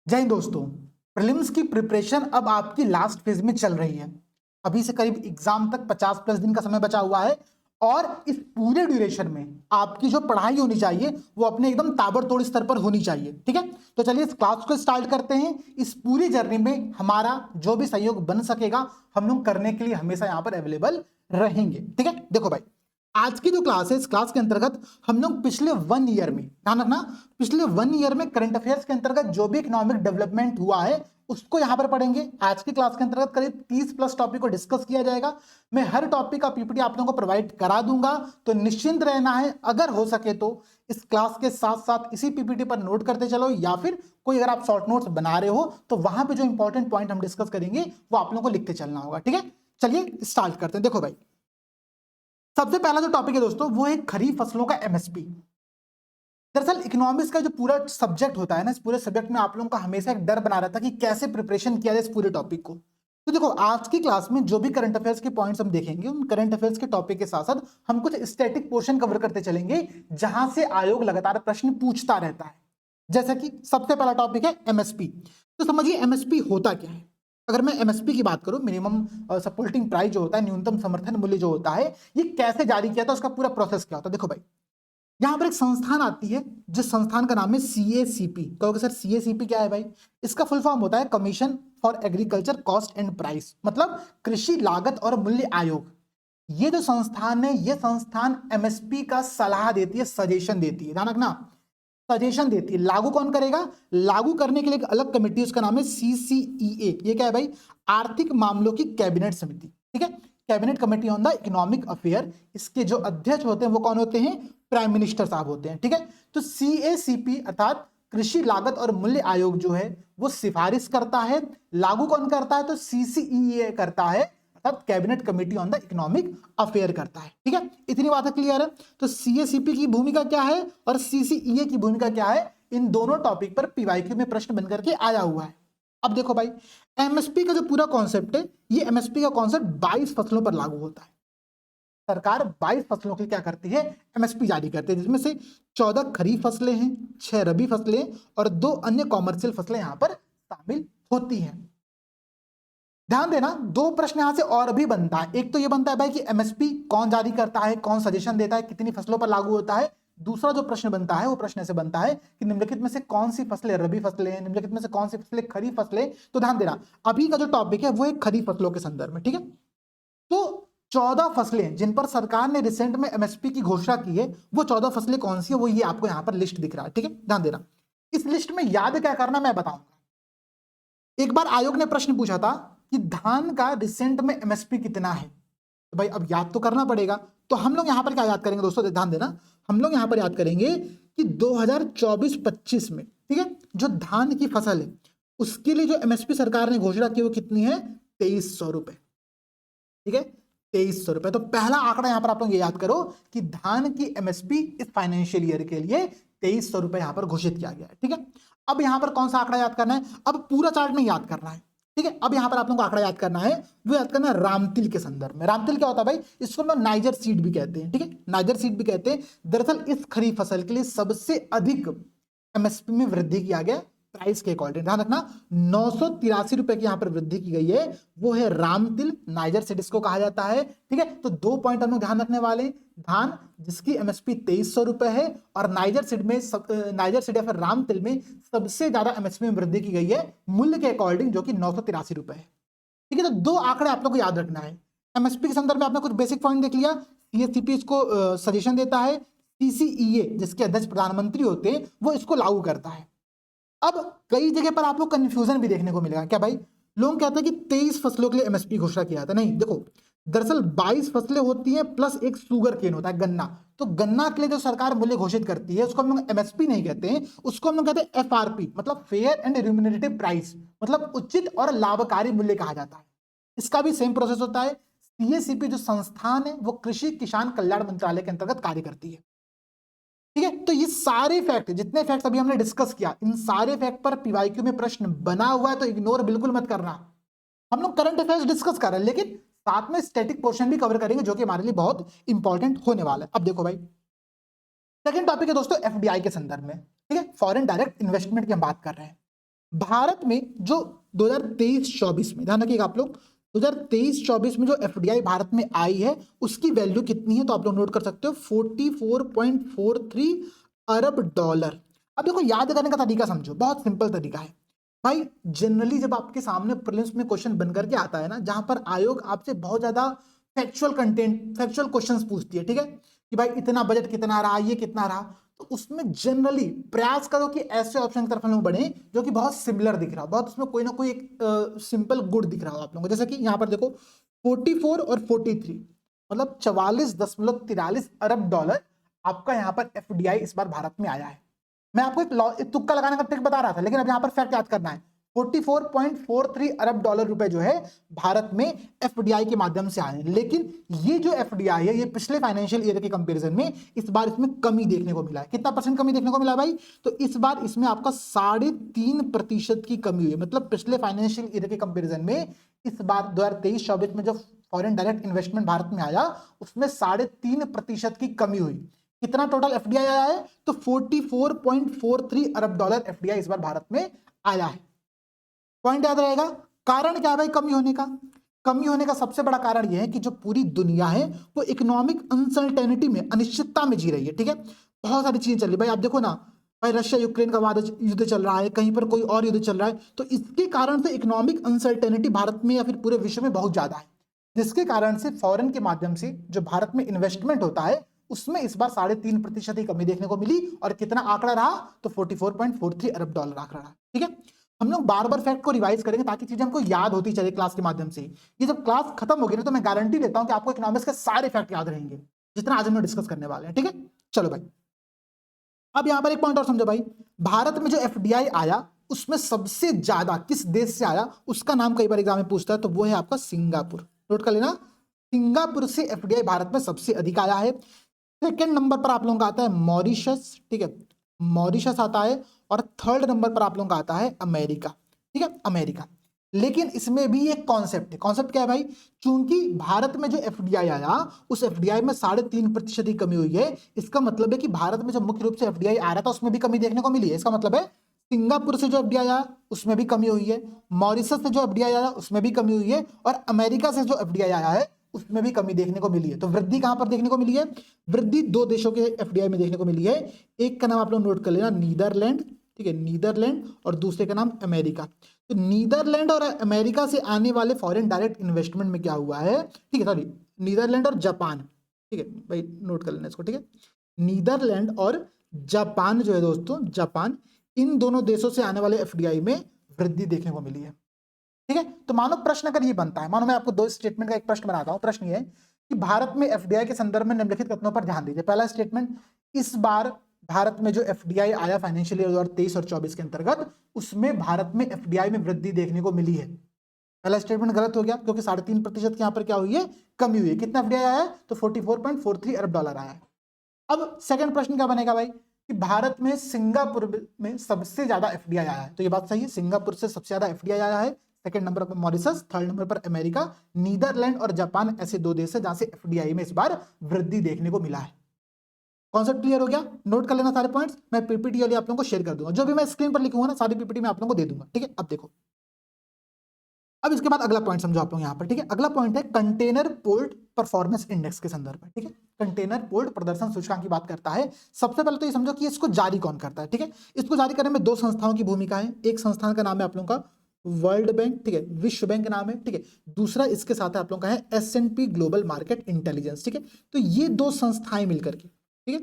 जय हिंद दोस्तों। प्रीलिम्स की प्रिपरेशन अब आपकी लास्ट फेज में चल रही है। अभी से करीब एग्जाम तक 50+ दिन का समय बचा हुआ है और इस पूरे ड्यूरेशन में आपकी जो पढ़ाई होनी चाहिए वो अपने एकदम ताबड़तोड़ स्तर पर होनी चाहिए। ठीक है, तो चलिए इस क्लास को स्टार्ट करते हैं। इस पूरी जर्नी में हमारा जो भी सहयोग बन सकेगा हम लोग करने के लिए हमेशा यहाँ पर अवेलेबल रहेंगे। ठीक है, देखो भाई, आज की जो क्लास है इस क्लास के अंतर्गत हम लोग पिछले 1 ईयर में, ध्यान रखना, पिछले 1 ईयर में करंट अफेयर्स के अंतर्गत जो भी इकोनॉमिक डेवलपमेंट हुआ है उसको यहां पर पढ़ेंगे। आज की क्लास के अंतर्गत करीब 30+ टॉपिक को डिस्कस किया जाएगा। मैं हर टॉपिक का पीपीटी आप लोगों को प्रोवाइड करा दूंगा, तो निश्चिंत रहना है। अगर हो सके तो इस क्लास के साथ साथ इसी पीपीटी पर नोट करते चलो, या फिर कोई अगर आप शॉर्ट नोट्स बना रहे हो तो वहां पे जो इंपॉर्टेंट पॉइंट हम डिस्कस करेंगे वो आप लोगों को लिखते चलना होगा। ठीक है, चलिए स्टार्ट करते हैं। देखो भाई, सबसे पहला जो टॉपिक है दोस्तों वो है खरीफ फसलों का एमएसपी। दरअसल इकोनॉमिक्स का जो पूरा सब्जेक्ट होता है ना, इस पूरे सब्जेक्ट में आप लोगों का हमेशा एक डर बना रहता है कि कैसे प्रिपरेशन किया जाए इस पूरे टॉपिक को। तो देखो, आज की क्लास में जो भी करंट अफेयर्स के पॉइंट्स हम देखेंगे उन करंट अफेयर्स के टॉपिक के साथ साथ हम कुछ स्टैटिक पोर्शन कवर करते चलेंगे जहां से आयोग लगातार प्रश्न पूछता रहता है। जैसा कि सबसे पहला टॉपिक है एमएसपी। तो समझिए एमएसपी होता क्या है। अगर मैं एमएसपी की बात करूं, मिनिमम सपोर्टिंग प्राइस जो होता है, न्यूनतम समर्थन मूल्य जो होता है, ये कैसे जारी किया था, उसका पूरा प्रोसेस क्या होता है। देखो भाई, यहां पर एक संस्थान आती है जिस संस्थान का नाम है सीएसीपी। कहोगे सर सीएसीपी क्या है भाई? इसका फुल फॉर्म होता है commission for agriculture cost and price, मतलब कृषि लागत और मूल्य आयोग। ये जो संस्थान है, ये संस्थान एमएसपी का सलाह देती है, सजेशन देती है, ध्यान रखना, सजेशन देती है। लागू कौन करेगा? लागू करने के लिए एक अलग कमेटी, उसका नाम है सीसीईए। ये क्या है भाई? आर्थिक मामलों की कैबिनेट समिति। ठीक है, cabinet committee on the economic affair. इसके जो अध्यक्ष होते हैं वो कौन होते हैं? प्राइम मिनिस्टर साहब होते हैं। ठीक है, तो सीएसीपी अर्थात कृषि लागत और मूल्य आयोग जो है वो सिफारिश करता है। लागू कौन करता है? तो सीसीईए करता है, अर्थात cabinet committee on the economic affair करता है। ठीक है, इतनी बात क्लियर है। तो सीएसीपी की भूमिका क्या है और सीसीईए की भूमिका क्या है, इन दोनों टॉपिक पर पीवाईक्यू में प्रश्न बनकर के आया हुआ है। अब देखो भाई, एमएसपी का जो पूरा कॉन्सेप्ट है, ये एमएसपी का कॉन्सेप्ट 22 फसलों पर लागू होता है। सरकार 22 फसलों की क्या करती है? एमएसपी जारी करती है, जिसमें से 14 खरीफ फसलें हैं, 6 रबी फसलें और 2 अन्य कॉमर्शियल फसलें यहां पर शामिल होती हैं। ध्यान देना, 2 प्रश्न यहां से और भी बनता है। एक तो ये बनता है भाई कि एमएसपी कौन जारी करता है, कौन सजेशन देता है, कितनी फसलों पर लागू होता है। दूसरा जो प्रश्न बनता है वो प्रश्न ऐसे बनता है कि निम्नलिखित में से कौन सी फसलें रबी फसलें हैं, निम्नलिखित में से कौन सी फसलें खरीफ फसलें। तो ध्यान देना, अभी का जो टॉपिक है वो एक खरीफ फसलों के संदर्भ में। ठीक है, तो 14 फसलें जिन पर सरकार ने रिसेंट में एमएसपी की घोषणा की है, वो 14 फसलें कौन सी है, वो ये आपको यहां पर लिस्ट दिख रहा है। ठीक है, ध्यान देना, इस लिस्ट में याद क्या करना मैं बताऊंगा। एक बार आयोग ने प्रश्न पूछा था कि धान का रिसेंट में एमएसपी कितना है, तो भाई अब याद तो करना पड़ेगा। तो हम लोग यहां पर क्या याद करेंगे दोस्तों, ध्यान देना, हम लोग यहां पर याद करेंगे कि 2024-25 में, ठीक है, जो धान की फसल है उसके लिए जो एमएसपी सरकार ने घोषणा की वो कितनी है? 2300 रुपए। ठीक है, 2300 रुपए। तो पहला आंकड़ा यहां पर आप लोग ये याद करो कि धान की एमएसपी इस फाइनेंशियल ईयर के लिए 2300 रुपए यहां पर घोषित किया गया है। ठीक है, अब यहां पर कौन सा आंकड़ा याद करना है? अब पूरा चार्ट नहीं याद करना है। ठीक है, अब यहां पर आप लोगों को आंकड़ा याद करना है, वो याद करना है रामतिल के संदर्भ में। रामतिल क्या होता है भाई? इसको हम नाइजर सीड भी कहते हैं। ठीक है, नाइजर सीड भी कहते हैं। दरअसल इस खरीफ फसल के लिए सबसे अधिक एमएसपी में वृद्धि किया गया प्राइस के अकॉर्डिंग। ध्यान रखना, 983 रुपए की यहां पर वृद्धि की गई है, वो है रामतिल, नाइजर सीड इसको कहा जाता है। ठीक है, तो 2 पॉइंट हम लोग ध्यान रखने वाले हैं। धान जिसकी एमएसपी 2300 रुपए है, और नाइजर सीड में नाइजर सीड या फिर रामतिल में सबसे ज्यादा एमएसपी में वृद्धि की गई है मूल्य के अकॉर्डिंग, जो कि 983 रुपए है। ठीक है, तो 2 आंकड़े आप लोग को याद रखना है। एमएसपी के संदर्भ में आपने कुछ बेसिक पॉइंट देख लिया, सीएससीपी इसको सजेशन देता है, सीसीईए जिसके अध्यक्ष प्रधानमंत्री होते हैं वो इसको लागू करता है। अब कई जगह पर आपको कंफ्यूजन भी देखने को मिलेगा। क्या भाई? लोग कहते हैं कि 23 फसलों के लिए एमएसपी घोषणा किया था। नहीं, देखो, दरअसल 22 फसलें होती हैं प्लस एक शुगर केन होता है, गन्ना। तो गन्ना के लिए जो सरकार मूल्य घोषित करती है उसको हम लोग एमएसपी नहीं कहते हैं, उसको हम लोग कहते हैं एफआरपी, मतलब फेयर एंड रिम्यूनरेटिव प्राइस, मतलब उचित और लाभकारी मूल्य कहा जाता है। इसका भी सेम प्रोसेस होता है। सीएसीपी जो संस्थान है वो कृषि किसान कल्याण मंत्रालय के अंतर्गत कार्य करती है। ठीक है, तो ये सारे फैक्ट, जितने फैक्ट्स अभी हमने डिस्कस किया, इन सारे फैक्ट पर पीवाईक्यू में प्रश्न बना हुआ है, तो इग्नोर बिल्कुल मत करना। हम लोग करंट अफेयर्स डिस्कस कर रहे हैं, लेकिन साथ में स्टैटिक पोर्शन भी कवर करेंगे जो कि हमारे लिए बहुत इंपॉर्टेंट होने वाला है। अब देखो भाई, सेकंड टॉपिक है दोस्तों एफडीआई के संदर्भ में। ठीक है, फॉरेन डायरेक्ट इन्वेस्टमेंट की हम बात कर रहे हैं। भारत में जो 2023-24 में, ध्यान रखिएगा आप लोग, 2023-24 में जो एफडीआई भारत में आई है उसकी वैल्यू कितनी है, तो आप लोग नोट कर सकते हो 44.43 अरब डॉलर। अब देखो याद करने का तरीका समझो, बहुत सिंपल तरीका है भाई। जनरली जब आपके सामने प्रीलिम्स में क्वेश्चन बन करके आता है ना, जहां पर आयोग आपसे बहुत ज्यादा फैक्चुअल कंटेंट, फैक्चुअल क्वेश्चंस पूछती है, ठीक है, कि भाई इतना बजट कितना रहा, ये कितना रहा, तो उसमें जनरली प्रयास करो कि ऐसे ऑप्शन की तरफ हम लोग बढ़े जो कि बहुत सिमिलर दिख रहा हो, बहुत उसमें कोई ना कोई एक सिंपल गुड दिख रहा हो आप लोगों को। जैसे कि यहाँ पर देखो 44 और 43, मतलब 44.43 अरब डॉलर आपका यहाँ पर एफडीआई इस बार भारत में आया है। मैं आपको एक तुक्का लगाने का ट्रिक बता रहा था, लेकिन अब यहाँ पर फैक्ट याद करना है। 44.43 अरब डॉलर रुपए जो है भारत में एफडीआई के माध्यम से आए हैं। लेकिन ये जो एफडीआई है, ये पिछले फाइनेंशियल ईयर के कंपैरिजन में इस बार इसमें कमी देखने को मिला है। कितना परसेंट कमी देखने को मिला भाई, तो इस बार इसमें आपका 3.5% की कमी हुई है। मतलब पिछले फाइनेंशियल ईयर के कंपैरिजन में इस बार 2023-24 में जो फॉरेन डायरेक्ट इन्वेस्टमेंट भारत में आया उसमें 3.5% की कमी हुई। कितना टोटल एफडीआई आया है, तो 44.43 अरब डॉलर एफडीआई इस बार भारत में आया है। पॉइंट याद रहेगा। कारण क्या है भाई कमी होने का? कमी होने का सबसे बड़ा कारण यह है कि जो पूरी दुनिया है वो इकोनॉमिक अनसर्टेनिटी में, अनिश्चितता में जी रही है, ठीक है। बहुत सारी चीजें चल रही, भाई आप देखो ना, भाई रशिया यूक्रेन का युद्ध चल रहा है, कहीं पर कोई और युद्ध चल रहा है, तो इसके कारण से इकोनॉमिक अनसर्टेनिटी भारत में या फिर पूरे विश्व में बहुत ज्यादा है, जिसके कारण से फॉरेन के माध्यम से जो भारत में इन्वेस्टमेंट होता है उसमें इस बार 3.5% की कमी देखने को मिली। और कितना आंकड़ा रहा, तो 44.43 अरब डॉलर आंकड़ा रहा, ठीक है। हम लोग बार बार फैक्ट को रिवाइज करेंगे ताकि चीजें हमको याद होती चले क्लास के माध्यम से। ये जब क्लास खत्म होगी ना, तो मैं गारंटी देता हूं कि आपको इकोनॉमिक्स के सारे फैक्ट याद रहेंगे जितना आज हम लोग डिस्कस करने वाले हैं, ठीक है। चलो भाई, अब यहां पर एक पॉइंट और समझो भाई, भारत में जो एफडीआई आया उसमें सबसे ज्यादा किस देश से आया, उसका नाम कई बार एग्जाम में पूछता है, तो वो है आपका सिंगापुर। नोट कर लेना, सिंगापुर से एफडीआई भारत में सबसे अधिक आया है। सेकेंड नंबर पर आप लोगों का आता है मॉरिशस, ठीक है, मॉरिशस आता है। और थर्ड नंबर पर आप लोगों का आता है अमेरिका, ठीक है, अमेरिका। लेकिन इसमें भी एक कॉन्सेप्ट है। कॉन्सेप्ट क्या है भाई, चूंकि भारत में जो एफडीआई आया उस एफडीआई में 3.5% की कमी हुई है, इसका मतलब है कि भारत में जो मुख्य रूप से एफडीआई आ रहा था उसमें भी कमी देखने को मिली है। इसका मतलब है सिंगापुर से जो एफडीआई आया उसमें भी कमी हुई है, मॉरिशस से जो एफडीआई आया उसमें भी कमी हुई है, और अमेरिका से जो एफडीआई आया है उसमें भी कमी देखने को मिली है। तो वृद्धि कहां पर देखने को मिली है, वृद्धि दो देशों के एफडीआई में देखने को मिली है। एक का नाम आप लोग नोट कर लेना, नीदरलैंड, ठीक है, नीदरलैंड, और दूसरे का नाम अमेरिका। तो नीदरलैंड और अमेरिका से आने वाले फॉरेन डायरेक्ट इन्वेस्टमेंट में क्या हुआ है, ठीक है, सॉरी, नीदरलैंड और जापान, ठीक है भाई, नोट कर लेना इसको, ठीक है। नीदरलैंड और जापान जो है दोस्तों, जापान, इन दोनों देशों से आने वाले एफडीआई में वृद्धि देखने को मिली है, ठीक है। तो मानो प्रश्न अगर ये बनता है, मानो मैं आपको दो स्टेटमेंट का एक प्रश्न बनाता हूं। प्रश्न ये है कि भारत में एफडीआई के संदर्भ में निम्नलिखित कथनों पर ध्यान दीजिए। पहला स्टेटमेंट, इस बार भारत में जो एफडीआई आया फाइनेंशियल ईयर 2023 और 24 के अंतर्गत, उसमें भारत में एफडीआई में वृद्धि देखने को मिली है। पहला स्टेटमेंट गलत हो गया क्योंकि 3.5% यहाँ पर क्या हुई है, कमी हुई है। कितना एफडीआई आया है, तो 44.43 अरब डॉलर आया है। अब सेकंड प्रश्न क्या बनेगा भाई, कि भारत में सिंगापुर में सबसे ज्यादा एफडीआई आया है। तो ये बात सही है, सिंगापुर से सबसे ज्यादा एफडीआई आया है। सेकंड नंबर पर मॉरिशस, थर्ड नंबर पर अमेरिका, नीदरलैंड और जापान ऐसे दो देश है जहां से एफडीआई में इस बार वृद्धि देखने को मिला है। कॉन्सेप्ट क्लियर हो गया, नोट कर लेना सारे पॉइंट्स। मैं पीपीटी वाली आप लोगों को शेयर कर दूंगा, जो भी मैं स्क्रीन पर लिखूंगा ना सारी पीपीटी में आप लोगों को दे दूंगा, ठीक है। अब देखो, अब इसके बाद अगला पॉइंट समझो आप लोग यहाँ पर, ठीक है। अगला पॉइंट है कंटेनर पोर्ट परफॉर्मेंस इंडेक्स के संदर्भ में, ठीक है। कंटेनर पोर्ट प्रदर्शन सूचकांक की बात करता है। सबसे पहले तो ये समझो कि इसको जारी कौन करता है, ठीक है। इसको जारी करने में दो संस्थाओं की भूमिका है। एक संस्थान का नाम है आप लोगों का वर्ल्ड बैंक, ठीक है, विश्व बैंक नाम है, ठीक है। दूसरा इसके साथ आप लोगों का है S&P ग्लोबल मार्केट इंटेलिजेंस, ठीक है। तो ये दो संस्थाएं मिलकर के, ठीक है,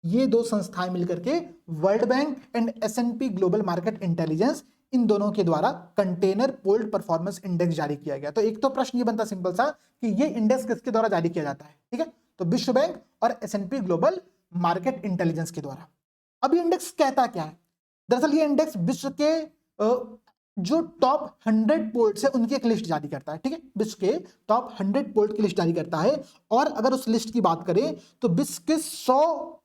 ये दो संस्थाएं मिलकर के world bank and S&P global market intelligence, इन दोनों के द्वारा कंटेनर पोर्ट परफॉर्मेंस इंडेक्स जारी किया गया। तो एक तो प्रश्न ये बनता सिंपल सा कि ये इंडेक्स किसके द्वारा जारी किया जाता है, ठीक है, तो विश्व बैंक और S&P ग्लोबल मार्केट इंटेलिजेंस के द्वारा। अब ये इंडेक्स कहता क्या है, दरअसल ये इंडेक्स विश्व के जो टॉप 100 पोर्ट्स है उनकी एक लिस्ट जारी करता है, ठीक है, विश्व के टॉप 100 पोर्ट की लिस्ट जारी करता है। और अगर उस लिस्ट की बात करें तो विश्व के 100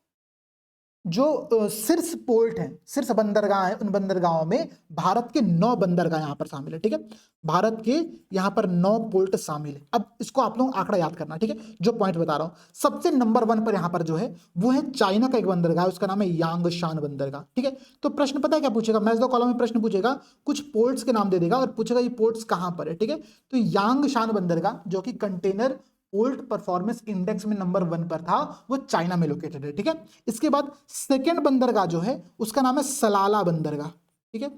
जो शीर्ष पोर्ट है, शीर्ष बंदरगाह है, उन बंदरगाहों में भारत के 9 बंदरगाह यहाँ पर शामिल है। ठीक है, भारत के यहाँ पर 9 पोर्ट शामिल है। अब इसको आप लोग आंकड़ा याद करना। ठीक है, जो पॉइंट बता रहा हूँ, सबसे नंबर 1 पर यहाँ पर जो है वो है चाइना का एक बंदरगाह, उसका नाम है यांगशान बंदरगाह। ठीक है, तो प्रश्न पता है क्या पूछेगा, मैच द कॉलम में प्रश्न पूछेगा, कुछ पोर्ट्स के नाम दे देगा और पूछेगा ये पोर्ट्स कहाँ पर है। ठीक है, तो यांगशान बंदरगाह जो कि कंटेनर पोर्ट परफॉर्मेंस इंडेक्स में नंबर 1 पर था, वो चाइना में लोकेटेड है। ठीक है, इसके बाद सेकंड बंदरगाह जो है उसका नाम है सलाला बंदरगाह। ठीक है,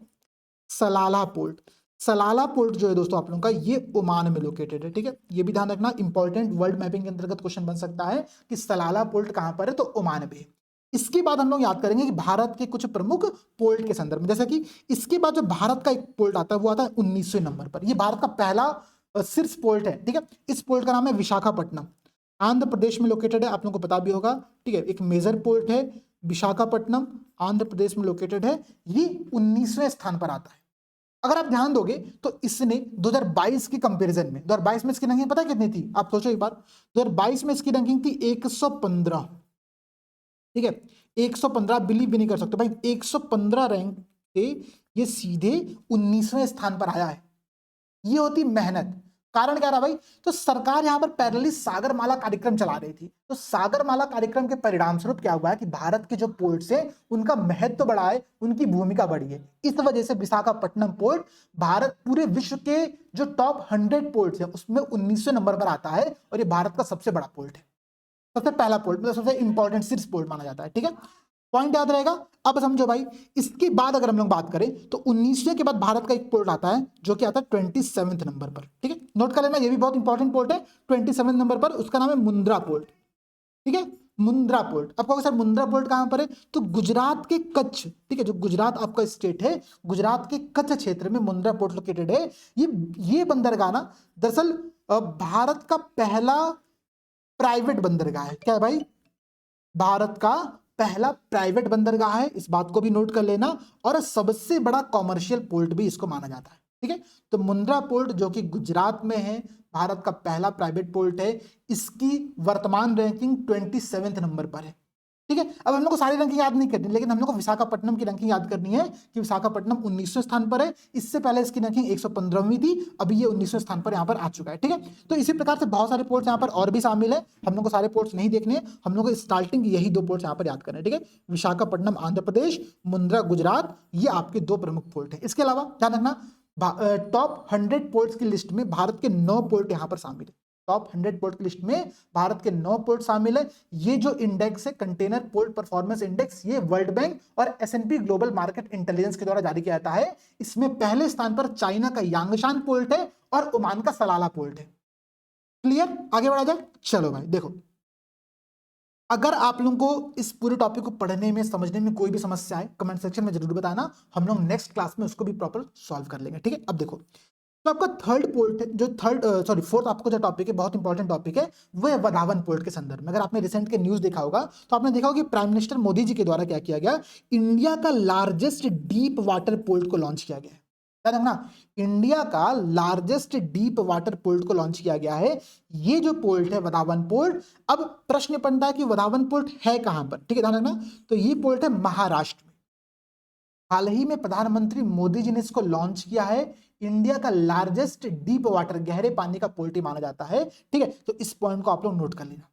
सलाला पोर्ट, सलाला पोर्ट जो है दोस्तों आप लोगों का ये ओमान में लोकेटेड है। ठीक है, ये भी ध्यान रखना, इंपॉर्टेंट वर्ल्ड मैपिंग के अंतर्गत क्वेश्चन बन सकता है कि सलाला पोर्ट कहां पर है, तो ओमान में है। इसके बाद हम लोग याद करेंगे कि भारत के कुछ प्रमुख पोर्ट के संदर्भ में, जैसे कि इसके बाद जो भारत का एक पोर्ट आता है वो आता है 19वें नंबर पर। ये भारत का पहला शीर्ष पोर्ट है। ठीक है, इस पोर्ट का नाम है विशाखापट्टनम, आंध्र प्रदेश में लोकेटेड है, आप लोगों को पता भी होगा। ठीक है, एक मेजर पोर्ट है विशाखापट्टनम, आंध्र प्रदेश में लोकेटेड है, ये 19वें स्थान पर आता है। अगर आप ध्यान दोगे तो इसने 2022 की कंपैरिजन में, 2022 में इसकी रैंकिंग पता कितनी थी, आप सोचो एक बार, 2022 में इसकी रैंकिंग थी 115। ठीक है, 115, बिलीव भी नहीं कर सकते भाई, 115 रैंक से ये सीधे 19वें स्थान पर आया है। ये होती मेहनत। कारण क्या रहा भाई, तो सरकार यहां पर पैरेलली सागरमाला कार्यक्रम चला रही थी, तो सागरमाला कार्यक्रम के परिणाम स्वरूप क्या हुआ है कि भारत के जो पोर्ट्स हैं उनका महत्व बढ़ा है, उनकी भूमिका बढ़ी है। इस वजह से विशाखापट्टनम पोर्ट भारत पूरे विश्व के जो टॉप 100 पोर्ट्स हैं उसमें 19वें नंबर पर आता है, और ये भारत का सबसे बड़ा पोर्ट है, सबसे पहला पोर्ट, मतलब सबसे इंपॉर्टेंट शीर्ष पोर्ट माना जाता है। ठीक है, पॉइंट याद रहेगा। अब समझो भाई, इसके बाद अगर हम लोग बात करें तो 19वें के बाद भारत का एक पोर्ट आता है जो कि आता है 27वें नंबर पर। ठीक है, नोट कर लेना, ये भी बहुत इंपॉर्टेंट पोर्ट है, 27वें नंबर पर, उसका नाम है मुंद्रा पोर्ट। ठीक है, मुंद्रा पोर्ट। अब कहोगे सर मुंद्रा पोर्ट कहां पर है, तो गुजरात के कच्छ, ठीक है, जो गुजरात आपका स्टेट है, गुजरात के कच्छ क्षेत्र में मुंद्रा पोर्ट लोकेटेड है। ये बंदरगाह ना दरअसल भारत का पहला प्राइवेट बंदरगाह है। क्या है भाई, भारत का पहला प्राइवेट बंदरगाह है, इस बात को भी नोट कर लेना, और सबसे बड़ा कॉमर्शियल पोर्ट भी इसको माना जाता है। ठीक है, तो मुंद्रा पोर्ट जो कि गुजरात में है, भारत का पहला प्राइवेट पोर्ट है, इसकी वर्तमान रैंकिंग 27वें नंबर पर है। ठीक है, अब हम लोग को सारी रैंकिंग याद नहीं करनी, लेकिन हम लोग को विशाखापट्टनम की रैंकिंग याद करनी है कि विशाखापट्टनम 19वें स्थान पर है, इससे पहले इसकी रैंकिंग 115वीं थी, अभी ये 19वें स्थान पर यहाँ पर आ चुका है। ठीक है, तो इसी प्रकार से बहुत सारे पोर्ट्स यहाँ पर और भी शामिल है, हम लोग को सारे पोर्ट्स नहीं देखने, हम लोग को स्टार्टिंग यही 2 पोर्ट्स यहाँ पर याद करने। ठीक है, विशाखापट्टनम आंध्र प्रदेश, मुंद्रा गुजरात, ये आपके 2 प्रमुख पोर्ट है। इसके अलावा ध्यान रखना, टॉप 100 पोर्ट्स की लिस्ट में भारत के 9 पोर्ट यहाँ पर शामिल है। टॉप 100 पोर्ट की लिस्ट में भारत के 9 पोर्ट शामिल है। ये जो इंडेक्स है कंटेनर पोर्ट परफॉर्मेंस इंडेक्स, ये वर्ल्ड बैंक और S&P ग्लोबल मार्केट इंटेलिजेंस के द्वारा जारी किया जाता है। इसमें पहले स्थान पर चाइना का यांगशान पोर्ट है और ओमान का सलाला पोर्ट है। क्लियर, आगे बढ़ा जाए। चलो भाई देखो, अगर आप लोगों को इस पूरे टॉपिक को पढ़ने में समझने में कोई भी समस्या है कमेंट सेक्शन में जरूर बताना, हम लोग नेक्स्ट क्लास में उसको भी प्रॉपर सॉल्व कर लेंगे। ठीक है, अब देखो, तो आपका थर्ड पोर्ट है, जो फोर्थ आपको जो टॉपिक है, बहुत इंपॉर्टेंट टॉपिक है, वो है वधावन पोर्ट के संदर्भ में। अगर आपने रिसेंट के न्यूज देखा होगा तो आपने देखा होगा कि प्राइम मिनिस्टर मोदी जी के द्वारा क्या किया गया, इंडिया का लार्जेस्ट डीप वाटर पोर्ट को लॉन्च किया गया है। ना, इंडिया का लार्जेस्ट डीप वाटर पोर्ट को लॉन्च किया गया है। ये जो पोर्ट है वधावन पोर्ट, अब प्रश्न बनता है कि वधावन पोर्ट है कहां पर। ठीक है, ध्यान रखना, तो ये पोर्ट है महाराष्ट्र में। हाल ही में प्रधानमंत्री मोदी जी ने इसको लॉन्च किया है। इंडिया का लार्जेस्ट डीप वाटर, गहरे पानी का पोर्ट माना जाता है। ठीक है, तो इस पॉइंट को आप लोग नोट कर लेना।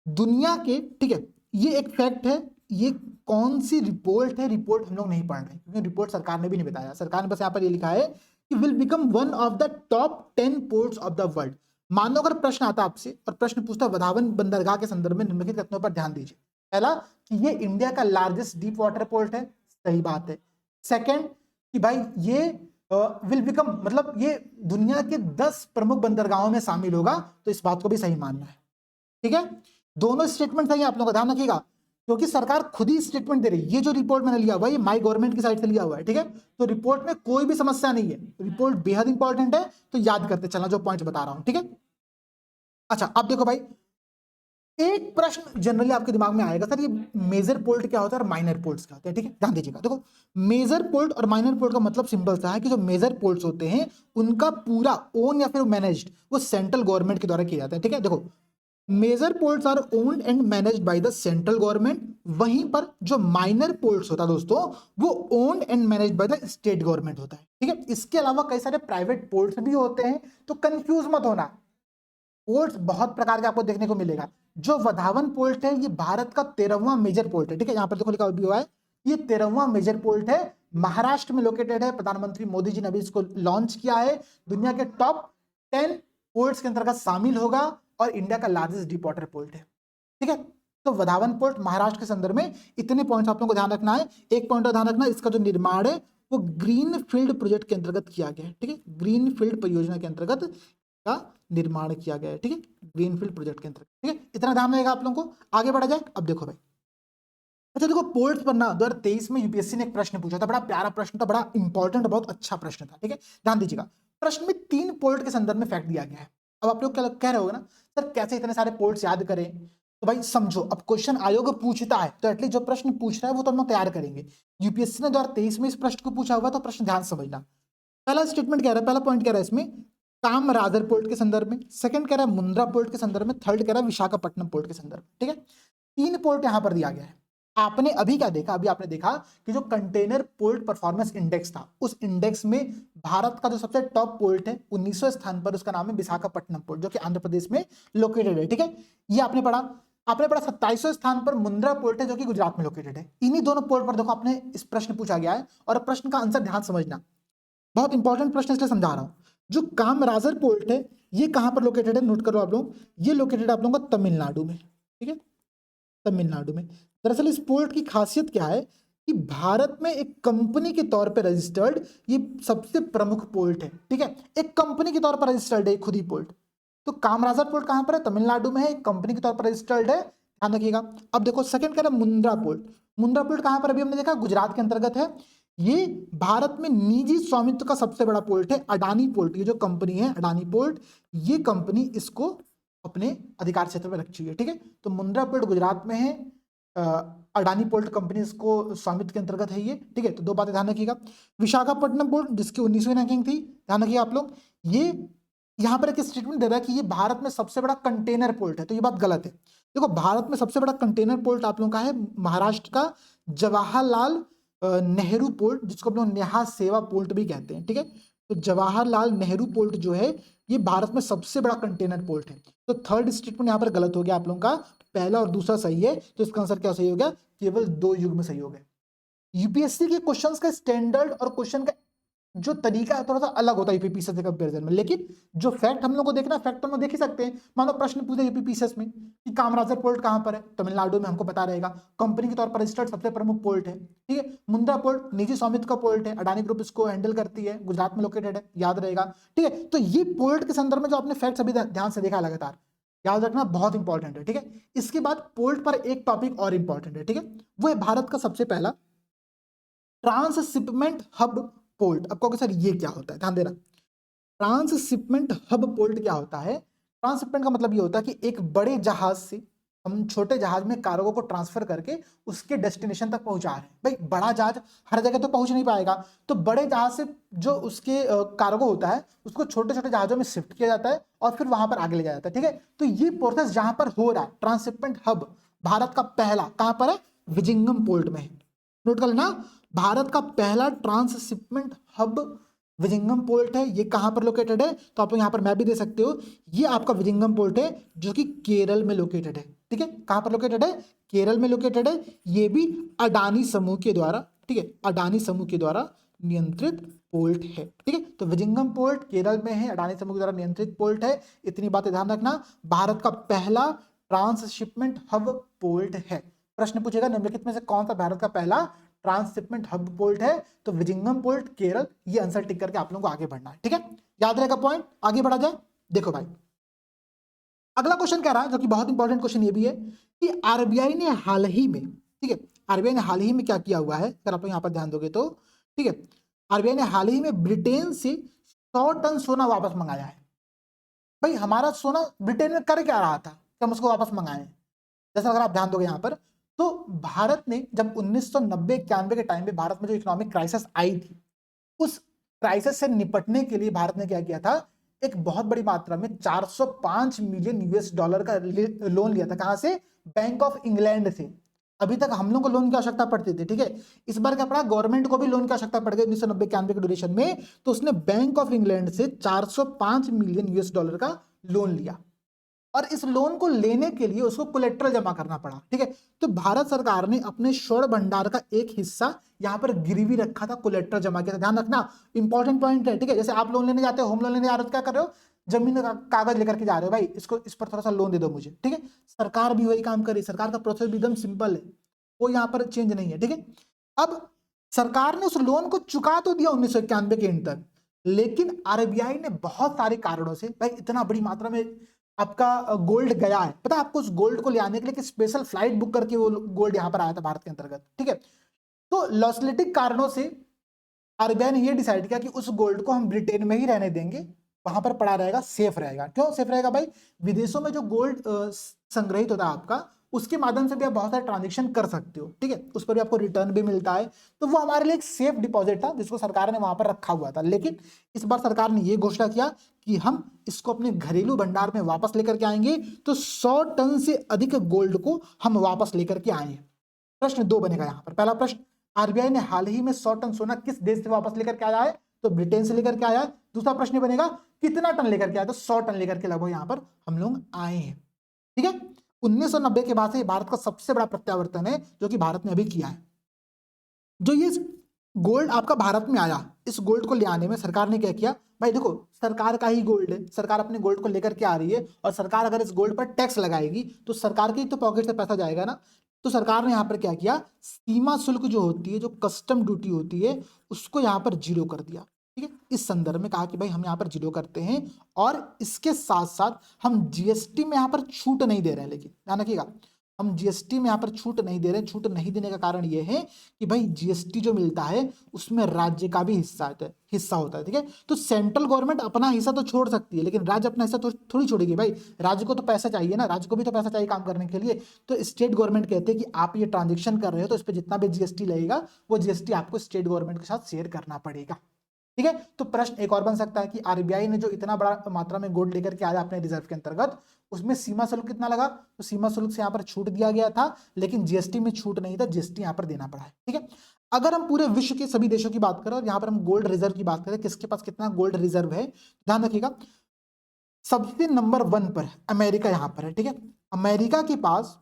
दुनिया के, ठीक है, ये एक फैक्ट है, ये कौन सी रिपोर्ट है, रिपोर्ट हम लोग नहीं पढ़ रहे क्योंकि रिपोर्ट सरकार ने भी नहीं बताया। सरकार ने बस यहाँ पर ये लिखा है कि will become one of the top 10 ports of the world. मान लो अगर प्रश्न आता आपसे और प्रश्न पूछता है वधावन बंदरगाह के संदर्भ में निम्नलिखित कथनों पर ध्यान दीजिए। पहला कि ये इंडिया का लार्जेस्ट डीप वाटर पोर्ट है, सही बात है। सेकंड कि भाई ये विल बिकम, मतलब ये दुनिया के 10 प्रमुख बंदरगाहों में शामिल होगा, तो इस बात को भी सही मानना है। ठीक है, दोनों स्टेटमेंट सही है, आप लोगों का ध्यान रखिएगा, क्योंकि सरकार खुद ही स्टेटमेंट दे रही है। ये जो रिपोर्ट मैंने लिया हुआ है ये माई गवर्नमेंट की साइड से लिया हुआ है। ठीक है, तो रिपोर्ट में कोई भी समस्या नहीं है, रिपोर्ट बेहद इंपॉर्टेंट है, तो याद करते चलना जो पॉइंट बता रहा हूं। ठीक है, अच्छा अब देखो भाई, एक प्रश्न जनरली आपके दिमाग में आएगा, सर ये मेजर पोर्ट क्या होता है और माइनर पोर्ट्स क्या होते हैं। ठीक है, ध्यान दीजिएगा। देखो, मेजर पोर्ट और माइनर पोर्ट का मतलब सिंपल सा है कि जो मेजर पोर्ट्स होते हैं उनका पूरा ओन या फिर मैनेज्ड वो सेंट्रल गवर्नमेंट के द्वारा किया जाता है। ठीक है, देखो major ports are owned and managed by the central government, वहीं पर जो माइनर पोर्ट्स होता है दोस्तों वो owned and managed by the state government होता है, ठीक है। इसके अलावा कई सारे प्राइवेट पोर्ट्स भी होते हैं, तो कंफ्यूज मत होना। पोर्ट्स बहुत प्रकार के आपको देखने को मिलेगा। जो वधावन पोर्ट है ये भारत का 13वां मेजर पोर्ट है, ठीक है। यहाँ पर देखो लिखा भी हुआ है, ये 13वां मेजर पोर्ट है, महाराष्ट्र में लोकेटेड है। प्रधानमंत्री मोदी जी ने अभी इसको लॉन्च किया है, दुनिया के टॉप 10 पोर्ट्स के अंतर्गत शामिल होगा और इंडिया का लार्जेस्ट डीप वाटर पोर्ट है, ठीक है। तो वधावन पोर्ट महाराष्ट्र के संदर्भ में इतने पॉइंट्स आप लोगों को ध्यान रखना है। एक पॉइंट ध्यान रखना, इसका जो निर्माण है वो ग्रीन फील्ड प्रोजेक्ट के अंतर्गत किया गया है, ठीक है। ग्रीन फील्ड परियोजना के अंतर्गत का निर्माण किया गया है, ठीक है, ग्रीनफील्ड प्रोजेक्ट के अंतर्गत, ठीक है। इतना ध्यान रहेगा आप लोगों को। आगे बढ़ा जाए। अब देखो भाई, अच्छा देखो पोर्ट्स पर ना 2023 में यूपीएससी ने एक प्रश्न पूछा था, बड़ा प्यारा प्रश्न था, बड़ा इंपॉर्टेंट, बहुत अच्छा प्रश्न था, ठीक है। ध्यान दीजिएगा, प्रश्न में 3 पोर्ट के संदर्भ में फैक्ट दिया गया है। अब आप लोग क्या कह रहे होगे ना सर कैसे इतने सारे पोर्ट्स याद करें, तो भाई समझो, अब क्वेश्चन आयोग पूछता है तो एटलीस्ट जो प्रश्न पूछ रहा है वो तो हम लोग तैयार करेंगे। यूपीएससी ने 2023 में इस प्रश्न को पूछा हुआ, तो प्रश्न ध्यान से समझना। पहला स्टेटमेंट कह रहा है, पहला पॉइंट कह रहा है इसमें कामराजर पोर्ट के संदर्भ में, सेकंड कह रहा है मुंद्रा पोर्ट के संदर्भ में, थर्ड कह रहा है विशाखापट्टनम पोर्ट के संदर्भ में, ठीक है। 3 पोर्ट यहां पर दिया गया है। आपने अभी क्या देखा, अभी आपने देखा कि जो कंटेनर पोर्ट परफॉर्मेंस इंडेक्स था, उस इंडेक्स में भारत का जो सबसे टॉप पोर्ट है 19वें स्थान पर, उसका नाम है विशाखापट्टनम पोर्ट, जो कि आंध्र प्रदेश में लोकेटेड है, ठीक है। ये आपने पढ़ा। 27वें स्थान पर मुंद्रा पोर्ट है, जो कि गुजरात में लोकेटेड है। इन्हीं दोनों पोर्ट पर देखो आपने इस प्रश्न पूछा गया है, और प्रश्न का आंसर ध्यान समझना, बहुत इंपॉर्टेंट प्रश्न इसलिए समझा रहा हूं। जो कामराजर पोर्ट है ये कहां पर लोकेटेड है, नोट करो आप लोग, ये लोकेटेड आप लोगों का तमिलनाडु में, ठीक है, तमिलनाडु में। दरअसल इस पोर्ट की खासियत क्या है कि भारत में एक कंपनी के तौर पे रजिस्टर्ड ये सबसे प्रमुख पोर्ट है, ठीक है। एक कंपनी के तौर पर रजिस्टर्ड है खुद ही पोर्ट। तो कामराजर पोर्ट कहां पर है, तमिलनाडु में है, एक कंपनी के तौर पर रजिस्टर्ड है, ध्यान रखिएगा। अब देखो सेकंड कह रहा है मुंद्रा पोर्ट। मुंद्रा पोर्ट कहां पर, अभी हमने देखा गुजरात के अंतर्गत है। ये भारत में निजी स्वामित्व का सबसे बड़ा पोर्ट है, अडानी पोर्ट। ये जो कंपनी है अडानी पोर्ट, ये कंपनी इसको अपने अधिकार क्षेत्र में रखी हुई है, ठीक है। तो मुंद्रा पोर्ट गुजरात में है, अडानी पोर्ट कंपनी इसको स्वामित्व के अंतर्गत है ये, ठीक है। तो 2 बातें ध्यान रखिएगा। विशाखापट्टनम पोर्ट जिसकी 19वीं रैंकिंग थी, ध्यान रखिए आप लोग। ये यहां पर एक स्टेटमेंट दे रहा है कि ये भारत में सबसे बड़ा कंटेनर पोर्ट है, तो ये बात गलत है। देखो भारत में सबसे बड़ा कंटेनर पोर्ट आप लोगों का है महाराष्ट्र का जवाहरलाल नेहरू पोर्ट, जिसको हम लोग नेहा सेवा पोर्ट भी कहते हैं, ठीक है। तो जवाहरलाल नेहरू पोर्ट जो है ये भारत में सबसे बड़ा कंटेनर पोर्ट है। तो थर्ड स्टेटमेंट यहाँ पर गलत हो गया आप लोगों का, पहला और दूसरा सही है, तो इसका आंसर क्या सही हो गया, केवल 2 युग में सही हो गया। यूपीएससी के क्वेश्चंस का स्टैंडर्ड और क्वेश्चन का जो तरीका है थोड़ा सा अलग होता है यूपीपीसीएस के कंपैरिजन में, लेकिन जो फैक्ट हम लोग को देखना, फैक्ट हम लोग देख ही सकते हैं। मान लो प्रश्न पूछे यूपीपीसीएस में कि कामराजर पोर्ट कहां पर है, तमिलनाडु में, हमको पता रहेगा। कंपनी के तौर पर रजिस्टर्ड सबसे प्रमुख पोर्ट है, ठीक है। मुंद्रा पोर्ट निजी स्वामित्व का पोर्ट है, अडानी ग्रुप इसको हैंडल करती है, गुजरात में लोकेटेड है, याद रहेगा, ठीक है। तो ये पोर्ट के संदर्भ में जो आपने फैक्ट्स अभी ध्यान से देखा लगातार, याद रखना बहुत इंपॉर्टेंट है, ठीक है। इसके बाद पोर्ट पर एक टॉपिक और इंपॉर्टेंट है, ठीक है, वो है भारत का सबसे पहला ट्रांसशिपमेंट हब पोर्ट। अब कहोगे सर ये क्या होता है, ध्यान देना। ट्रांसशिपमेंट हब पोर्ट क्या होता है, ट्रांसशिपमेंट का मतलब ये होता है कि एक बड़े जहाज से हम छोटे जहाज में कार्गो को ट्रांसफर करके उसके डेस्टिनेशन तक पहुंचा रहे हैं। भाई बड़ा जहाज हर जगह तो पहुंच नहीं पाएगा, तो बड़े जहाज से जो उसके कार्गो होता है उसको छोटे छोटे जहाजों में शिफ्ट किया जाता है और फिर वहां पर आगे ले जाया जाता है, ठीक है। तो ये प्रोसेस जहां पर हो रहा है, ट्रांसशिपमेंट हब भारत का पहला कहां पर है, विजिंगम पोर्ट में है। नोट कर लेना, भारत का पहला ट्रांसशिपमेंट हब विजिंगम पोर्ट है। ये कहां पर लोकेटेड है, तो आप लोग यहां पर मैप भी दे सकते हो। ये आपका विजिंगम पोर्ट है जो कि केरल में लोकेटेड है, ठीक है। कहां पर लोकेटेड है, केरल में लोकेटेड है। ये भी अडानी समूह के द्वारा, ठीक है, अडानी समूह के द्वारा नियंत्रित पोर्ट है, ठीक है। तो विजिंगम पोर्ट केरल में है, अडानी समूह के द्वारा नियंत्रित पोर्ट है। इतनी बातें ध्यान रखना, भारत का पहला ट्रांसशिपमेंट हब पोर्ट है। प्रश्न पूछेगा निम्नलिखित में से कौन सा भारत का पहला ट्रांसशिपमेंट हब पोर्ट है, तो विजिंगम पोर्ट केरल, ये आंसर टिक करके आप लोगों को आगे बढ़ना है, ठीक है। याद रहेगा पॉइंट, आगे बढ़ा जाए। देखो भाई अगला क्वेश्चन कह रहा है, जो कि बहुत इंपॉर्टेंट क्वेश्चन ये भी है कि आरबीआई ने हाल ही में, ठीक है, आरबीआई ने हाल ही में क्या किया हुआ है, अगर आप यहाँ पर ध्यान दोगे तो, ठीक है, आरबीआई ने हाल ही में ब्रिटेन से 100 टन सोना वापस मंगाया है। भाई हमारा सोना ब्रिटेन में कर क्या रहा था कि हम उसको वापस मंगाए, जैसा अगर आप ध्यान दोगे यहाँ पर, तो भारत ने जब 1990-91 के टाइम पे भारत में जो इकोनॉमिक क्राइसिस आई थी, उस क्राइसिस से निपटने के लिए भारत ने क्या किया था एक बहुत बड़ी मात्रा में 405 मिलियन यूएस डॉलर का लोन लिया था। कहां से? बैंक ऑफ इंग्लैंड से। अभी तक हम लोग को लोन की आवश्यकता पड़ती थी, ठीक है। इस बार क्या पड़ा, गवर्नमेंट को भी लोन की आवश्यकता पड़ गई 1990-91 के ड्यूरेशन में, तो उसने बैंक ऑफ इंग्लैंड से 405 मिलियन यूएस डॉलर का लोन लिया, और इस लोन को लेने के लिए उसको कोलेट्रल जमा करना पड़ा, ठीक है। तो भारत सरकार ने अपने स्वर्ण भंडार का एक हिस्सा यहां पर गिरवी रखा था, कोलेट्रल जमा किया था। ध्यान रखना, इंपॉर्टेंट पॉइंट है, ठीक है। जैसे आप लोन लेने जाते हो, होम लोन लेने जा रहे हो, क्या कर रहे हो, जमीन का कागज लेकर के जा रहे हो, भाई इसको, इस पर थोड़ा सा लोन दे दो मुझे, ठीक है। सरकार भी वही काम करे, सरकार का प्रोसेस भी एकदम सिंपल है, कोई यहाँ पर चेंज नहीं है, ठीक है। अब सरकार ने उस लोन को चुका तो दिया 1991 के एंड तक, लेकिन आरबीआई ने बहुत सारे कारणों से, भाई इतना बड़ी मात्रा में आपका गोल्ड गया है, पता है आपको, उस गोल्ड को ले आने के लिए स्पेशल फ्लाइट बुक करके वो गोल्ड यहाँ पर आया था भारत के अंतर्गत, ठीक है। तो लॉसलेटिक कारणों से आरबीआई ने ये डिसाइड किया कि उस गोल्ड को हम ब्रिटेन में ही रहने देंगे, वहां पर पड़ा रहेगा, सेफ रहेगा। क्यों सेफ रहेगा भाई? विदेशों में जो गोल्ड संग्रहित होता है आपका, उसके माध्यम से भी आप बहुत सारे ट्रांजेक्शन कर सकते हो, ठीक है, उस पर भी आपको रिटर्न भी मिलता है। तो वो हमारे लिए एक सेफ डिपॉजिट था जिसको सरकार ने वहां पर रखा हुआ था। लेकिन इस बार सरकार ने ये घोषणा किया कि हम इसको अपने घरेलू भंडार में वापस लेकर के आएंगे, तो 100 टन से अधिक गोल्ड को हम वापस लेकर के आए। प्रश्न 2 बनेगा यहाँ पर। पहला प्रश्न, आरबीआई ने हाल ही में 100 टन सोना किस देश से वापस लेकर के आया है? तो ब्रिटेन से लेकर के आया है। दूसरा प्रश्न बनेगा, कितना टन लेकर के आया? तो 100 टन लेकर के लगभग यहाँ पर हम लोग आए हैं, ठीक है। 1990 के बाद से भारत का सबसे बड़ा प्रत्यावर्तन है जो कि भारत ने अभी किया है। जो ये गोल्ड आपका भारत में आया, इस गोल्ड को ले आने में सरकार ने क्या किया? भाई देखो, सरकार का ही गोल्ड है, सरकार अपने गोल्ड को लेकर के आ रही है, और सरकार अगर इस गोल्ड पर टैक्स लगाएगी तो सरकार की तो पॉकेट से पैसा जाएगा ना। तो सरकार ने यहाँ पर क्या किया, सीमा शुल्क जो होती है, जो कस्टम ड्यूटी होती है, उसको यहाँ पर जीरो कर दिया, ठीक है। इस संदर्भ में कहा कि भाई हम यहाँ पर जीरो करते हैं, और इसके साथ साथ हम जीएसटी में यहाँ पर छूट नहीं दे रहे हैं। लेकिन ध्यान रखिएगा, हम जीएसटी में यहाँ पर छूट नहीं दे रहे। छूट नहीं देने का कारण ये है कि भाई जीएसटी जो मिलता है उसमें राज्य का भी हिस्सा होता है, ठीक है। तो सेंट्रल गवर्नमेंट अपना हिस्सा तो छोड़ सकती है, लेकिन राज्य अपना हिस्सा तो थोड़ी छोड़ेगी भाई। राज्य को तो पैसा चाहिए ना, राज्य को भी तो पैसा चाहिए काम करने के लिए। तो स्टेट गवर्नमेंट कहते हैं कि आप ये ट्रांजेक्शन कर रहे हो, तो इस पर जितना भी जीएसटी लगेगा वो जीएसटी आपको स्टेट गवर्नमेंट के साथ शेयर करना पड़ेगा, ठीक है। तो प्रश्न एक और बन सकता है कि आरबीआई ने जो इतना बड़ा मात्रा में गोल्ड लेकर के आया अपने रिजर्व के अंतर्गत, उसमें सीमा शुल्क कितना लगा? तो सीमा शुल्क से यहाँ पर छूट दिया गया था, लेकिन जीएसटी में छूट नहीं था, जीएसटी यहाँ पर देना पड़ा है, ठीक है। अगर हम पूरे विश्व के सभी देशों की बात करें और यहाँ पर हम गोल्ड रिजर्व की बात करें, किसके पास कितना गोल्ड रिजर्व है, ध्यान रखिएगा। सबसे नंबर 1 पर अमेरिका यहाँ पर है, ठीक है। अमेरिका के पास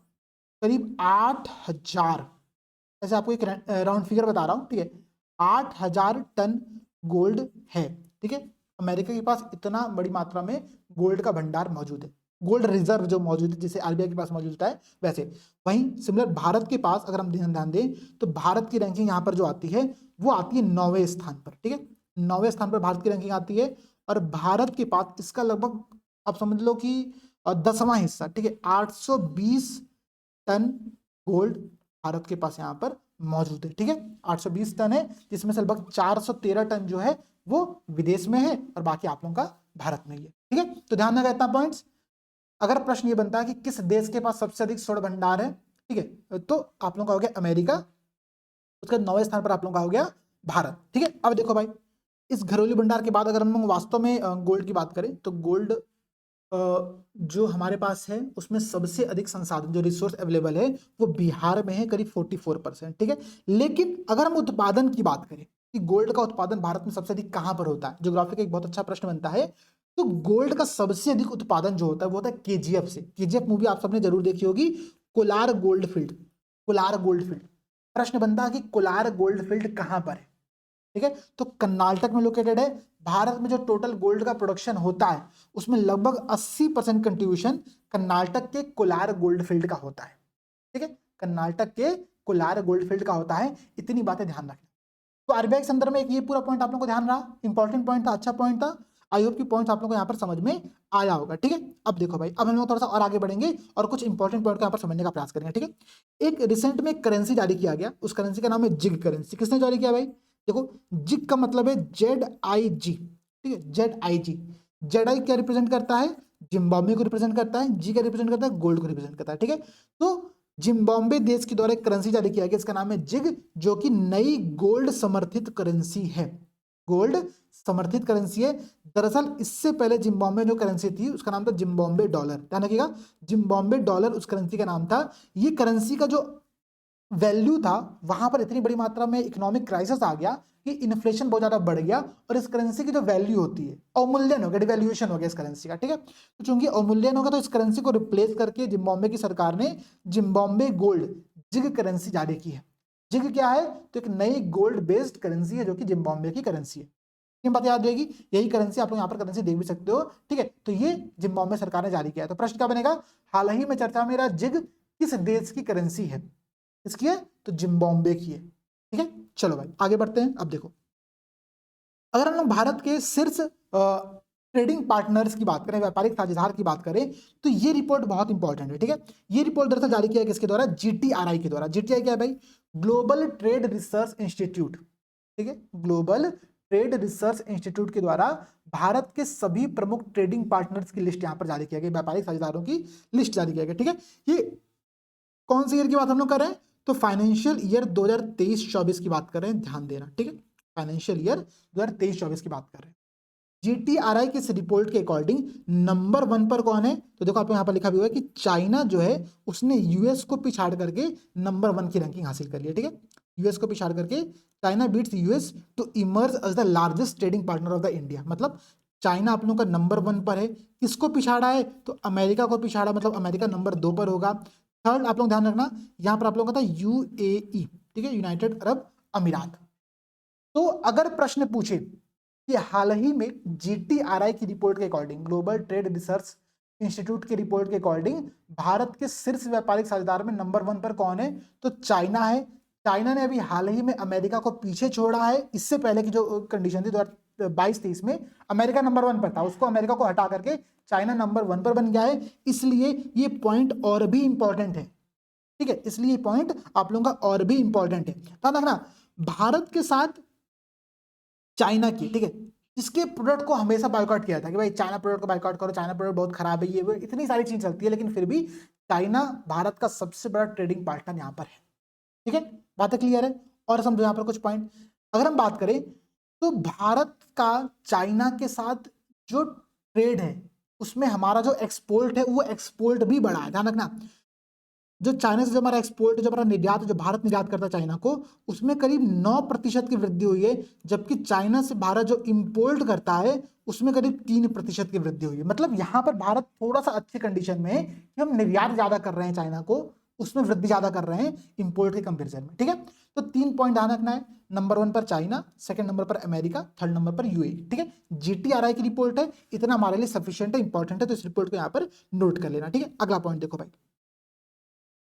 करीब 8,000, ऐसे आपको एक राउंड फिगर बता रहा हूँ, ठीक है, 8,000 टन गोल्ड है, ठीक है। अमेरिका के पास इतना बड़ी मात्रा में गोल्ड का भंडार मौजूद है, गोल्ड रिजर्व जो मौजूद है, जैसे आरबीआई के पास मौजूद होता है वैसे। वहीं सिमिलर भारत के पास अगर हम ध्यान दें तो भारत की रैंकिंग यहाँ पर जो आती है वो आती है 9वें स्थान पर, ठीक है। 9वें स्थान पर भारत की रैंकिंग आती है, और भारत के पास इसका लगभग आप समझ लो कि 10वां हिस्सा, ठीक है, 820 टन गोल्ड भारत के पास यहाँ पर मौजूद है, ठीक है। 820 टन है, जिसमें से लगभग 413 टन जो है वो विदेश में है, और बाकी आप लोगों का भारत में ही है, ठीक है। तो ध्यान रखना इतना पॉइंट्स। अगर प्रश्न ये बनता है कि किस देश के पास सबसे अधिक स्वर्ण भंडार है, ठीक है, तो आप लोगों का हो गया अमेरिका, उसके 9वें स्थान पर आप लोगों का हो गया भारत, ठीक है। अब देखो भाई, इस घरेलू भंडार के बाद अगर हम लोग वास्तव में गोल्ड की बात करें, तो गोल्ड जो हमारे पास है उसमें सबसे अधिक संसाधन जो रिसोर्स अवेलेबल है वो बिहार में है, करीब 44%, ठीक है। लेकिन अगर हम उत्पादन की बात करें कि गोल्ड का उत्पादन भारत में सबसे अधिक कहां पर होता है, ज्योग्राफी का एक बहुत अच्छा प्रश्न बनता है। तो गोल्ड का सबसे अधिक उत्पादन जो होता है वो होता है केजीएफ से। केजीएफ मूवी आप सबने जरूर देखी होगी, Kolar gold field, Kolar gold field. प्रश्न बनता है कि कोलार गोल्ड फील्ड कहां पर है, ठीक है, तो कर्नाटक में लोकेटेड है। भारत में जो टोटल गोल्ड का प्रोडक्शन होता है उसमें लगभग 80% कंट्रीब्यूशन कर्नाटक के कोलार गोल्ड फील्ड का होता है, ठीक है, कर्नाटक के कोलार गोल्ड फील्ड का होता है। इतनी बातें ध्यान रखना। तो आरबीआई के संदर्भ में एक ये पूरा पॉइंट आप लोगों को ध्यान रहा, इंपॉर्टेंट पॉइंट था, अच्छा पॉइंट था। आई होप की पॉइंट आप लोगों को यहाँ पर समझ में आया होगा, ठीक है। अब देखो भाई, अब हम लोग थोड़ा सा और आगे बढ़ेंगे और कुछ इंपॉर्टेंट पॉइंट को यहाँ पर समझने का प्रयास करेंगे, ठीक है। एक रिसेंट में करेंसी जारी किया गया, उस करेंसी का नाम है जिग करेंसी। किसने जारी किया भाई? देखो, जिग का मतलब है ZIG, ठीक है, ZIG। ZI क्या रिप्रेजेंट करता है? जिम्बाब्वे को रिप्रेजेंट करता है। जी क्या रिप्रेजेंट करता है? गोल्ड को रिप्रेजेंट करता है, ठीक है। तो जिम्बाब्वे देश के द्वारा एक करेंसी जारी किया गया, इसका नाम है जिग, जो कि नई गोल्ड समर्थित करेंसी है। गोल्ड समर्थित करेंसी है। दरअसल इससे पहले जिम्बाब्वे जो करेंसी थी उसका नाम था जिम्बाब्वे डॉलर, ध्यान रखिएगा, जिम्बाब्वे डॉलर उस करेंसी का नाम था। ये करेंसी का जो वैल्यू था वहां पर इतनी बड़ी मात्रा में इकोनॉमिक क्राइसिस आ गया कि इन्फ्लेशन बहुत ज्यादा बढ़ गया और इस करेंसी की जो वैल्यू होती है अवमूल्यन हो गया, डिवैल्यूएशन हो गया इस करेंसी का, ठीक है। तो चूंकि अवमूल्यन हो गया तो इस करेंसी को रिप्लेस करके जिम्बाब्वे की सरकार ने जिम्बाब्वे गोल्ड जिग करेंसी जारी की है। जिग क्या है? तो एक नई गोल्ड बेस्ड करेंसी है जो कि जिम्बाब्वे की करेंसी है। ये बात याद रहेगी, यही करेंसी आप लोग यहाँ पर करेंसी देख भी सकते हो, ठीक है। तो ये जिम्बाब्वे सरकार ने जारी किया है। तो प्रश्न क्या बनेगा? हाल ही में चर्चा में रहा जिग किस देश की करेंसी है? किसकी है? तो जिम्बाब्वे की है, ठीक है। चलो भाई आगे बढ़ते हैं। अब देखो, अगर हम लोग भारत के शीर्ष ट्रेडिंग पार्टनर्स की बात करें, व्यापारिक साझेदार की बात करें, तो ये रिपोर्ट बहुत इंपॉर्टेंट है, ठीक है। ये रिपोर्ट दरअसल जारी किया है किसके द्वारा? जीटीआरआई के द्वारा। जीटीआई क्या है भाई? ग्लोबल ट्रेड रिसर्च इंस्टीट्यूट, ठीक है। ग्लोबल ट्रेड रिसर्च इंस्टीट्यूट के द्वारा भारत के सभी प्रमुख ट्रेडिंग पार्टनर्स की लिस्ट यहां पर जारी किया गया, व्यापारिक साझेदारों की लिस्ट जारी किया गया, ठीक है। ये कौन सी ईयर की बात हम लोग कर रहे हैं? तो फाइनेंशियल ईयर 2023-24 की बात कर रहे हैं, ध्यान देना, ठीक है। फाइनेंशियल ईयर 2023-24 की बात कर रहे हैं। जीटीआरआई के इस रिपोर्ट के अकॉर्डिंग नंबर 1 पर कौन है? तो देखो आप यहाँ पर लिखा भी हुआ है कि चाइना जो है उसने यूएस को पिछाड़ करके नंबर 1 की रैंकिंग हासिल कर ली है, ठीक है। यूएस को पिछाड़ करके China beats US to emerge as the largest trading partner of the India. मतलब चाइना आप लोगों का नंबर 1 पर है। किसको पिछाड़ा है? तो अमेरिका को पिछाड़ा, मतलब अमेरिका नंबर 2 पर होगा। थर्ड आप लोग ध्यान रखना, यहाँ पर आप लोगों का था यूएई, ठीक है, यूनाइटेड अरब अमीरात। तो अगर प्रश्न पूछे कि हाल ही में जीटीआरआई की रिपोर्ट के according, global trade research institute की रिपोर्ट के अकॉर्डिंग भारत के शीर्ष व्यापारिक साझेदार में नंबर 1 पर कौन है? तो चाइना है। चाइना ने अभी हाल ही में अमेरिका को पीछे छोड़ा है। इससे पहले की जो कंडीशन थी 2022-23 में अमेरिका नंबर 1 पर था, उसको अमेरिका को हटा करके चाइना नंबर 1 पर बन गया है। इसलिए ये पॉइंट और भी इंपॉर्टेंट है, ठीक है। इसलिए ये पॉइंट आप लोगों का और भी इंपॉर्टेंट है। ध्यान रखना, भारत के साथ चाइना की, ठीक है, इसके प्रोडक्ट को हमेशा बायकॉट किया था कि भाई चाइना प्रोडक्ट को बायकॉट करो, चाइना प्रोडक्ट बहुत खराब है, ये वो इतनी सारी चीज चलती है, लेकिन फिर भी चाइना भारत का सबसे बड़ा ट्रेडिंग पार्टनर यहाँ पर है, ठीक है। बातें क्लियर है? और समझो यहाँ पर कुछ पॉइंट, अगर हम बात करें तो भारत का चाइना के साथ जो ट्रेड है उसमें हमारा जो एक्सपोर्ट है वो एक्सपोर्ट भी बढ़ा है। ध्यान रखना, जो चाइना से जो हमारा एक्सपोर्ट, जो हमारा निर्यात, जो भारत निर्यात करता है चाइना को, उसमें करीब 9% की वृद्धि हुई है। जबकि चाइना से भारत जो इंपोर्ट करता है उसमें करीब 3% की वृद्धि हुई है। मतलब यहाँ पर भारत थोड़ा सा अच्छी कंडीशन में है कि हम निर्यात ज्यादा कर रहे हैं चाइना को, उसमें वृद्धि ज्यादा कर रहे हैं इंपोर्ट के कंपेरिजन में, ठीक है। तो 3 पॉइंट ध्यान रखना है, नंबर 1 पर चाइना, सेकंड नंबर पर अमेरिका, थर्ड नंबर पर यूएई, ठीक है। जीटीआरआई की रिपोर्ट है, इतना हमारे लिए सफिशिएंट है, इंपॉर्टेंट है, तो इस रिपोर्ट को यहाँ पर नोट कर लेना, ठीक है। अगला पॉइंट देखो भाई,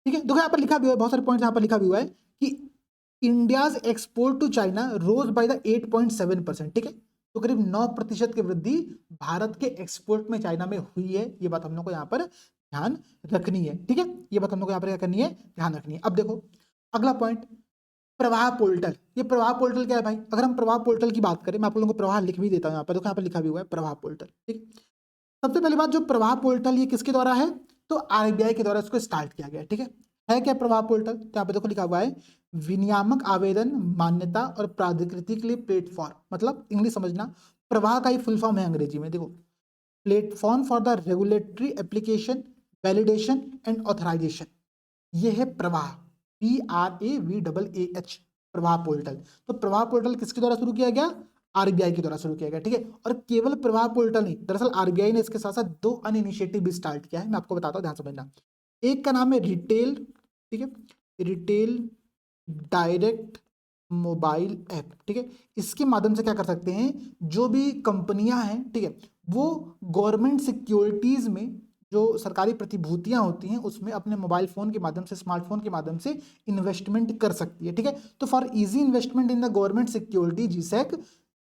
ठीक है, देखो यहाँ पर लिखा भी हुआ है, बहुत सारे पॉइंट यहाँ पर लिखा भी हुआ है कि India's export to China rose by the 8.7%, ठीक है। तो करीब 9% की वृद्धि भारत के एक्सपोर्ट में चाइना में हुई है। ये बात हम लोग को यहाँ पर ध्यान रखनी है, ठीक है। ये बात हम लोग को यहाँ पर क्या करनी है? ध्यान रखनी है। अब देखो अगला पॉइंट, प्रवाह पोर्टल। ये प्रवाह पोर्टल क्या है भाई? अगर हम प्रवाह पोर्टल की बात करें, मैं आप लोगों को प्रवाह लिख भी देता हूँ यहाँ पर, देखो यहाँ पर लिखा भी हुआ है प्रवाह पोर्टल, ठीक। सबसे पहली बात, जो प्रवाह पोर्टल ये किसके द्वारा है? तो आरबीआई के द्वारा इसको स्टार्ट किया गया, ठीक है क्या प्रवाह पोर्टल? तो यहाँ पे देखो लिखा हुआ है विनियामक आवेदन, मान्यता और प्राधिकृति के लिए प्लेटफॉर्म। मतलब इंग्लिश समझना, प्रवाह का ही फुल फॉर्म है अंग्रेजी में, देखो, platform for the regulatory application, validation and authorisation. ये है प्रवाह, PRAVAH, प्रवाह पोर्टल। तो प्रवाह पोर्टल किसके द्वारा शुरू किया गया? आरबीआई के द्वारा शुरू किया गया, ठीक है। और केवल प्रवाह पोर्टल नहीं, दरअसल आरबीआई ने इसके साथ साथ 2 अन्य इनिशिएटिव भी स्टार्ट किया है, मैं आपको बताता हूँ, ध्यान समझना। एक का नाम है रिटेल, ठीक है, रिटेल डायरेक्ट मोबाइल ऐप, ठीक है। इसके माध्यम से क्या कर सकते हैं, जो भी कंपनियां हैं, ठीक है, वो गवर्नमेंट सिक्योरिटीज में जो सरकारी प्रतिभूतियां होती हैं उसमें अपने मोबाइल फोन के माध्यम से, स्मार्टफोन के माध्यम से इन्वेस्टमेंट कर सकती है, ठीक है। तो for easy investment in the government security, G Sec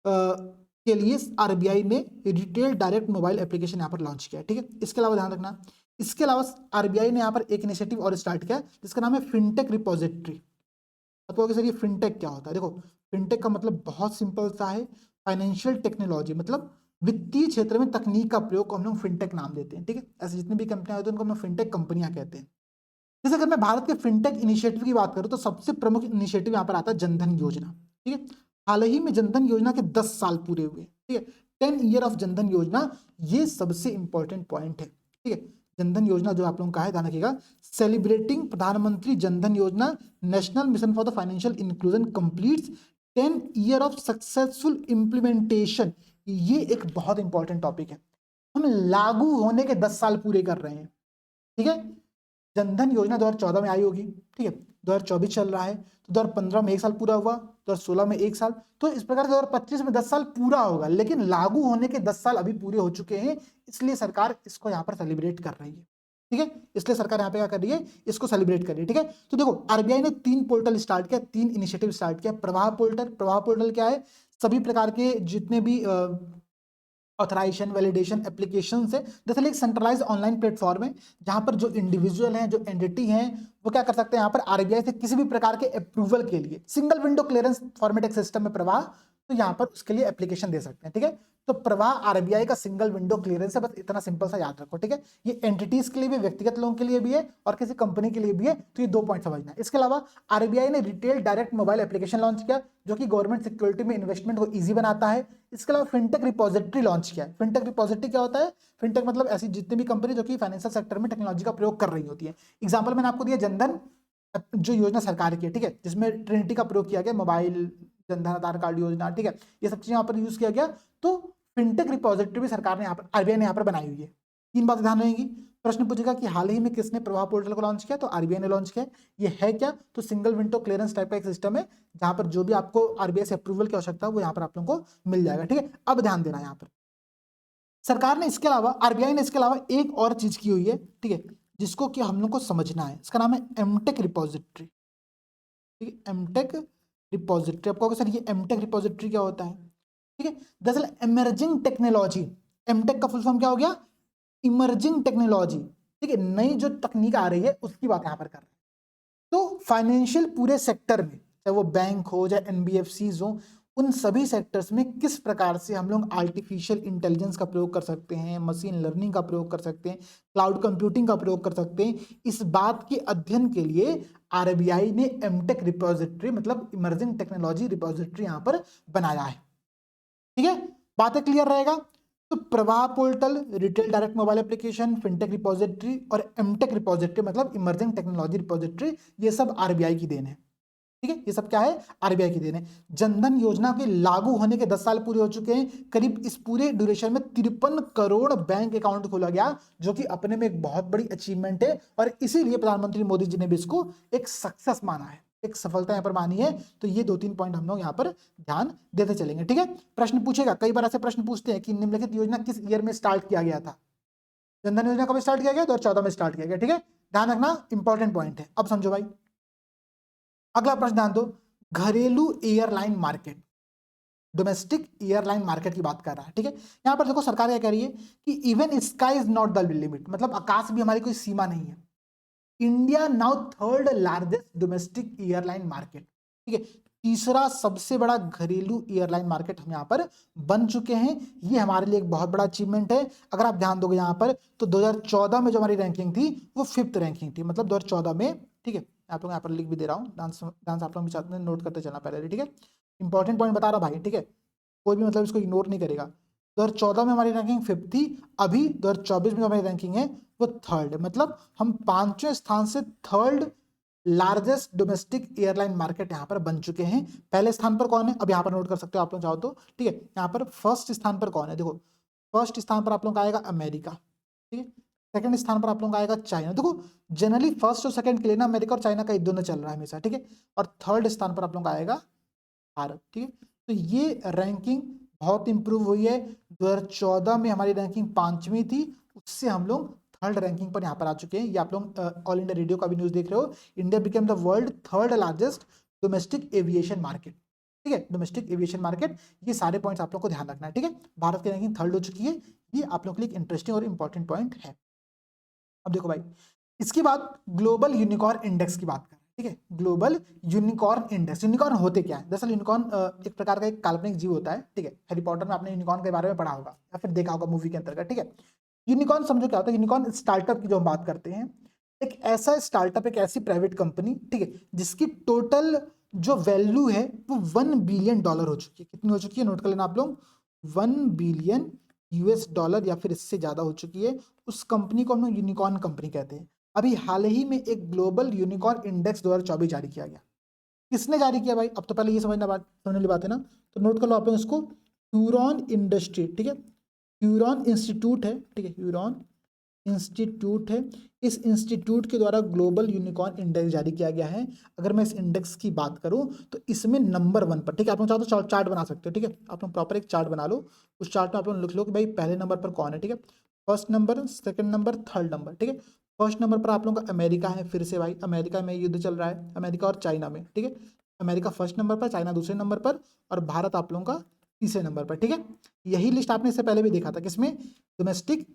के लिए आरबीआई ने रिटेल डायरेक्ट मोबाइल एप्लीकेशन यहाँ पर लॉन्च किया है, ठीक है। इसके अलावा ध्यान रखना, इसके अलावा आरबीआई ने यहाँ पर एक इनिशिएटिव और स्टार्ट किया जिसका नाम है फिनटेक रिपोजिटरी। आपको सर ये फिनटेक क्या होता है? देखो, फिनटेक का मतलब बहुत सिंपल सा है, फाइनेंशियल टेक्नोलॉजी, मतलब वित्तीय क्षेत्र में तकनीक का प्रयोग को हम लोग फिनटेक नाम देते हैं, ठीक है। ऐसे जितनी भी कंपनियां होती हैं उनको हम लोग फिनटेक कंपनियां कहते हैं। जैसे अगर मैं भारत के फिनटेक इनिशिएटिव की बात करूं तो सबसे प्रमुख इनिशिएटिव यहाँ पर आता है जनधन योजना, ठीक है। हाल ही में जनधन योजना के 10 साल पूरे हुए, ठीक है। 10 ईयर ऑफ जनधन योजना, ये सबसे इंपॉर्टेंट पॉइंट है, ठीक है। जनधन योजना जो आप लोगों का है, ध्यान रखिएगा, सेलिब्रेटिंग प्रधानमंत्री जनधन योजना national mission for the financial inclusion completes 10 year of successful implementation. ये एक बहुत इंपॉर्टेंट टॉपिक है। हम लागू होने के 10 साल पूरे कर रहे हैं, ठीक है। जनधन योजना 2014 में आई होगी, ठीक है, 2024 चल रहा है, तो 2015 में 1 साल पूरा हुआ, 2016 में 1 साल, तो इस प्रकार से 2025 में 10 साल पूरा होगा, लेकिन लागू होने के 10 साल अभी पूरे हो चुके हैं, इसलिए सरकार इसको यहाँ पर सेलिब्रेट कर रही है, ठीक है। इसलिए सरकार यहाँ पे क्या कर रही है, इसको सेलिब्रेट कर रही है, ठीक है। तो देखो आरबीआई ने 3 पोर्टल स्टार्ट किया, 3 इनिशिएटिव स्टार्ट किया। प्रवाह पोर्टल, प्रवाह पोर्टल क्या है, सभी प्रकार के जितने भी ऑथराइजेशन वैलिडेशन एप्लीकेशन से, दरअसल एक सेंट्रलाइज ऑनलाइन प्लेटफॉर्म है जहां पर जो इंडिविजुअल हैं, जो एंटिटी हैं, वो क्या कर सकते हैं, यहाँ पर आरबीआई से किसी भी प्रकार के अप्रूवल के लिए सिंगल विंडो क्लियरेंस फॉर्मेट एक सिस्टम में प्रवाह, तो यहाँ पर उसके लिए एप्लीकेशन दे सकते हैं, ठीक है। तो प्रवाह आरबीआई का सिंगल विंडो क्लियरेंस है, बस इतना सिंपल सा याद रखो, ठीक है। ये एंटिटीज के लिए भी, व्यक्तिगत लोगों के लिए भी है और किसी कंपनी के लिए भी है, तो ये 2 पॉइंट समझना है। इसके अलावा आरबीआई ने retail direct mobile application launch किया, जो कि गवर्नमेंट सिक्योरिटी में इन्वेस्टमेंट को ईजी बनाता है। इसके अलावा फिनटेक रिपोजिटरी लॉन्च किया है। फिनटेक रिपोजिटरी क्या होता है, फिनटेक मतलब ऐसी जितनी भी कंपनी जो कि फाइनेंशियल सेक्टर में टेक्नोलॉजी का प्रयोग कर रही होती है। एग्जांपल मैंने आपको दिया जनधन जो योजना सरकार की है, ठीक है, जिसमें ट्रिनिटी का प्रयोग किया गया, मोबाइल जनधन आधार कार्ड योजना, ठीक है, ये सब चीजें यहाँ पर यूज किया गया। तो फिनटेक रिपोजिटरी भी सरकार ने यहाँ पर, आरबीआई ने यहाँ पर बनाई हुई है। 3 बातें ध्यान रहेंगी। प्रश्न पूछेगा कि हाल ही में किसने प्रवाह पोर्टल को लॉन्च किया, तो आरबीआई ने लॉन्च किया। ये है क्या, तो सिंगल विंडो क्लियरेंस टाइप का एक सिस्टम है जहां पर जो भी आपको आरबीआई से अप्रूवल की आवश्यकता है वो यहाँ पर आप लोगों को मिल जाएगा, ठीक है। अब ध्यान देना, यहाँ पर सरकार ने इसके अलावा, आरबीआई ने इसके अलावा एक और चीज की हुई है, ठीक है, जिसको कि हम लोग को समझना है। इसका नाम है एमटेक रिपोजिटरी, ठीक है, एमटेक रिपोजिटरी। आपको सर ये एमटेक रिपोजिटरी क्या होता है, ठीक है। दरअसल इमर्जिंग टेक्नोलॉजी, एमटेक का फुल फॉर्म क्या हो गया, इमर्जिंग टेक्नोलॉजी, ठीक है, नई जो तकनीक आ रही है उसकी बात यहाँ पर कर रहे हैं। तो फाइनेंशियल पूरे सेक्टर में, चाहे वो बैंक हो, चाहे एनबीएफसीज हो, उन सभी सेक्टर्स में किस प्रकार से हम लोग आर्टिफिशियल इंटेलिजेंस का प्रयोग कर सकते हैं, मशीन लर्निंग का प्रयोग कर सकते हैं, क्लाउड कंप्यूटिंग का प्रयोग कर सकते हैं, इस बात के अध्ययन के लिए आरबीआई ने एमटेक रिपोजिटरी मतलब इमर्जिंग टेक्नोलॉजी रिपोजिटरी यहाँ पर बनाया है, ठीक है। बातें क्लियर रहेगा। तो प्रवाह portal, retail direct mobile application, fintech repository और एमटेक रिपोजिटरी मतलब इमर्जिंग टेक्नोलॉजी रिपोजिटरी, ये सब आरबीआई की देन है, ठीक है। ये सब क्या है, आरबीआई की देन है। जनधन योजना के लागू होने के 10 साल पूरे हो चुके हैं। करीब इस पूरे ड्यूरेशन में 53 करोड़ बैंक अकाउंट खोला गया, जो कि अपने में एक बहुत बड़ी अचीवमेंट है और इसीलिए प्रधानमंत्री मोदी जी ने भी इसको एक सक्सेस माना है, एक सफलता यहाँ पर मानी है। तो ये 2-3 पॉइंट हम लोग यहाँ पर ध्यान देते चलेंगे, ठीक है। प्रश्न पूछेगा, कई बार ऐसे प्रश्न पूछते हैं कि निम्नलिखित योजना किस ईयर में स्टार्ट किया गया था। जनधन योजना कब स्टार्ट किया गया, 2014 में स्टार्ट किया गया, ठीक है। ध्यान रखना, इंपॉर्टेंट पॉइंट है। अब समझो भाई, अगला प्रश्न ध्यान दो, घरेलू airline market, domestic airline market की बात कर रहा है, ठीक है। यहां पर देखो सरकार क्या कह रही है कि even sky is not the limit, मतलब आकाश भी हमारी कोई सीमा नहीं है। India now 3rd largest domestic airline market, ठीक है, तीसरा सबसे बड़ा घरेलू एयरलाइन मार्केट हम यहाँ पर बन चुके हैं। ये हमारे लिए एक बहुत बड़ा अचीवमेंट है। अगर आप ध्यान दोगे यहाँ पर, तो 2014 में जो हमारी रैंकिंग थी वो 5th रैंकिंग थी, मतलब 2014 में, ठीक है। आप लोग यहाँ पर लिख भी दे रहा हूँ, डांस डांस आप लोग भी साथ में नोट करते चलना पहले, ठीक है। इंपॉर्टेंट पॉइंट बता रहा भाई, ठीक है, कोई भी मतलब इसको इग्नोर नहीं करेगा। 2014 में हमारी रैंकिंग 5th थी, अभी 2024 में हमारी रैंकिंग है वो 3rd, मतलब हम 5वें स्थान से 3rd largest domestic airline market यहाँ पर बन चुके हैं। पहले स्थान पर कौन है, अब यहाँ पर नोट कर सकते हो आप लोग चाहो तो, ठीक है। यहाँ पर फर्स्ट स्थान पर कौन है, देखो फर्स्ट स्थान पर आप लोगों का आएगा अमेरिका, ठीक है। सेकंड स्थान पर आप लोगों का आएगा चाइना। देखो जनरली फर्स्ट और सेकंड के लिए ना अमेरिका और चाइना का एक दोनों चल रहा है हमेशा, ठीक है। और 3rd स्थान पर आप लोगों का आएगा भारत, ठीक है। तो ये रैंकिंग बहुत इंप्रूव हुई है। 2014 में हमारी रैंकिंग 5वीं थी, उससे हम लोग 3rd रैंकिंग पर यहाँ पर आ चुके हैं। ये आप लोग ऑल इंडिया रेडियो का भी न्यूज देख रहे हो। India became the world 3rd largest domestic aviation market, ठीक है, डोमेस्टिक एविएशन मार्केट। ये सारे पॉइंट्स आप लोग को ध्यान रखना है, ठीक है। भारत की रैंकिंग 3rd हो चुकी है, ये आप लोग के लिए एक इंटरेस्टिंग और इंपॉर्टेंट पॉइंट है। अब देखो भाई, इसके बाद ग्लोबल यूनिकॉर्न इंडेक्स की बात करें, ठीक है। ग्लोबल यूनिकॉर्न इंडेक्स, यूनिकॉर्न होते क्या है, दरअसल यूनिकॉर्न एक प्रकार का एक काल्पनिक जीव होता है, ठीक है। हैरी पॉटर में आपने यूनिकॉर्न के बारे में पढ़ा होगा या फिर देखा होगा मूवी के अंतर्गत, ठीक है। यूनिकॉर्न समझो क्या होता है, यूनिकॉर्न स्टार्टअप की जो हम बात करते हैं, एक ऐसा स्टार्टअप, एक ऐसी प्राइवेट कंपनी, ठीक है, जिसकी टोटल जो वैल्यू है वो $1 बिलियन हो चुकी है। कितनी हो चुकी है, नोट कर लेना आप लोग, $1 बिलियन या फिर इससे ज्यादा हो चुकी है। उस कंपनी को हम लोग यूनिकॉर्न कंपनी कहते हैं। अभी हाल ही में एक ग्लोबल यूनिकॉर्न इंडेक्स 2024 जारी किया गया। किसने जारी किया भाई, अब तो पहले ये समझने वाली बात है ना, तो नोट कर लो आप लोग इसको, ह्यूरॉन इंडस्ट्री, ठीक है, ह्यूरॉन इंस्टीट्यूट है, ठीक है, ह्यूरॉन इंस्टीट्यूट है। इस इंस्टीट्यूट के द्वारा ग्लोबल यूनिकॉर्न इंडेक्स जारी किया गया है। अगर मैं इस इंडेक्स की बात करूं तो इसमें नंबर 1 पर, ठीक है, आप लोग चाहो तो चार्ट बना सकते हो, ठीक है, आप लोग प्रॉपर एक चार्ट बना लो। उस चार्ट में आप लोग लिख लो कि भाई पहले नंबर पर कौन है, ठीक है, first number, second number, third number, ठीक है। फर्स्ट नंबर पर आप लोगों का अमेरिका है, फिर से भाई अमेरिका में युद्ध चल रहा है, अमेरिका और चाइना में, ठीक है, अमेरिका फर्स्ट नंबर पर, चाइना दूसरे नंबर पर, और भारत आप लोगों का तीसरे नंबर पर, ठीक है। यही लिस्ट आपने इससे पहले भी देखा था, किसमें, डोमेस्टिक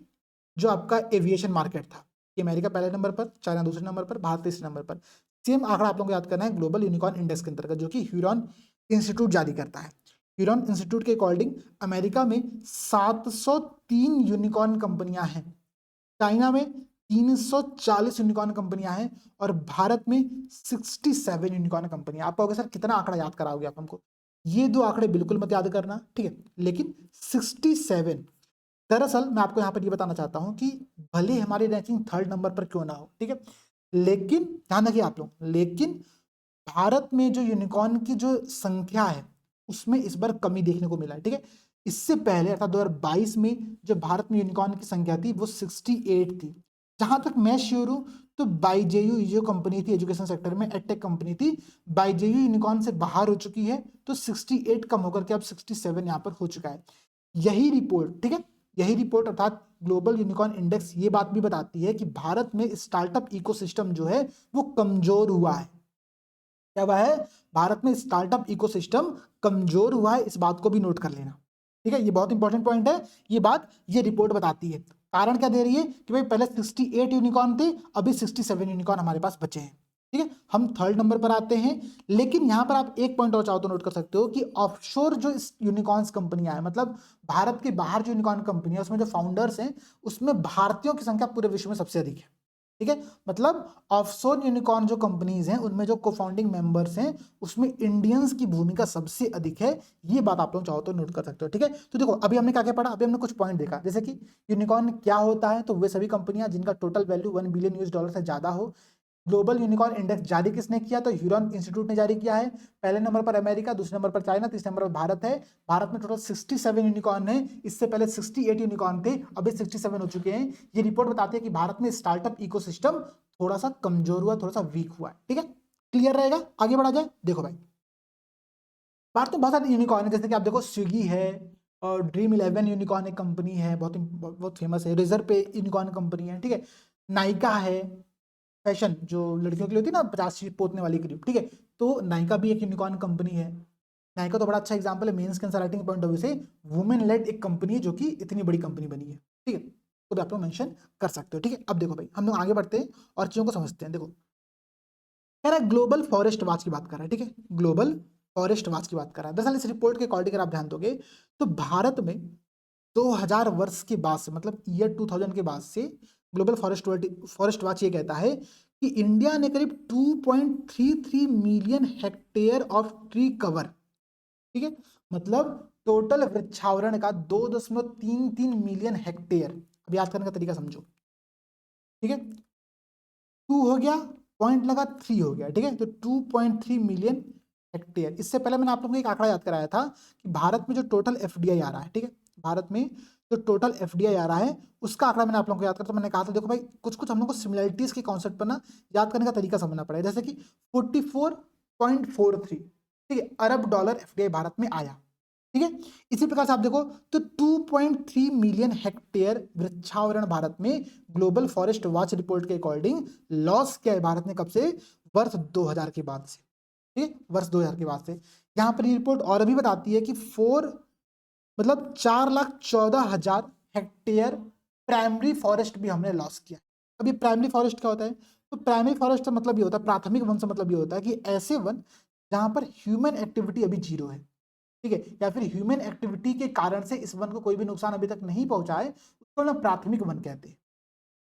जो आपका एविएशन मार्केट था, कि अमेरिका पहले नंबर पर, चाइना दूसरे नंबर पर, भारत तीसरे नंबर पर। सेम आंकड़ा आप लोगों को याद करना है ग्लोबल यूनिकॉर्न इंडेक्स के अंतर्गत, जो कि ह्यूरॉन इंस्टीट्यूट जारी करता है। ह्यूरॉन इंस्टीट्यूट के अकॉर्डिंग अमेरिका में 703 यूनिकॉर्न कंपनियां हैं, चाइना में 340 यूनिकॉर्न कंपनियां हैं, और भारत में 67 यूनिकॉर्न कंपनियां। आप कहोगे सर कितना आंकड़ा याद कराओगे आप हमको, ये दो आंकड़े बिल्कुल मत याद करना, ठीक है, लेकिन 67, दरअसल मैं आपको यहाँ पर ये बताना चाहता हूँ कि भले हमारी रैंकिंग थर्ड नंबर पर क्यों ना हो, ठीक है, लेकिन ध्यान रखिए आप लोग, लेकिन भारत में जो यूनिकॉर्न की जो संख्या है उसमें इस बार कमी देखने को मिला है, ठीक है। इससे पहले अर्थात 2022 में जो भारत में यूनिकॉर्न की संख्या थी वो 68 थी। जहां तक मैं श्योर हूं तो बाइजेयू जो कंपनी थी एजुकेशन सेक्टर में, एडटेक कंपनी थी, बाइजेयू यूनिकॉर्न से बाहर हो चुकी है, तो 68 कम होकर के अब 67 यहाँ पर हो चुका है। यही रिपोर्ट, ठीक है, यही रिपोर्ट अर्थात ग्लोबल यूनिकॉर्न इंडेक्स ये बात भी बताती है कि भारत में स्टार्टअप इकोसिस्टम जो है वो कमजोर हुआ है। क्या हुआ है, भारत में स्टार्टअप इकोसिस्टम कमजोर हुआ है, इस बात को भी नोट कर लेना, ठीक है, ये बहुत इंपॉर्टेंट पॉइंट है। ये बात ये रिपोर्ट बताती है। कारण क्या दे रही है कि भाई पहले 68 यूनिकॉर्न थे, अभी 67 यूनिकॉर्न हमारे पास बचे हैं, ठीक है। हम थर्ड नंबर पर आते हैं, लेकिन यहां पर आप एक पॉइंट और चाहो तो नोट कर सकते हो कि ऑफशोर जो यूनिकॉर्न्स कंपनियां हैं, मतलब भारत के बाहर जो यूनिकॉर्न कंपनी है उसमें जो फाउंडर्स हैं उसमें भारतीयों की संख्या पूरे विश्व में सबसे अधिक है, ठीक है। मतलब ऑफशोर यूनिकॉर्न जो कंपनीज हैं उनमें जो को-फाउंडिंग मेंबर्स हैं उसमें इंडियंस की भूमिका सबसे अधिक है। ये बात आप लोग चाहो तो नोट कर सकते हो, ठीक है। तो देखो अभी हमने क्या क्या पढ़ा, अभी हमने कुछ पॉइंट देखा, जैसे कि यूनिकॉर्न क्या होता है, तो वे सभी कंपनियां जिनका टोटल वैल्यू $1 बिलियन से ज्यादा हो। ग्लोबल यूनिकॉर्न इंडेक्स जारी किसने किया, तो ह्यूरॉन इंस्टीट्यूट ने जारी किया है। पहले नंबर पर अमेरिका, दूसरे नंबर पर चाइना, तीसरे नंबर पर भारत है। भारत में टोटल 67 यूनिकॉर्न है, इससे पहले 68 यूनिकॉर्न थे, अभी 67 हो चुके हैं। ये रिपोर्ट बताती है कि भारत में स्टार्टअप इकोसिस्टम थोड़ा सा कमजोर हुआ, थोड़ा सा वीक हुआ है, ठीक है। क्लियर रहेगा, आगे बढ़ा जाए। देखो भाई भारत में बहुत सारे यूनिकॉर्न है, जैसे कि आप देखो स्विगी है, और ड्रीम 11 यूनिकॉर्न एक कंपनी है, बहुत फेमस है। रिजर्व पे यूनिकॉर्न कंपनी है, ठीक है। नायका है, फैशन जो लड़कियों के लिए होती है ना, 50 पोतने वाली क्रीम, ठीक है, तो नायका भी एक यूनिकॉर्न कंपनी है। नायका तो बड़ा अच्छा एग्जांपल है मेंस के answer writing point of view से, वुमेन लेड एक कंपनी है जो कि इतनी बड़ी कंपनी बनी है, ठीक है, तो भी आप लोग मेंशन कर सकते हो, ठीक है। अब देखो भाई हम लोग आगे बढ़ते हैं और चीजों को समझते हैं। देखो कह रहा है ग्लोबल फॉरेस्ट वॉच की बात कर रहा है, ठीक है, ग्लोबल फॉरेस्ट वॉच की बात कर रहा है। दरअसल इस रिपोर्ट के अकॉर्डिंग अगर आप ध्यान दोगे तो भारत में 2000 वर्ष के बाद से, मतलब ईयर 2000 के बाद से ग्लोबल फॉरेस्ट वॉच ये कहता है कि इंडिया ने करीब 2.33 million hectare of tree cover, ठीक है, मतलब टोटल वृक्षावरण का 2.33 मिलियन हेक्टेयर। अब याद करने का तरीका समझो, ठीक है, 2 हो गया, पॉइंट लगा, 3 हो गया, ठीक है, तो 2.3 मिलियन हेक्टेयर। इससे पहले मैंने आप लोगों को एक आंकड़ा याद कराया था कि भारत में जो टोटल एफडीआई आ रहा है, ठीक है, भारत में जो टोटल एफडीआई आ रहा है उसका आंकड़ा मैंने आप लोगों को याद करता, मैंने कहा था देखो भाई कुछ कुछ हम लोग को सिमिलरिटीज के कॉन्सेप्ट पर ना याद करने का तरीका समझना पड़ेगा। जैसे कि 44.43, ठीक है, अरब डॉलर एफडीआई भारत में आया, ठीक है। इसी प्रकार से आप देखो तो 2.3 मिलियन हेक्टेयर वृक्षावरण भारत में ग्लोबल फॉरेस्ट वॉच रिपोर्ट के अकॉर्डिंग लॉस किया है भारत ने, कब से, वर्ष 2000 के बाद से, ठीक है, वर्ष 2000 के बाद से। यहां पर ये रिपोर्ट और भी बताती है कि 4,14,000 हेक्टेयर प्राइमरी फॉरेस्ट भी हमने लॉस किया। अब ये प्राइमरी फॉरेस्ट क्या होता है, तो प्राइमरी फॉरेस्ट का मतलब ये होता है, प्राथमिक वन से मतलब ये होता है कि ऐसे वन जहां पर ह्यूमन एक्टिविटी अभी जीरो है, ठीक है, या फिर ह्यूमन एक्टिविटी के कारण से इस वन को कोई भी नुकसान अभी तक नहीं पहुंचा है, उसको ना प्राथमिक वन कहते हैं।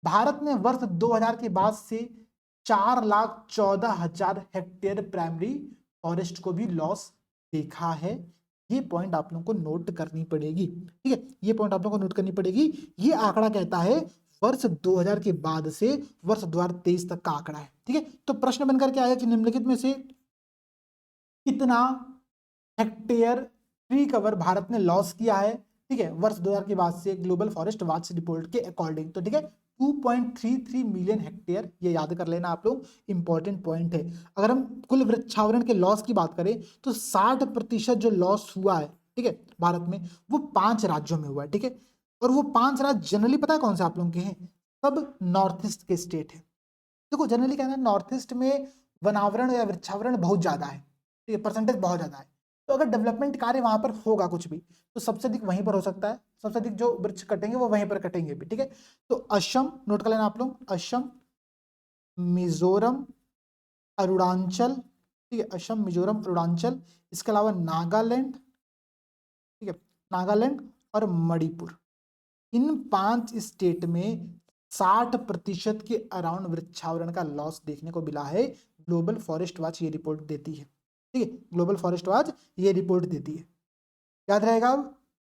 भारत ने वर्ष 2000 के बाद से 4,14,000 हेक्टेयर प्राइमरी फॉरेस्ट को भी लॉस देखा है। ये पॉइंट आप लोगों को नोट करनी पड़ेगी, ठीक है, ये पॉइंट आप लोगों को नोट करनी पड़ेगी। ये आंकड़ा कहता है वर्ष 2000 के बाद से वर्ष 2023 तक का आंकड़ा है, ठीक है। तो प्रश्न बनकर के आया कि निम्नलिखित में से कितना हेक्टेयर ट्री कवर भारत ने लॉस किया है, ठीक है, वर्ष 2000 के बाद से ग्लोबल फॉरेस्ट वॉच रिपोर्ट के अकॉर्डिंग। तो ठीक है, 2.33 मिलियन हेक्टेयर, ये याद कर लेना आप लोग, इंपॉर्टेंट पॉइंट है। अगर हम कुल वृक्षावरण के लॉस की बात करें तो 60% जो लॉस हुआ है, ठीक है, भारत में, वो 5 राज्यों में हुआ है, ठीक है। और वो 5 राज्य जनरली पता है कौन से आप लोगों के हैं? सब नॉर्थ ईस्ट के स्टेट है। देखो जनरली कहना है नॉर्थ ईस्ट में वनावरण या वृक्षावरण बहुत ज्यादा है, ठीक है, परसेंटेज बहुत ज्यादा है। तो अगर डेवलपमेंट कार्य वहां पर होगा कुछ भी, तो सबसे अधिक वहीं पर हो सकता है, सबसे अधिक जो वृक्ष कटेंगे वो वहीं पर कटेंगे भी, ठीक है। तो असम नोट कर लेना आप लोग, असम, मिजोरम, अरुणाचल, ठीक है, असम, मिजोरम, अरुणाचल, इसके अलावा नागालैंड, ठीक है, नागालैंड और मणिपुर। इन 5 स्टेट में 60% के अराउंड वृक्षावरण का लॉस देखने को मिला है। ग्लोबल फॉरेस्ट वॉच ये रिपोर्ट देती है, ठीक है, ग्लोबल फॉरेस्ट वॉच ये रिपोर्ट देती है। याद रहेगा? अब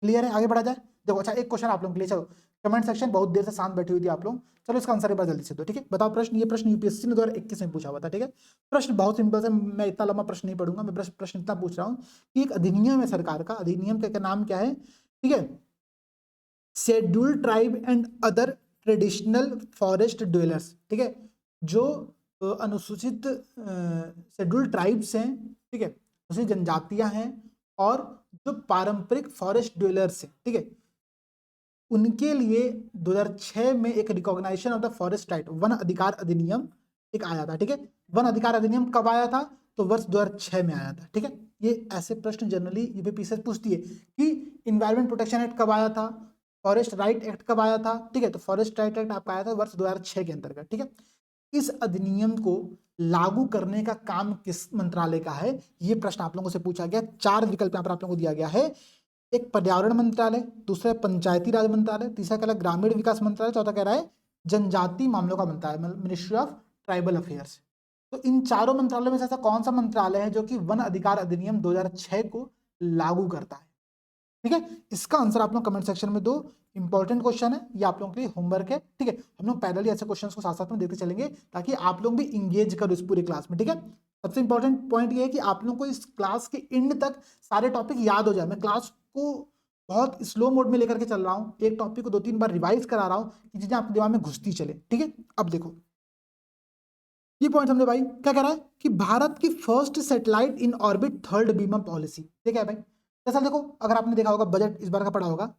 क्लियर है? आगे बढ़ा जाए। देखो अच्छा एक क्वेश्चन आप लोग के लिए, चलो कमेंट सेक्शन बहुत देर से शांत बैठी हुई थी आप लोग, चलो इसका आंसर एक बार जल्दी से दो, ठीक है। बताओ प्रश्न, ये प्रश्न यूपीएससी ने 2021 में पूछा हुआ था, ठीक है। प्रश्न बहुत सिंपल है, मैं इतना लंबा प्रश्न नहीं पढ़ूंगा, मैं प्रश्न इतना पूछ रहा हूँ कि एक अधिनियम है सरकार का, अधिनियम का नाम क्या है, ठीक है, scheduled tribe and other traditional forest dwellers, ठीक है, जो अनुसूचित शेड्यूल्ड ट्राइब्स हैं, ठीक है, अनुसूचित जनजातियां हैं और जो पारंपरिक फॉरेस्ट ड्वेलर्स हैं, ठीक है, उनके लिए 2006 में एक recognition of the forest right, वन अधिकार अधिनियम एक आया था, ठीक है। वन अधिकार अधिनियम कब आया था? तो वर्ष 2006 में आया था, ठीक है। ये ऐसे प्रश्न जनरली यूपीएससी से पूछती है कि इन्वायरमेंट प्रोटेक्शन एक्ट कब आया था, फॉरेस्ट राइट एक्ट कब आया था, ठीक है। तो फॉरेस्ट राइट एक्ट आपका आया था वर्ष 2006 के अंतर्गत, ठीक है। इस अधिनियम को लागू करने का काम किस मंत्रालय का है, ये प्रश्न आप लोगों से पूछा गया। 4 विकल्प यहाँ पर आप लोगों को दिया गया है। एक पर्यावरण मंत्रालय, दूसरा पंचायती राज मंत्रालय, तीसरा कह रहा है ग्रामीण विकास मंत्रालय, चौथा कह रहा है जनजातीय मामलों का मंत्रालय, मिनिस्ट्री ऑफ ट्राइबल अफेयर्स। तो इन चारों मंत्रालयों में से ऐसा कौन सा मंत्रालय है जो कि वन अधिकार अधिनियम 2006 को लागू करता है? ठीक है, इसका आंसर आप लोग कमेंट सेक्शन में दो। इंपॉर्टेंट क्वेश्चन है ये, आप लोगों के लिए होमवर्क है, ठीक है। हम लोग पैरेलली ऐसे क्वेश्चंस को साथ साथ में देखते चलेंगे ताकि आप लोग भी इंगेज करो इस पूरी क्लास में, ठीक है। सबसे इंपॉर्टेंट पॉइंट ये है कि आप लोग को इस क्लास के एंड तक सारे टॉपिक याद हो जाए। मैं क्लास को बहुत स्लो मोड में लेकर के चल रहा हूँ, एक टॉपिक को 2-3 बार रिवाइज करा रहा हूँ कि चीजें आपके दिमाग में घुसती चले, ठीक है। अब देखो ये पॉइंट समझो भाई, क्या कह रहा है कि भारत की first satellite in orbit third बीमा पॉलिसी, ठीक है भाई। दरअसल देखो अगर आपने देखा होगा बजट इस बार का पढ़ा होगा,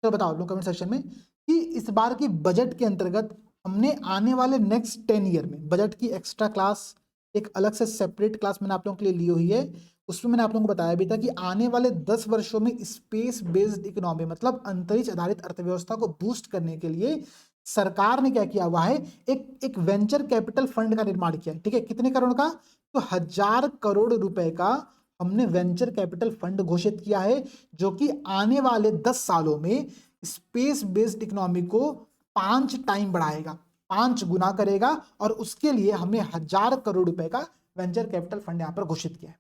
तो बताओ लोग कमेंट सेक्शन में कि इस बार की बजट के अंतर्गत हमने आने वाले नेक्स्ट 10 ईयर में बजट की एक्स्ट्रा क्लास एक अलग से सेपरेट क्लास मैंने आप लोगों के लिए ली हुई है। उसमें मैंने आप लोगों को बताया भी था कि आने वाले 10 वर्षों में स्पेस बेस्ड इकोनॉमी मतलब अंतरिक्ष आधारित अर्थव्यवस्था को बूस्ट करने के लिए सरकार ने क्या किया हुआ है, एक वेंचर कैपिटल फंड का निर्माण किया है, ठीक है। कितने करोड़ का? तो 1000 करोड़ रुपए का हमने वेंचर कैपिटल फंड घोषित किया है, जो कि आने वाले 10 सालों में स्पेस बेस्ड इकोनॉमी को 5 टाइम बढ़ाएगा, 5 गुना करेगा। और उसके लिए हमने 1000 करोड़ रुपए का वेंचर कैपिटल फंड यहां पर घोषित किया है।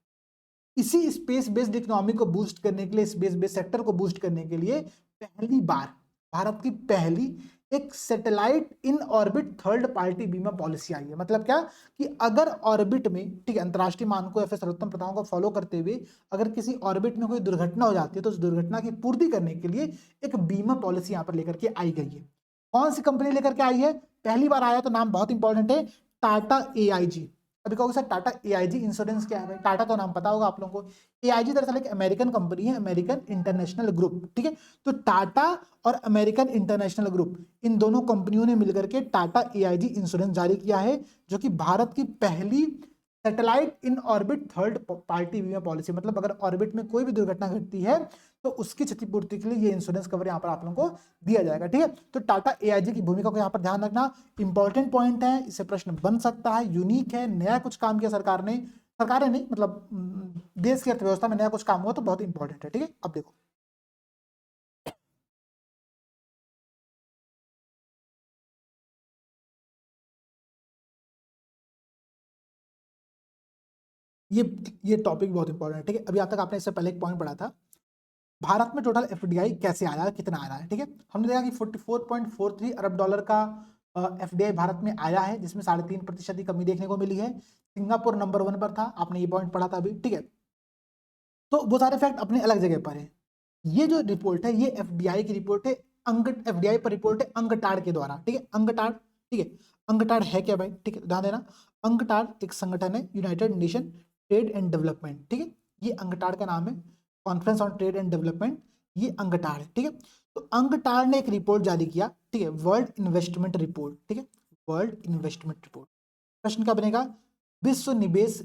इसी स्पेस बेस्ड इकोनॉमी को बूस्ट करने के लिए, स्पेस बेस्ड सेक्टर को बूस्ट करने के लिए पहली बार भारत की पहली एक satellite in orbit third party बीमा पॉलिसी आई है। मतलब क्या कि अगर ऑर्बिट में, ठीक है, अंतरराष्ट्रीय मानकों या फिर सर्वोत्तम प्रथाओं को फॉलो करते हुए अगर किसी ऑर्बिट में कोई दुर्घटना हो जाती है तो उस दुर्घटना की पूर्ति करने के लिए एक बीमा पॉलिसी यहां पर लेकर के आई गई है। कौन सी कंपनी लेकर के आई है? पहली बार आया तो नाम बहुत इंपॉर्टेंट है, टाटा एआईजी। अभी कहोगे सर टाटा एआईजी इंश्योरेंस क्या है भाई? टाटा तो नाम पता होगा आप लोगों को। एआईजी दरअसल एक अमेरिकन कंपनी है, अमेरिकन इंटरनेशनल ग्रुप, ठीक है। तो टाटा और अमेरिकन इंटरनेशनल ग्रुप, इन दोनों कंपनियों ने मिलकर के टाटा एआईजी इंश्योरेंस जारी किया है, जो कि भारत की पहली satellite in orbit third party बीमा पॉलिसी। मतलब अगर ऑर्बिट में कोई भी दुर्घटना घटती है तो उसकी क्षतिपूर्ति के लिए ये इंश्योरेंस कवर यहाँ पर आप लोगों को दिया जाएगा, ठीक है। तो टाटा एआईजी की भूमिका को यहाँ पर ध्यान रखना, इंपॉर्टेंट पॉइंट है, इससे प्रश्न बन सकता है, यूनिक है, नया कुछ काम किया सरकार ने, सरकार ने नहीं मतलब देश की अर्थव्यवस्था में नया कुछ काम हुआ तो बहुत इंपॉर्टेंट है, ठीक है। अब देखो ये टॉपिक बहुत इंपॉर्टेंट है, ठीक है। अभी आप तक आपने इससे पहले एक पॉइंट पढ़ा था, भारत में टोटल एफडीआई कैसे आया, कितना आ रहा है, ठीक है। हमने देखा कि 44.43 अरब डॉलर का एफडीआई भारत में आया है, जिसमें 3.5% की कमी देखने को मिली है। सिंगापुर नंबर 1 पर था, आपने ये पॉइंट पढ़ा था अभी, ठीक है। तो वो सारे फैक्ट अपने अलग जगह पर है। ये जो रिपोर्ट है ये एफडीआई की रिपोर्ट है, एफडीआई पर रिपोर्ट है अंगटाड़ के द्वारा, ठीक है। अंगटाड़, ठीक है। अंगटाड़ है क्या भाई, ठीक है, ध्यान देना। अंगटाड़ एक संगठन है, United nation trade and development, ठीक है। ये अंगटाड़ का नाम है, conference on trade and development, ये अंगटाड़ है, ठीक है। तो अंगटाड़ ने एक रिपोर्ट जारी किया, ठीक है, वर्ल्ड इन्वेस्टमेंट रिपोर्ट, ठीक है, वर्ल्ड इन्वेस्टमेंट रिपोर्ट। प्रश्न क्या बनेगा, विश्व निवेश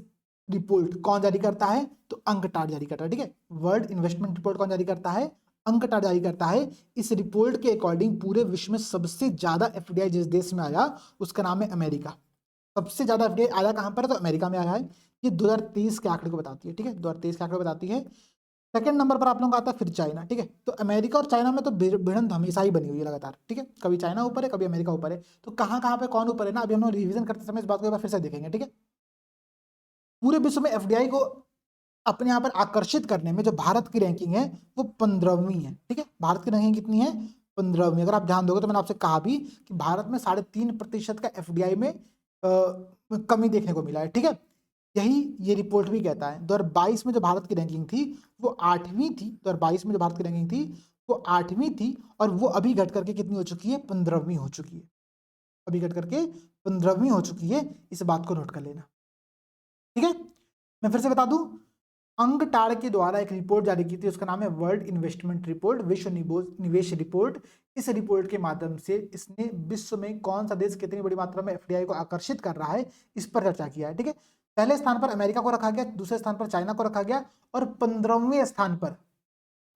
रिपोर्ट कौन जारी करता है, तो अंगटाड़ जारी करता है, ठीक है। वर्ल्ड इन्वेस्टमेंट रिपोर्ट कौन जारी करता है, अंगटाड़ जारी करता है। इस रिपोर्ट के अकॉर्डिंग पूरे विश्व में सबसे ज्यादा एफडीआई जिस देश में आया उसका नाम है अमेरिका। सबसे ज्यादा एफडीआई आया कहां पर है, तो अमेरिका में आया है। ये 2023 के आंकड़े को बताती है, ठीक है, 2023 के आंकड़े बताती है। सेकंड नंबर पर आप लोगों का आता है फिर चाइना, ठीक है। तो अमेरिका और चाइना में तो भिड़ंत हमेशा ही बनी हुई है लगातार, ठीक है। कभी चाइना ऊपर है, कभी अमेरिका ऊपर है। तो कहाँ कहाँ पे कौन ऊपर है ना, अभी हम लोग रिवीजन करते समय इस बात को एक बार फिर से देखेंगे, ठीक है। पूरे विश्व में एफडीआई को अपने यहाँ पर आकर्षित करने में जो भारत की रैंकिंग है वो 15वीं है, ठीक है। भारत की रैंकिंग कितनी है, 15वीं। अगर आप ध्यान दोगे तो मैंने आपसे कहा भी कि भारत में 3.5% का एफडीआई में कमी देखने को मिला है, ठीक है। यही ये रिपोर्ट भी कहता है। 2022 में जो भारत की रैंकिंग थी वो 8वीं थी, 2022 में जो भारत की रैंकिंग थी वो 8वीं थी, और वो अभी घट करके कितनी हो चुकी है, 15वीं हो चुकी है। अभी घट करके 15वीं हो चुकी है, इस बात को नोट कर लेना, ठीक है। मैं फिर से बता दूं, अंगटाड़ के द्वारा एक रिपोर्ट जारी की थी, उसका नाम है वर्ल्ड इन्वेस्टमेंट रिपोर्ट, विश्व निवेश रिपोर्ट। इस रिपोर्ट के माध्यम से इसने विश्व में कौन सा देश कितनी बड़ी मात्रा में एफडीआई को आकर्षित कर रहा है इस पर चर्चा किया है, ठीक है। पहले स्थान पर अमेरिका को रखा गया, दूसरे स्थान पर चाइना को रखा गया, और 15वें स्थान पर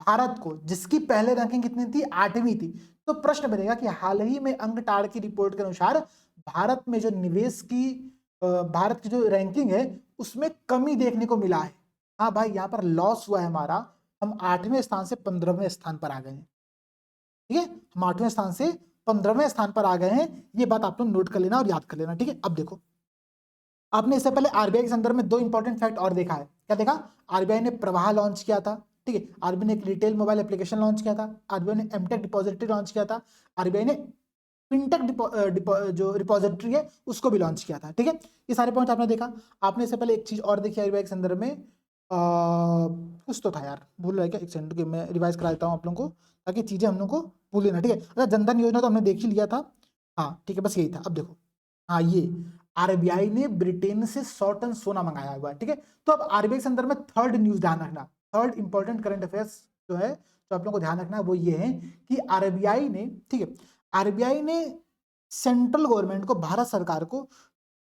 भारत को, जिसकी पहले रैंकिंग कितनी थी, 8वीं थी। तो प्रश्न बनेगा कि हाल ही में अंगटाड़ की रिपोर्ट के अनुसार भारत में जो निवेश की भारत की जो रैंकिंग है उसमें कमी देखने को मिला है। हाँ भाई, यहाँ पर लॉस हुआ है हमारा, हम 8वें स्थान से 15वें स्थान पर आ गए हैं, ठीक है। हम 8वें स्थान से 15वें स्थान पर आ गए हैं, ये बात आप लोग नोट कर लेना और याद कर लेना, ठीक है। अब देखो, आपने इससे पहले आरबीआई के संदर्भ में 2 इंपॉर्टेंट फैक्ट और देखा है। क्या देखा, आरबीआई ने प्रवाह लॉन्च किया था, ठीक है। आरबीआई ने एक रिटेल मोबाइल एप्लीकेशन लॉन्च किया था, आरबीआई ने एमटेक डिपॉजिटरी लॉन्च किया था, आरबीआई ने फिनटेक जो रिपॉजिटरी है उसको भी लॉन्च किया था, ठीक है। ये सारे पॉइंट आपने देखा। आपने इससे पहले एक चीज और देखी आरबीआई के संदर्भ में, कुछ तो था यार, भूल रहा है क्या, एक सेकंड के मैं रिवाइज करा देता हूँ आप लोगों को, ताकि चीजें हम लोग को भूल लेना, ठीक है। अच्छा, जनधन योजना तो हमने देख ही लिया था, हाँ ठीक है, बस यही था। अब देखो, हाँ, ये आरबीआई ने ब्रिटेन से 100 टन सोना मंगाया हुआ है, ठीक है। तो अब आरबीआई के अंदर में थर्ड न्यूज ध्यान रखना, थर्ड इंपॉर्टेंट करंट अफेयर्स जो है, जो आप लोगों को ध्यान रखना है वो ये है कि आरबीआई ने, ठीक है, आरबीआई ने सेंट्रल गवर्नमेंट को, भारत सरकार को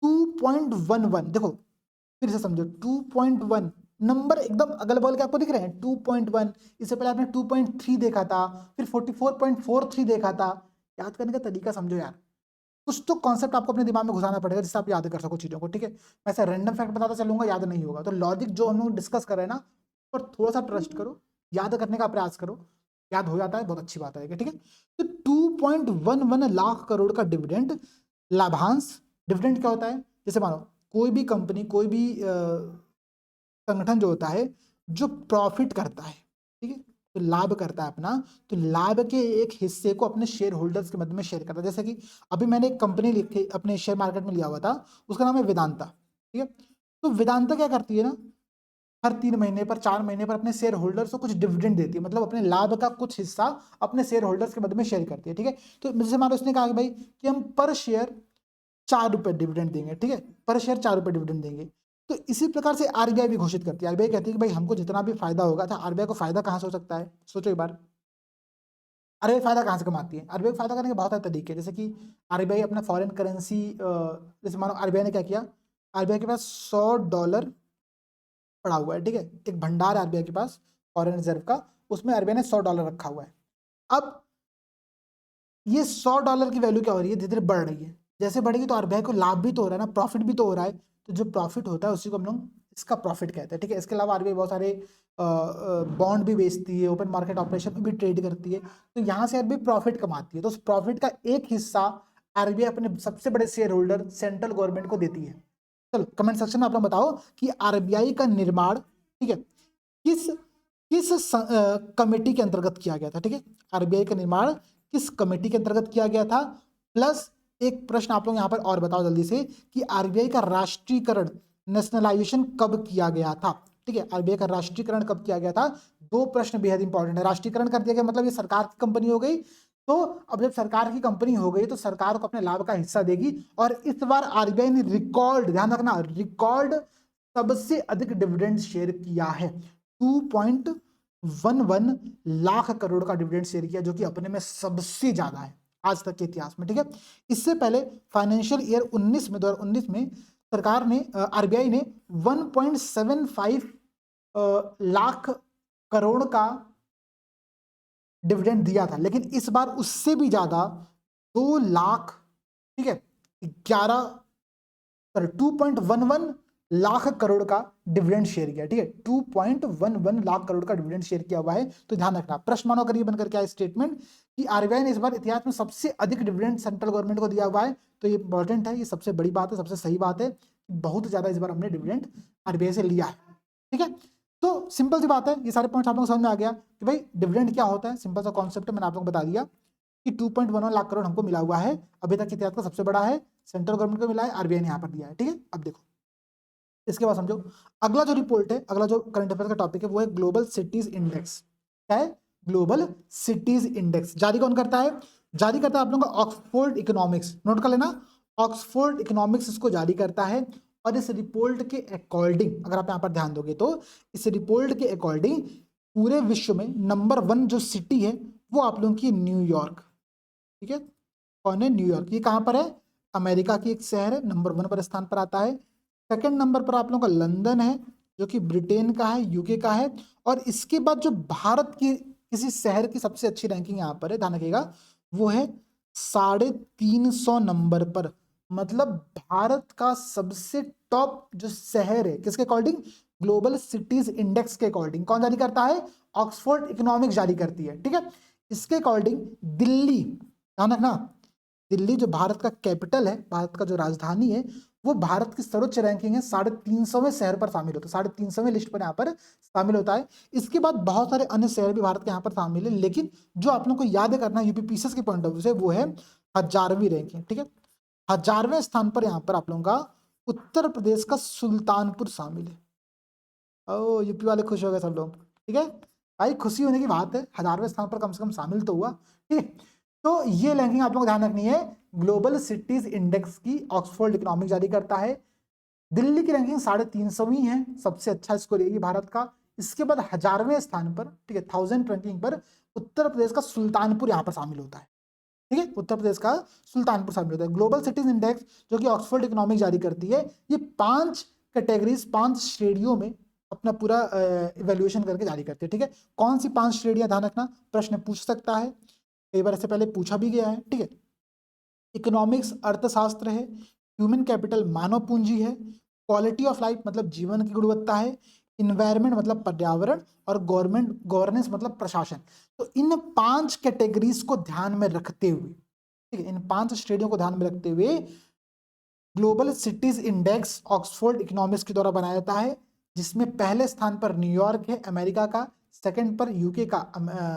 2.11, देखो फिर से समझो, 2.1 नंबर एकदम अगल बगल के आपको दिख रहे हैं, 2.1। इससे पहले आपने 2.3 देखा था, फिर 44.43 देखा था। याद करने का तरीका समझो यार, कुछ तो कॉन्सेप्ट आपको अपने दिमाग में घुसाना पड़ेगा जिससे आप याद कर सको चीजों को, ठीक है। मैं ऐसा रैंडम फैक्ट बताता चलूंगा, याद नहीं होगा। तो लॉजिक जो हम लोग डिस्कस कर रहे हैं ना, पर थोड़ा सा ट्रस्ट करो, याद करने का प्रयास करो, याद हो जाता है बहुत अच्छी बात है, ठीक है। तो 2.11 लाख करोड़ का डिविडेंड लाभांश, डिविडेंड क्या होता है, जैसे मानो कोई भी कंपनी, कोई भी संगठन जो होता है, जो प्रॉफिट करता है, ठीक है, तो लाभ करता है अपना, तो लाभ के एक हिस्से को अपने शेयर होल्डर्स के मध्य में शेयर करता है। जैसे कि अभी मैंने एक कंपनी लिखी अपने शेयर मार्केट में लिया हुआ था, उसका नाम है वेदांता, ठीक है। तो वेदांता क्या करती है ना, हर 3 महीने पर, 4 महीने पर अपने शेयर होल्डर्स को कुछ डिविडेंड देती है, मतलब अपने लाभ का कुछ हिस्सा अपने शेयर होल्डर्स के मध्य में शेयर करती है, ठीक है। तो जैसे मान लो उसने कहा कि भाई कि हम पर शेयर 4 रुपए डिविडेंड देंगे, ठीक है, पर शेयर 4 रुपए डिविडेंड देंगे। तो इसी प्रकार से आरबीआई भी घोषित करती है, आरबीआई कहती है कि भाई हमको जितना भी फायदा होगा था, आरबीआई को फायदा कहाँ से हो सकता है, सोचो एक बार, आरबीआई फायदा कहाँ से कमाती है। आरबीआई फायदा करने के बहुत सारे तरीके, जैसे कि आरबीआई अपना फॉरेन करेंसी, जैसे मानो आरबीआई ने क्या किया, आरबीआई के पास $100 पड़ा हुआ है, ठीक है, एक भंडार है आरबीआई के पास फॉरेन रिजर्व का, उसमें आरबीआई ने $100 रखा हुआ है। अब ये $100 की वैल्यू क्या हो रही है, धीरे धीरे बढ़ रही है। जैसे बढ़ेगी तो आरबीआई को लाभ भी तो हो रहा है ना, प्रॉफिट भी तो हो रहा है। तो जो प्रॉफिट होता है उसी को हम लोग इसका प्रॉफिट कहते हैं, ठीक है। इसके अलावा आरबीआई बहुत सारे बॉन्ड भी बेचती है, ओपन मार्केट ऑपरेशन में भी ट्रेड करती है, तो यहाँ से आरबीआई प्रॉफिट कमाती है। तो उस प्रॉफिट का एक हिस्सा आरबीआई अपने सबसे बड़े शेयर होल्डर सेंट्रल गवर्नमेंट को देती है, चलो कमेंट सेक्शन में आप लोग बताओ कि आरबीआई का निर्माण, ठीक है, किस किस कमेटी के अंतर्गत किया गया था। ठीक है, आरबीआई का निर्माण किस कमेटी के अंतर्गत किया गया था। प्लस एक प्रश्न आप लोग यहाँ पर और बताओ जल्दी से कि आरबीआई का राष्ट्रीयकरण, नेशनलाइजेशन कब किया गया था। ठीक है, आरबीआई का राष्ट्रीयकरण कब किया गया था। दो प्रश्न बेहद इंपॉर्टेंट है। राष्ट्रीयकरण कर दिया गया मतलब ये सरकार की कंपनी हो गई, तो अब जब सरकार की कंपनी हो गई तो सरकार को अपने लाभ का हिस्सा देगी। और इस बार आरबीआई ने रिकॉर्ड, ध्यान रखना, रिकॉर्ड सबसे अधिक डिविडेंड शेयर किया है। 2.11 लाख करोड़ का डिविडेंड शेयर किया, जो कि अपने में सबसे ज्यादा है आज तक के इतिहास में। ठीक है, इससे पहले फाइनेंशियल ईयर 19 में 2019 में सरकार ने, आरबीआई ने 1.75 लाख करोड़ का डिविडेंड दिया था, लेकिन इस बार उससे भी ज्यादा 2 लाख, ठीक है, 2.11 लाख करोड़ का डिविडेंड शेयर किया। ठीक है, 2.11 लाख करोड़ का डिविडेंड शेयर किया हुआ है। तो ध्यान रखना, प्रश्न मानो करिए बनकर क्या स्टेटमेंट कि आरबीआई ने इस बार इतिहास में सबसे अधिक डिविडेंड सेंट्रल गवर्नमेंट को दिया हुआ है। तो ये इंपॉर्टेंट है, ये सबसे बड़ी बात है, सबसे सही बात है। बहुत ज्यादा इस बार हमने डिविडेंड आरबीआई से लिया है। ठीक है, तो सिंपल सी बात है, ये सारे पॉइंट्स आप लोगों को समझ में आ गया कि भाई डिविडेंड क्या होता है। सिंपल सा कॉन्सेप्ट है, मैंने आप लोगों को बता दिया कि 2.11 लाख करोड़ हमको मिला हुआ है, अभी तक इतिहास का सबसे बड़ा है, सेंट्रल गवर्नमेंट को मिला है, आरबीआई ने यहाँ पर दिया है। ठीक है, अब देखो इसके बाद समझो अगला जो रिपोर्ट है, अगला जो करंट अफेयर का टॉपिक है वो है ग्लोबल सिटीज इंडेक्स। क्या है? Global cities index. जारी कौन करता है? जारी करता है आप लोगों का ऑक्सफोर्ड इकोनॉमिक्स, नोट कर लेना, ऑक्सफोर्ड इकोनॉमिक्स इसको जारी करता है। और इस रिपोर्ट के अकॉर्डिंग, अगर आप यहाँ पर ध्यान दोगे तो इस रिपोर्ट के अकॉर्डिंग पूरे विश्व में नंबर 1 जो सिटी है वो आप लोगों की न्यूयॉर्क। ठीक है, कौन है? न्यूयॉर्क। ये कहाँ पर है? अमेरिका की एक शहर है, नंबर 1 पर स्थान पर आता है। सेकंड नंबर पर आप लोगों का लंदन है, जो कि ब्रिटेन का है, यूके का है। और इसके बाद जो भारत की किसी शहर की सबसे अच्छी रैंकिंग यहाँ पर है, ध्यान रखिएगा, वो है 350 नंबर पर। मतलब भारत का सबसे टॉप जो शहर है, किसके अकॉर्डिंग? ग्लोबल सिटीज इंडेक्स के अकॉर्डिंग। कौन जारी करता है? ऑक्सफोर्ड इकोनॉमिक्स जारी करती है। ठीक है, इसके अकॉर्डिंग दिल्ली, ध्यान रखना, दिल्ली जो भारत का कैपिटल है, भारत का जो राजधानी है, वो भारत की सर्वोच्च रैंकिंग है, 350वें शहर पर शामिल होता है, 350वें लिस्ट पर यहाँ पर शामिल होता है। इसके बाद बहुत सारे अन्य शहर भी भारत के यहाँ पर शामिल है, लेकिन जो आप लोग को याद करना यूपीपीसीएस के पॉइंट ऑफ व्यू से, वो है 1000वीं रैंकिंग। ठीक है, 1000वें स्थान पर यहाँ पर आप लोगों का उत्तर प्रदेश का सुल्तानपुर शामिल है। ओ, यूपी वाले खुश हो गए सब लोग। ठीक है भाई, खुशी होने की बात है, 1000वें स्थान पर कम से कम शामिल तो हुआ। ठीक है, तो ये रैंकिंग आप लोगों को ध्यान रखनी है, ग्लोबल सिटीज इंडेक्स की ऑक्सफोर्ड इकोनॉमिक जारी करता है। दिल्ली की रैंकिंग 350वीं है, सबसे अच्छा स्कोर यही भारत का। इसके बाद 1000वें स्थान पर, ठीक है, 1000 रैंकिंग पर उत्तर प्रदेश का सुल्तानपुर यहाँ पर शामिल होता है। ठीक है, उत्तर प्रदेश का सुल्तानपुर शामिल होता है। ग्लोबल सिटीज इंडेक्स जो कि ऑक्सफोर्ड इकोनॉमिक जारी करती है, ये 5 कैटेगरीज, 5 श्रेणियों में अपना पूरा इवेल्युएशन करके जारी करती है। ठीक है, कौन सी 5 श्रेणियां, ध्यान रखना, प्रश्न पूछ सकता है, कई बार इससे पहले पूछा भी गया है। ठीक है, इकोनॉमिक्स अर्थशास्त्र है, ह्यूमन कैपिटल मानव पूंजी है, क्वालिटी ऑफ लाइफ मतलब जीवन की गुणवत्ता है, इन्वायरमेंट मतलब पर्यावरण, और गवर्नमेंट गवर्नेंस मतलब प्रशासन। तो इन 5 कैटेगरीज को ध्यान में रखते हुए, ठीक है, इन 5 श्रेणियों को ध्यान में रखते हुए global cities index Oxford economics के द्वारा बनाया जाता है, जिसमें पहले स्थान पर न्यूयॉर्क है अमेरिका का, सेकंड पर यूके का,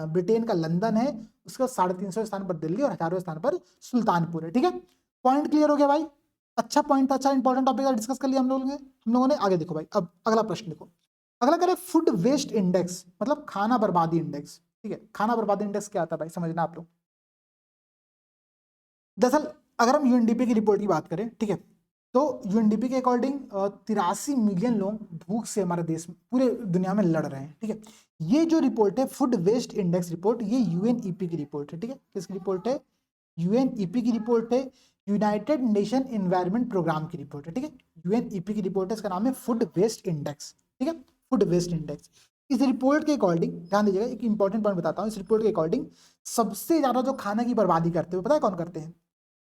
ब्रिटेन का लंदन है, उसके बाद 350 स्थान पर दिल्ली और 1000वें स्थान पर सुल्तानपुर है। ठीक है, पॉइंट क्लियर हो गया भाई? अच्छा पॉइंट था, अच्छा इंपॉर्टेंट टॉपिक डिस्कस कर लिया हम लोगों ने। आगे देखो भाई, अब अगला प्रश्न देखो, अगला करें फूड वेस्ट इंडेक्स, मतलब खाना बर्बादी इंडेक्स। ठीक है, खाना बर्बादी इंडेक्स क्या आता है भाई, समझना आप लोग। दरअसल अगर हम यूएनडीपी की रिपोर्ट की बात करें, ठीक है, तो यूएनडीपी के अकॉर्डिंग 83 मिलियन लोग भूख से हमारे देश में, पूरे दुनिया में लड़ रहे हैं। ठीक है, ये जो रिपोर्ट है फूड वेस्ट इंडेक्स रिपोर्ट, ये यूएनईपी की रिपोर्ट है। ठीक है, किसकी रिपोर्ट है? यूएनईपी की रिपोर्ट है, यूनाइटेड नेशन एनवायरनमेंट प्रोग्राम की रिपोर्ट है। ठीक है, यूएनईपी की रिपोर्ट है, इसका नाम है फूड वेस्ट इंडेक्स। ठीक है, फूड वेस्ट इंडेक्स। इस रिपोर्ट के अकॉर्डिंग ध्यान दीजिएगा, एक इंपॉर्टेंट पॉइंट बताता हूँ। इस रिपोर्ट के अकॉर्डिंग सबसे ज्यादा जो खाना की बर्बादी करते हैं, पता है कौन करते हैं?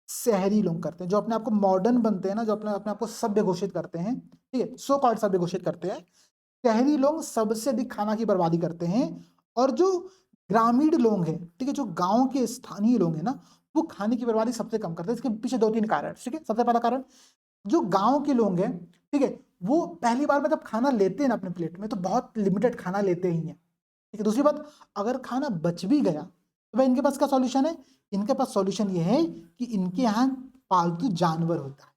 शहरी लोग करते हैं, जो अपने आप को मॉडर्न बनते हैं ना, जो अपने अपने आप को सभ्य घोषित करते हैं। ठीक है, सो कॉल्ड सभ्य घोषित करते हैं, शहरी लोग सबसे अधिक खाना की बर्बादी करते हैं। और जो ग्रामीण लोग हैं, ठीक है, जो गांव के स्थानीय लोग हैं ना, वो खाने की बर्बादी सबसे कम करते हैं। इसके पीछे 2-3 कारण। ठीक है, सबसे पहला कारण, जो गांव के लोग हैं, ठीक है, वो पहली बार में जब खाना लेते हैं ना अपने प्लेट में, तो बहुत लिमिटेड खाना लेते ही हैं, ठीक है। दूसरी बात, अगर खाना बच भी गया तो भाई इनके पास क्या सॉल्यूशन है? इनके पास सॉल्यूशन ये है कि इनके यहाँ पालतू जानवर होता है,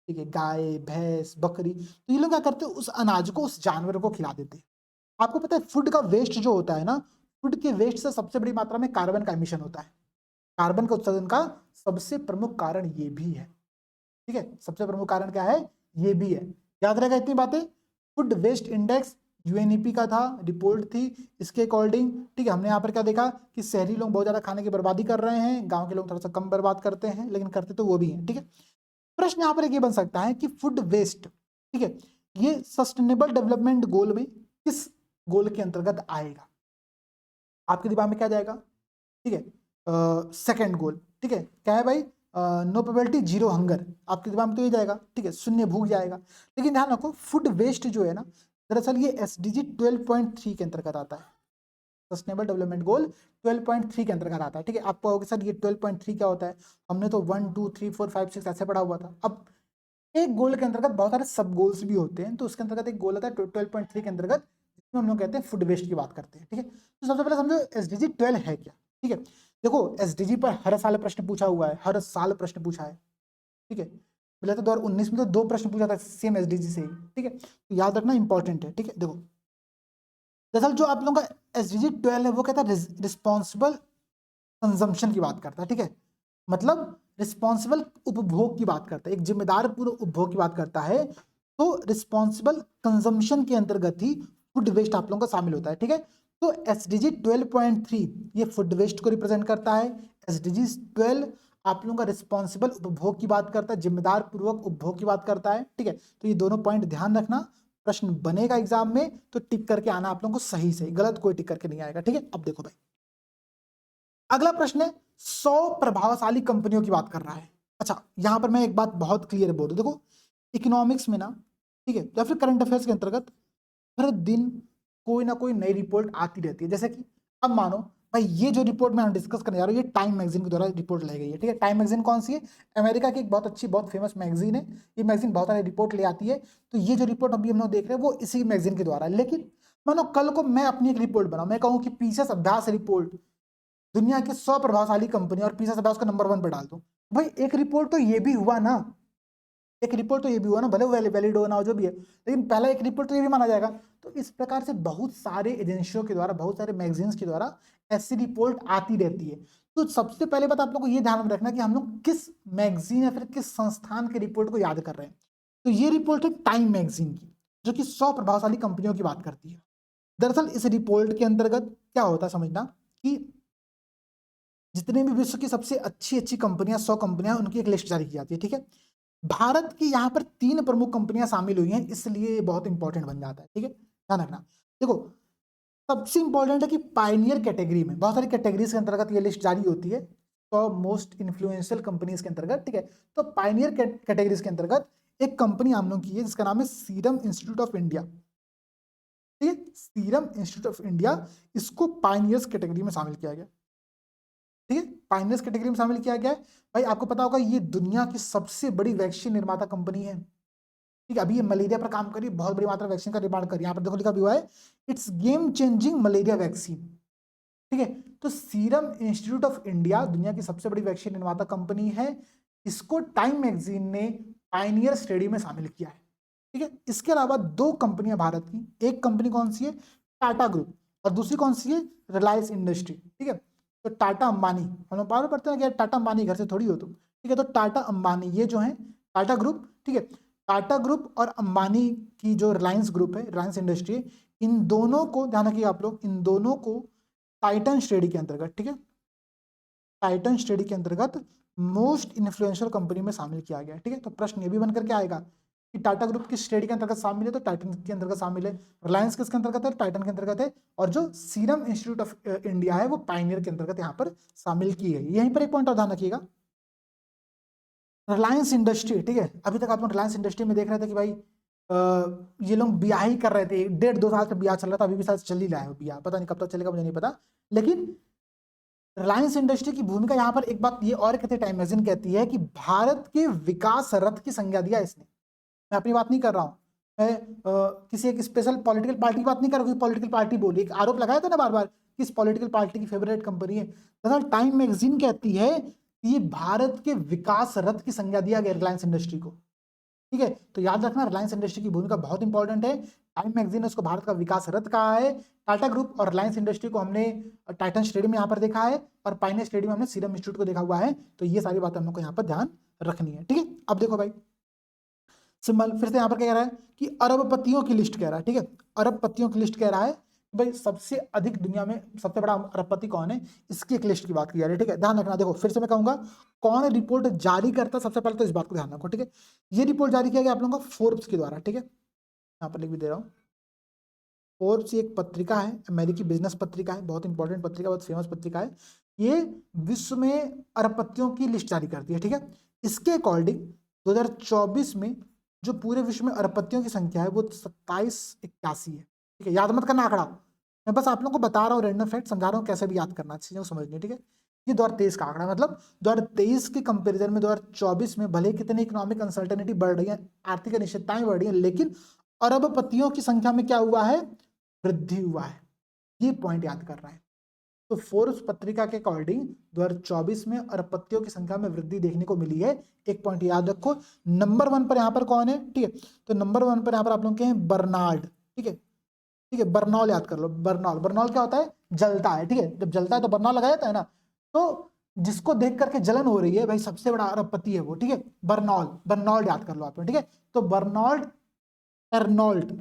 ठीक है, गाय भैंस बकरी, तो ये लोग क्या करते हैं, उस अनाज को उस जानवर को खिला देते हैं। आपको पता है फूड का वेस्ट जो होता है ना, फूड के वेस्ट से सबसे बड़ी मात्रा में कार्बन का एमिशन होता है। कार्बन का उत्सर्जन का सबसे प्रमुख कारण ये भी है, ठीक है, सबसे प्रमुख कारण क्या है, ये भी है। याद रहेगा इतनी बातें। फूड वेस्ट इंडेक्स यूएनईपी का था, रिपोर्ट थी इसके अकॉर्डिंग, ठीक है। हमने यहाँ पर क्या देखा कि शहरी लोग बहुत ज्यादा खाने की बर्बादी कर रहे हैं, गांव के लोग थोड़ा सा कम बर्बाद करते हैं, लेकिन करते तो वो भी हैं, ठीक है। प्रश्न यहाँ पर एक ये बन सकता है कि फूड वेस्ट, ठीक है, ये सस्टेनेबल डेवलपमेंट गोल में किस गोल के अंतर्गत आएगा? आपके दिमाग में क्या जाएगा? ठीक है, सेकंड गोल, ठीक है, क्या है भाई? नो प्रोबेबिलिटी जीरो हंगर, आपके दिमाग में तो ये जाएगा, ठीक है, शून्य भूख जाएगा। लेकिन ध्यान रखो फूड वेस्ट जो है ना, दरअसल ये एसडीजी 12.3 के अंतर्गत आता है, सस्टेनेबल डेवलपमेंट गोल 12.3 के अंतर्गत आता है, ठीक है। आपको कहोगे सर ये 12.3 क्या होता है? हमने तो 1 2 3 4 5 6 ऐसे पढ़ा हुआ था। अब एक गोल के अंतर्गत बहुत सारे सब गोल्स भी होते हैं, तो उसके अंतर्गत एक गोल होता है 12.3 के अंतर्गत, जिसमें हम लोग कहते हैं फूड वेस्ट की बात करते हैं, ठीक है। तो सबसे पहले समझो एसडीजी 12 है क्या, ठीक है। देखो एसडीजी पर हर साल प्रश्न पूछा हुआ है, हर साल प्रश्न पूछा है, ठीक है। पहले तो 2019 में तो 2 प्रश्न पूछा था सेम एसडीजी से ही, ठीक है, तो याद रखना इंपॉर्टेंट है, ठीक है। देखो दरअसल जो आप लोगों का एसडीजी 12 है वो कहता है रिस्पॉन्सिबल कंजम्पशन की बात करता है, ठीक है, मतलब रिस्पॉन्सिबल उपभोग की बात करता है, एक जिम्मेदार पूर्ण उपभोग की बात करता है। तो रिस्पॉन्सिबल कंजम्पशन के अंतर्गत ही फूड वेस्ट आप लोगों का शामिल होता है, ठीक है। तो एसडीजी 12.3 ये फूड वेस्ट को रिप्रेजेंट करता है, एसडीजी 12 आप लोगों का रिस्पॉन्सिबल उपभोग की बात करता है, जिम्मेदार पूर्वक उपभोग की बात करता है, ठीक है। तो ये दोनों पॉइंट ध्यान रखना, प्रश्न बनेगा एग्जाम में तो टिक करके आना आप लोगों को सही से, गलत कोई टिक करके नहीं आएगा, ठीक है। अब देखो भाई अगला प्रश्न है 100 प्रभावशाली कंपनियों की बात कर रहा है। अच्छा यहां पर मैं एक बात बहुत क्लियर बोल दूं, देखो इकोनॉमिक्स में ना, ठीक है, या फिर करंट अफेयर्स के अंतर्गत हर दिन कोई ना कोई नई रिपोर्ट आती रहती है। जैसे कि अब मानो भाई ये जो रिपोर्ट मैं डिस्कस करने जा रहा हूँ ये टाइम मैगजीन के द्वारा रिपोर्ट लाई गई है, ठीक है। टाइम मैगजीन कौन सी है? अमेरिका की एक बहुत अच्छी बहुत फेमस मैगजीन है। ये मैगजीन बहुत सारे रिपोर्ट ले आती है, तो ये जो रिपोर्ट अभी हम लोग देख रहे हैं वो इसी मैगजीन के द्वारा है। लेकिन मानो कल को मैं अपनी एक रिपोर्ट बनाऊं, मैं कहूँ कि पीसेस अभ्यास रिपोर्ट दुनिया की 100 प्रभावशाली कंपनी और पीसेस अभ्यास को नंबर 1 पर डाल दूं, भाई एक रिपोर्ट तो ये भी हुआ ना, एक रिपोर्ट तो ये भी हुआ ना, भले वैलिड हो ना हो जो भी है, लेकिन पहला एक रिपोर्ट तो ये भी माना जाएगा। तो इस प्रकार से बहुत सारे एजेंसियों के द्वारा बहुत सारे मैगजीन्स के द्वारा ऐसी रिपोर्ट आती रहती है। तो सबसे पहले बात आप लोग को ये ध्यान में रखना कि हम लोग किस मैगजीन या फिर किस संस्थान के रिपोर्ट को याद कर रहे हैं। तो ये रिपोर्ट है टाइम मैगजीन की, जो कि 100 प्रभावशाली कंपनियों की बात करती है। दरअसल इस रिपोर्ट के अंतर्गत क्या होता है समझना कि जितने भी विश्व की सबसे अच्छी अच्छी कंपनियां 100 कंपनियां उनकी एक लिस्ट जारी की जाती है, ठीक है। भारत की यहाँ पर 3 प्रमुख कंपनियां शामिल हुई हैं, इसलिए ये बहुत इंपॉर्टेंट बन जाता है, ठीक है, ध्यान रखना। देखो सबसे इंपॉर्टेंट है कि पायनियर कैटेगरी में बहुत सारी कैटेगरीज के अंतर्गत ये लिस्ट जारी होती है, तो मोस्ट इन्फ्लुएंशियल कंपनीज के अंतर्गत, ठीक है। तो पायनियर कैटेगरीज के अंतर्गत एक कंपनी हम लोग की है जिसका नाम है सीरम इंस्टीट्यूट ऑफ इंडिया, ठीक है, सीरम इंस्टीट्यूट ऑफ इंडिया, इसको पायनियर्स कैटेगरी में शामिल किया गया, ठीक है, पायनियर्स कैटेगरी में शामिल किया गया है। भाई आपको पता होगा ये दुनिया की सबसे बड़ी वैक्सीन निर्माता कंपनी है, ठीक है। अभी ये मलेरिया पर काम कर रही है, बहुत बड़ी मात्रा वैक्सीन का निर्माण कर रही है। यहाँ पर देखो लिखा भी हुआ है it's game changing malaria vaccine, ठीक है। तो सीरम इंस्टीट्यूट ऑफ इंडिया दुनिया की सबसे बड़ी वैक्सीन निर्माता कंपनी है, इसको टाइम मैगजीन ने पायनियर स्टडी में शामिल किया है, ठीक है। इसके अलावा 2 कंपनियां भारत की, एक कंपनी कौन सी है? टाटा ग्रुप, और दूसरी कौन सी है? रिलायंस इंडस्ट्री, ठीक है। तो टाटा अंबानी, हम लोग बार पढ़ते हैं कि टाटा अंबानी घर से थोड़ी हो तुम, ठीक है। तो टाटा अंबानी ये जो है टाटा ग्रुप, ठीक है, टाटा ग्रुप और अंबानी की जो रिलायंस ग्रुप है, रिलायंस इंडस्ट्री, इन दोनों को ध्यान रखिए आप लोग, इन दोनों को टाइटन स्टडी के अंतर्गत, ठीक है, टाइटन स्टडी के अंतर्गत मोस्ट इन्फ्लुएंशियल कंपनी में शामिल किया गया, ठीक है। तो प्रश्न ये भी बनकर के आएगा कि टाटा ग्रुप की स्टडी के अंतर्गत शामिल है तो टाइटन के अंतर्गत शामिल है, रिलायंस किसके अंतर्गत है? टाइटन के अंतर्गत है, और जो सीरम इंस्टीट्यूट ऑफ इंडिया है वो पायनियर के अंतर्गत यहाँ पर शामिल की गई। यहीं पर एक पॉइंट और ध्यान रखिएगा, रिलायंस इंडस्ट्री, ठीक है, अभी तक आप लोग रिलायंस इंडस्ट्री में देख रहे थे कि भाई ये लोग ब्याह ही कर रहे थे, 1.5-2 साल से ब्याह चल रहा था, अभी भी शायद चल ही रहा है ब्याह, पता नहीं कब तक चलेगा मुझे नहीं पता। लेकिन रिलायंस इंडस्ट्री की भूमिका यहाँ पर एक बात ये और कहते टाइम मैगजीन कहती है कि भारत के विकास रथ की संज्ञा दिया इसने। मैं अपनी बात नहीं कर रहा हूँ, मैं किसी एक स्पेशल पॉलिटिकल पार्टी की बात नहीं कर रहा हूँ। पॉलिटिकल पार्टी बोली, एक आरोप लगाया था ना बार बार कि इस पॉलिटिकल पार्टी की फेवरेट कंपनी है। दरअसल टाइम मैगजीन कहती है कि ये भारत के विकास रथ की संज्ञा दिया गया रिलायंस इंडस्ट्री को। ठीक है, तो याद रखना रिलायंस इंडस्ट्री की भूमिका बहुत इंपॉर्टेंट है। टाइम मैगजीन ने उसको भारत का विकास रथ कहा है। टाटा ग्रुप और रिलायंस इंडस्ट्री को हमने टाइटन स्टेडियम में यहाँ पर देखा है और पाइनियर स्टेडियम में हमने सीरम इंस्टीट्यूट को देखा हुआ है। तो ये सारी बातें हम लोग को यहाँ पर ध्यान रखनी है। ठीक है, अब देखो भाई सिंबल फिर से यहाँ पर क्या कह रहा है कि अरबपतियों की लिस्ट कह रहा है। ठीक है, अरबपतियों की लिस्ट कह रहा है भाई सबसे अधिक दुनिया में सबसे बड़ा अरबपति कौन है, इसकी एक लिस्ट की बात की जा रही है। ठीक है, ध्यान रखना। देखो फिर से मैं कहूंगा कौन रिपोर्ट जारी करता है, सबसे पहले तो इस बात को ध्यान रखो। ठीक है, ये रिपोर्ट जारी किया गया आप लोगों को फोर्ब्स के द्वारा। ठीक है, यहाँ पर लिख भी दे रहा हूँ। फोर्ब्स एक पत्रिका है, अमेरिकी बिजनेस पत्रिका है, बहुत इंपॉर्टेंट पत्रिका, बहुत फेमस पत्रिका है। ये विश्व में अरबपतियों की लिस्ट जारी करती है। ठीक है, इसके अकॉर्डिंग 2024 में जो पूरे विश्व में अरबपतियों की संख्या है वो 2781 है। ठीक है, याद मत करना आंकड़ा, मैं बस आप लोगों को बता रहा हूँ, रैंडम फैक्ट समझा रहा हूँ कैसे भी याद करना, चीजों को समझनी। ठीक है, ये 2023 का आंकड़ा, मतलब 2023 के कंपैरिजन में 2024 में भले कितनी इकोनॉमिक अनसर्टेनिटी बढ़ रही है, आर्थिक अनिश्चितताएं बढ़ रही है, लेकिन अरबपतियों की संख्या में क्या हुआ है, वृद्धि हुआ है। ये पॉइंट याद कर रहा है। तो फोर्ब्स पत्रिका के अकॉर्डिंग 2024 में अरबपतियों की संख्या में वृद्धि देखने को मिली है। एक पॉइंट याद रखो, नंबर 1 पर यहाँ पर कौन है। ठीक है, तो नंबर 1 पर यहाँ पर आप लोग के हैं बर्नार्ड। ठीक है, ठीक है, बर्नौल याद कर लो। बर्नौल, बर्नौल क्या होता है, जलता है। ठीक है, जब जलता है तो बर्नौल लगाया जाता है ना, तो जिसको देख करके जलन हो रही है भाई सबसे बड़ा अरबपति है वो। ठीक है, बर्नौल, बर्नौल्ड याद कर लो आप। ठीक है, तो बर्नौल्ड एर्नोल्ट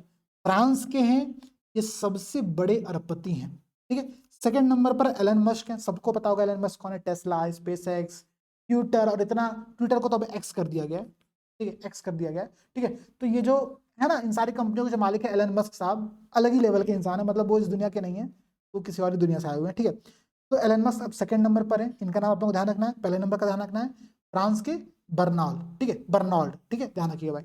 फ्रांस के हैं, ये सबसे बड़े अरबपति हैं। ठीक है, सेकंड नंबर पर एलन मस्क है, सबको पता होगा एलन मस्क कौन है, टेस्ला, स्पेस एक्स, ट्विटर, और इतना ट्विटर को तो अब एक्स कर दिया गया है। ठीक है, एक्स कर दिया गया है। ठीक है, तो ये जो है ना इन सारी कंपनियों के जो मालिक है एलन मस्क साहब, अलग ही लेवल के इंसान है, मतलब वो इस दुनिया के नहीं है, वो किसी और दुनिया से आए हुए हैं। ठीक है, तो एलन मस्क अब सेकंड नंबर पर है, इनका नाम आप लोगों को ध्यान रखना है। पहले नंबर का ध्यान रखना है फ्रांस के बर्नौल। ठीक है, बर्नौल्ड। ठीक है, ध्यान रखिएगा भाई।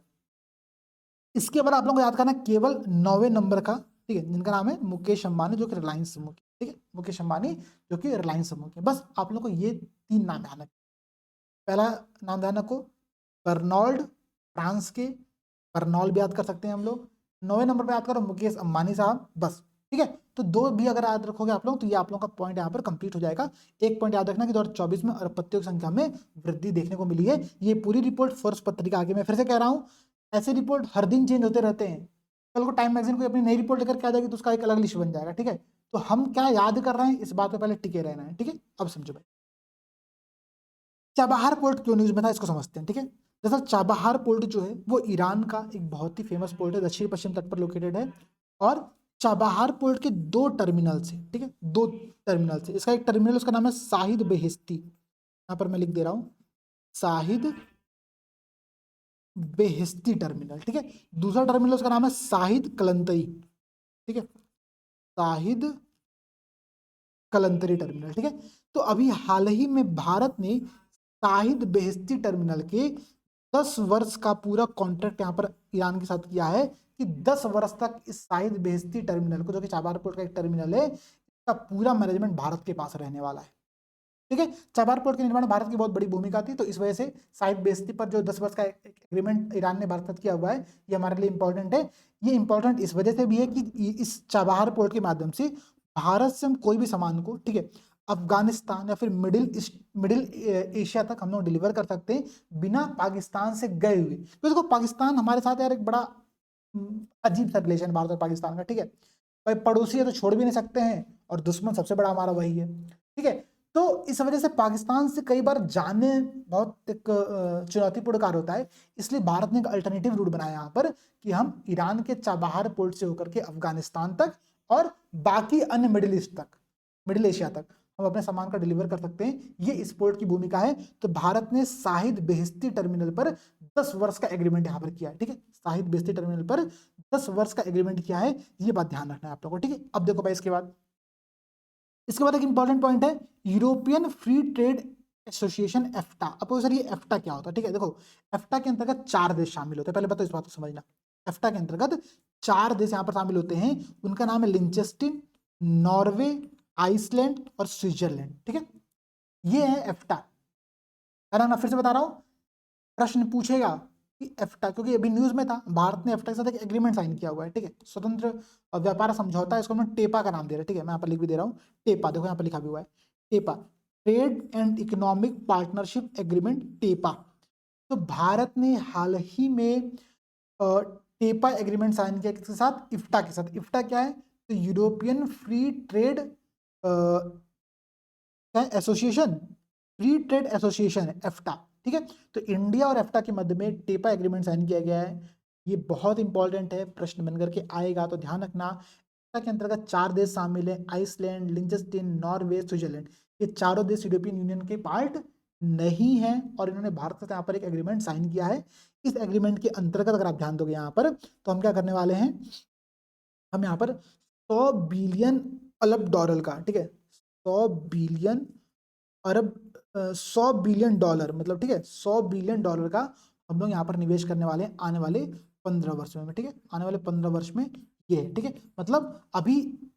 इसके बाद आप लोगों को याद करना केवल 9वें नंबर का, ठीक है, जिनका नाम है मुकेश अंबानी, जो कि रिलायंस समूह के। ठीक है, मुकेश अंबानी जो कि रिलायंस समूह के। बस आप लोगों को ये 3 नाम ध्यान रखना। पहला नाम ध्यान रखो बर्नौल्ड, फ्रांस के, बर्नौल भी याद कर सकते हैं हम लोग। 9वें नंबर पे याद करो मुकेश अंबानी साहब, बस। ठीक है, तो 2 भी अगर याद रखोगे आप लोग तो ये आप लोगों का पॉइंट यहाँ पर कंप्लीट हो जाएगा। एक पॉइंट याद रखना कि 2024 में अरबपतियों की संख्या में वृद्धि देखने को मिली है। ये पूरी रिपोर्ट फोर्ब्स पत्रिका आगे मैं फिर से कह रहा हूँ, ऐसे रिपोर्ट हर दिन चेंज होते रहते हैं। कल को टाइम मैगजीन कोई अपनी नई रिपोर्ट लेकर के आ जाएगी तो उसका एक अलग लिस्ट बन जाएगा। ठीक है, तो हम क्या याद कर रहे हैं इस बात पे पहले टिके रहना है। ठीक है, अब समझो भाई चाबहार पोर्ट क्यों न्यूज में था, इसको समझते हैं। ठीक है, दरअसल चाबहार पोर्ट जो है वो ईरान का एक बहुत ही फेमस पोर्ट है, दक्षिण पश्चिम तट पर लोकेटेड है। और चाबहार पोर्ट के 2 टर्मिनल्स है। ठीक है, 2 टर्मिनल्स है। इसका एक टर्मिनल उसका नाम है शाहिद बेहिश्ती, यहाँ पर मैं लिख दे रहा हूँ शाहिद बेहिश्ती टर्मिनल। ठीक है, दूसरा टर्मिनल उसका नाम है शाहिद कलंतरी। ठीक है, शाहिद कलंतरी टर्मिनल। ठीक है, तो अभी हाल ही में भारत ने शाहिद बेहिश्ती टर्मिनल के 10 वर्ष का पूरा कॉन्ट्रैक्ट यहाँ पर ईरान के साथ किया है कि 10 वर्ष तक इस शाहिद बेहिश्ती टर्मिनल को, जो कि चाबहार पोर्ट का एक टर्मिनल है, इसका पूरा मैनेजमेंट भारत के पास रहने वाला है। ठीक है, चाबहार पोर्ट के निर्माण में भारत की बहुत बड़ी भूमिका थी, तो इस वजह से शाहिद बेहिश्ती पर जो 10 वर्ष का एग्रीमेंट ईरान ने भारत के साथ किया हुआ है, ये हमारे लिए इंपॉर्टेंट है। ये इंपॉर्टेंट इस वजह से भी है कि इस चाबहार पोर्ट के माध्यम से भारत से हम कोई भी सामान को, ठीक है, अफगानिस्तान या फिर मिडिल एशिया तक हम लोग डिलीवर कर सकते हैं बिना पाकिस्तान से गए हुए। तो देखो पाकिस्तान हमारे साथ यार एक बड़ा अजीब सा रिलेशन भारत और पाकिस्तान का। ठीक है भाई, पड़ोसी है तो छोड़ भी नहीं सकते हैं, और दुश्मन सबसे बड़ा हमारा वही है। ठीक है, तो इस वजह से पाकिस्तान से कई बार जाने बहुत एक चुनौतीपूर्ण कार्य होता है। इसलिए भारत ने एक अल्टरनेटिव रूट बनाया यहाँ पर कि हम ईरान के चाबहार पोर्ट से होकर के अफगानिस्तान तक और बाकी अन्य मिडिल ईस्ट तक, मिडिल एशिया तक हम अपने सामान का डिलीवर कर सकते हैं। ये इस पोर्ट की भूमिका है। तो भारत ने शाहिद बेहिश्ती टर्मिनल पर 10 वर्ष का एग्रीमेंट यहाँ पर किया है। ठीक है, शाहिद बेहिश्ती टर्मिनल पर 10 वर्ष का एग्रीमेंट किया है, ये बात ध्यान रखना है आप लोगों को। ठीक है, अब देखो भाई इसके बाद एक इंपॉर्टेंट पॉइंट है यूरोपियन फ्री ट्रेड एसोसिएशन एफ्टा। अब सर ये एफ्टा क्या होता है। ठीक है, देखो एफ्टा के अंतर्गत 4 देश शामिल होते हैं, पहले बताओ इस बात को समझना। एफ्टा के अंतर्गत 4 देश यहाँ पर शामिल होते हैं, उनका नाम है लिंचेस्टीन, नॉर्वे, आइसलैंड और स्विट्जरलैंड। ठीक है, ये है एफ्टा, है ना। मैं फिर से बता रहा हूँ, प्रश्न पूछेगा कि एफ्टा, क्योंकि अभी न्यूज में था, भारत ने एफ्टा के साथ एक एग्रीमेंट साइन किया हुआ है, ठीक है, स्वतंत्र व्यापार समझौता, इसको हमने टेपा का नाम दे रहे हैं, ठीक है, मैं यहाँ पर लिख भी दे रहा हूँ टेपा, देखो यहाँ पर लिखा भी हुआ है TEPA, trade and economic partnership agreement, TEPA. तो भारत ने हाल ही में टेपा एग्रीमेंट साइन किया किसके साथ, इफ्टा के साथ। इफ्टा क्या है, तो यूरोपियन फ्री ट्रेड क्या है, एसोसिएशन, फ्री ट्रेड एसोसिएशन है एफ्टा, ठीक है। तो इंडिया और एफ्टा के मध्य में टेपा एग्रीमेंट साइन किया गया है, ये बहुत इंपॉर्टेंट है, प्रश्न बनकर के आएगा, तो ध्यान रखना। एफ्टा के अंतर्गत 4 देश शामिल है, आइसलैंड, लिंचेस्टीन, नॉर्वे, स्विट्जरलैंड। ये चारों देश यूरोपियन यूनियन के पार्ट नहीं है, और इन्होंने भारत के साथ यहाँ पर एक एग्रीमेंट साइन किया है। इस एग्रीमेंट के अंतर्गत अगर आप ध्यान दोगे यहाँ पर, तो हम क्या करने वाले हैं, हम यहाँ पर 100 बिलियन अरब डॉलर का, ठीक है, 100 बिलियन अरब 100 बिलियन डॉलर मतलब, ठीक है, 100 बिलियन डॉलर का हम लोग यहाँ पर निवेश करने वाले हैं आने वाले 15 वर्षों में, ठीक है, आने वाले 15 वर्ष में ये, ठीक है। मतलब अभी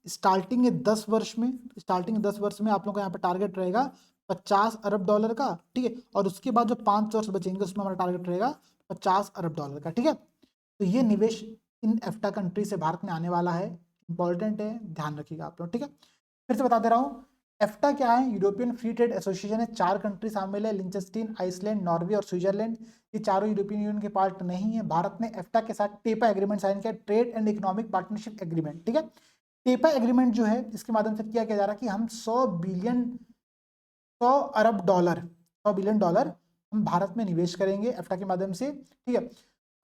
स्टार्टिंग 10 वर्ष में, स्टार्टिंग 10 वर्ष में आप लोग का यहाँ पर टारगेट रहेगा 50 अरब डॉलर का, ठीक है, और उसके बाद जो 5 वर्ष बचेंगे उसमें हमारा टारगेट रहेगा 50 अरब डॉलर का, ठीक है। तो ये निवेश इन एफ्टा कंट्री से भारत में आने वाला है, इंपॉर्टेंट है, ध्यान रखिएगा आप लोग, ठीक है। फिर से बता दे रहा हूँ, एफ्टा क्या है, यूरोपियन फ्री ट्रेड एसोसिएशन है, 4 कंट्री शामिल है, लिंचेस्टीन, आइसलैंड, नॉर्वे और स्विट्जरलैंड। ये चारों यूरोपियन यूनियन के पार्ट नहीं है। भारत ने एफ्टा के साथ टेपा एग्रीमेंट साइन किया, trade and economic partnership agreement, ठीक है। टेपा एग्रीमेंट जो है, इसके माध्यम से क्या किया जा रहा है कि हम 100 अरब डॉलर, 100 बिलियन डॉलर हम भारत में निवेश करेंगे एफ्टा के माध्यम से, ठीक है।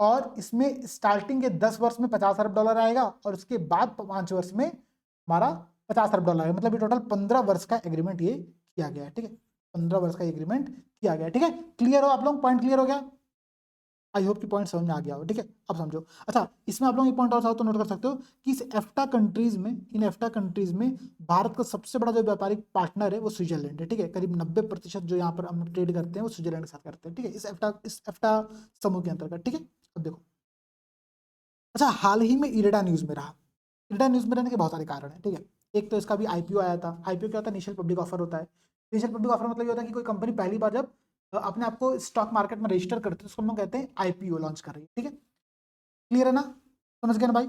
और इसमें स्टार्टिंग के 10 वर्ष में 50 अरब डॉलर आएगा, और उसके बाद 5 वर्ष में हमारा 50 अरब डॉलर है, मतलब ये टोटल 15 वर्ष का एग्रीमेंट ये किया गया है, ठीक है, 15 वर्ष का एग्रीमेंट किया गया है, ठीक है। क्लियर हो आप लोग, पॉइंट क्लियर हो गया, आई होप कि पॉइंट समझ में आ गया हो, ठीक है। अब समझो, अच्छा इसमें आप लोग एक पॉइंट और चाहो तो नोट कर सकते हो कि इस एफ्टा कंट्रीज में, इन एफ्टा कंट्रीज में भारत का सबसे बड़ा जो व्यापारिक पार्टनर है वो स्विट्जरलैंड है, ठीक है, करीब 90% जो यहाँ पर हम ट्रेड करते हैं वो स्विट्जरलैंड के साथ करते हैं, ठीक है, इस एफ्टा समूह के अंतर्गत, ठीक है। अब देखो, अच्छा हाल ही में इरेडा न्यूज में रहा, इरेडा न्यूज में रहने के बहुत सारे कारण है, ठीक है। एक तो इसका भी आईपीओ आया था। आईपीओ क्या होता है, इनिशियल पब्लिक ऑफर होता है। इनिशियल पब्लिक ऑफर मतलब ये होता है कि कोई कंपनी पहली बार जब अपने आप को स्टॉक मार्केट में रजिस्टर करते हैं, उसको हम लोग कहते हैं आईपीओ लॉन्च कर रही है, ठीक है। क्लियर है ना, समझ गए ना भाई।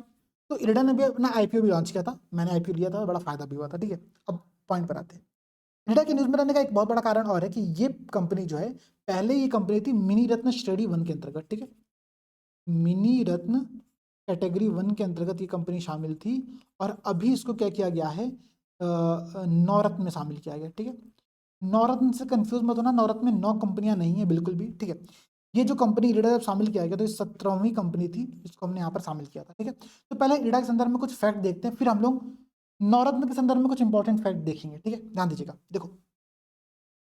तो इरेडा ने भी अपना आईपीओ भी लॉन्च किया था, मैंने आईपीओ लिया था, बड़ा फायदा भी हुआ था, ठीक है। अब पॉइंट पर आते हैं, इरेडा के न्यूज में रहने का एक बहुत बड़ा कारण और है कि ये कंपनी जो है, पहले ये कंपनी थी मिनी रत्न श्रेणी 1 के अंतर्गत, ठीक है, मिनी रत्न कैटेगरी 1 के अंतर्गत ये कंपनी शामिल थी, और अभी इसको क्या किया गया है, नवरत्न में शामिल किया गया, ठीक है। नवरत्न से कंफ्यूज मत होना, नवरत्न में 9 कंपनियां नहीं है बिल्कुल भी, ठीक है। ये जो कंपनी इरेडा जब शामिल किया गया तो ये 17वीं कंपनी थी जिसको हमने यहाँ पर शामिल किया था, ठीक है। तो पहले इरेडा के संदर्भ में कुछ फैक्ट देखते हैं, फिर हम लोग नवरत्न के संदर्भ में कुछ इंपॉर्टेंट फैक्ट देखेंगे, ठीक है, ध्यान दीजिएगा। देखो,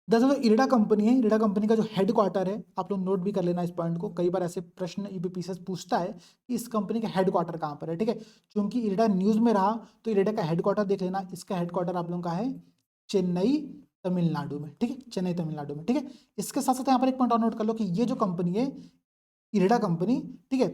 दरअसल जो इरेडा कंपनी है, इरेडा कंपनी का जो हेडक्वार्टर है, आप लोग नोट भी कर लेना इस पॉइंट को, कई बार ऐसे प्रश्न यूपीपीएससी पूछता है कि इस कंपनी का हेडक्वार्टर कहाँ पर है, ठीक है। क्योंकि इरेडा न्यूज में रहा तो इरेडा का हेडक्वार्टर देख लेना, इसका हेडक्वार्टर आप लोगों का है चेन्नई तमिलनाडु में, ठीक है, चेन्नई तमिलनाडु में, ठीक है। इसके साथ साथ यहाँ पर एक पॉइंट और नोट कर लो कि ये जो कंपनी है, इरेडा कंपनी, ठीक है,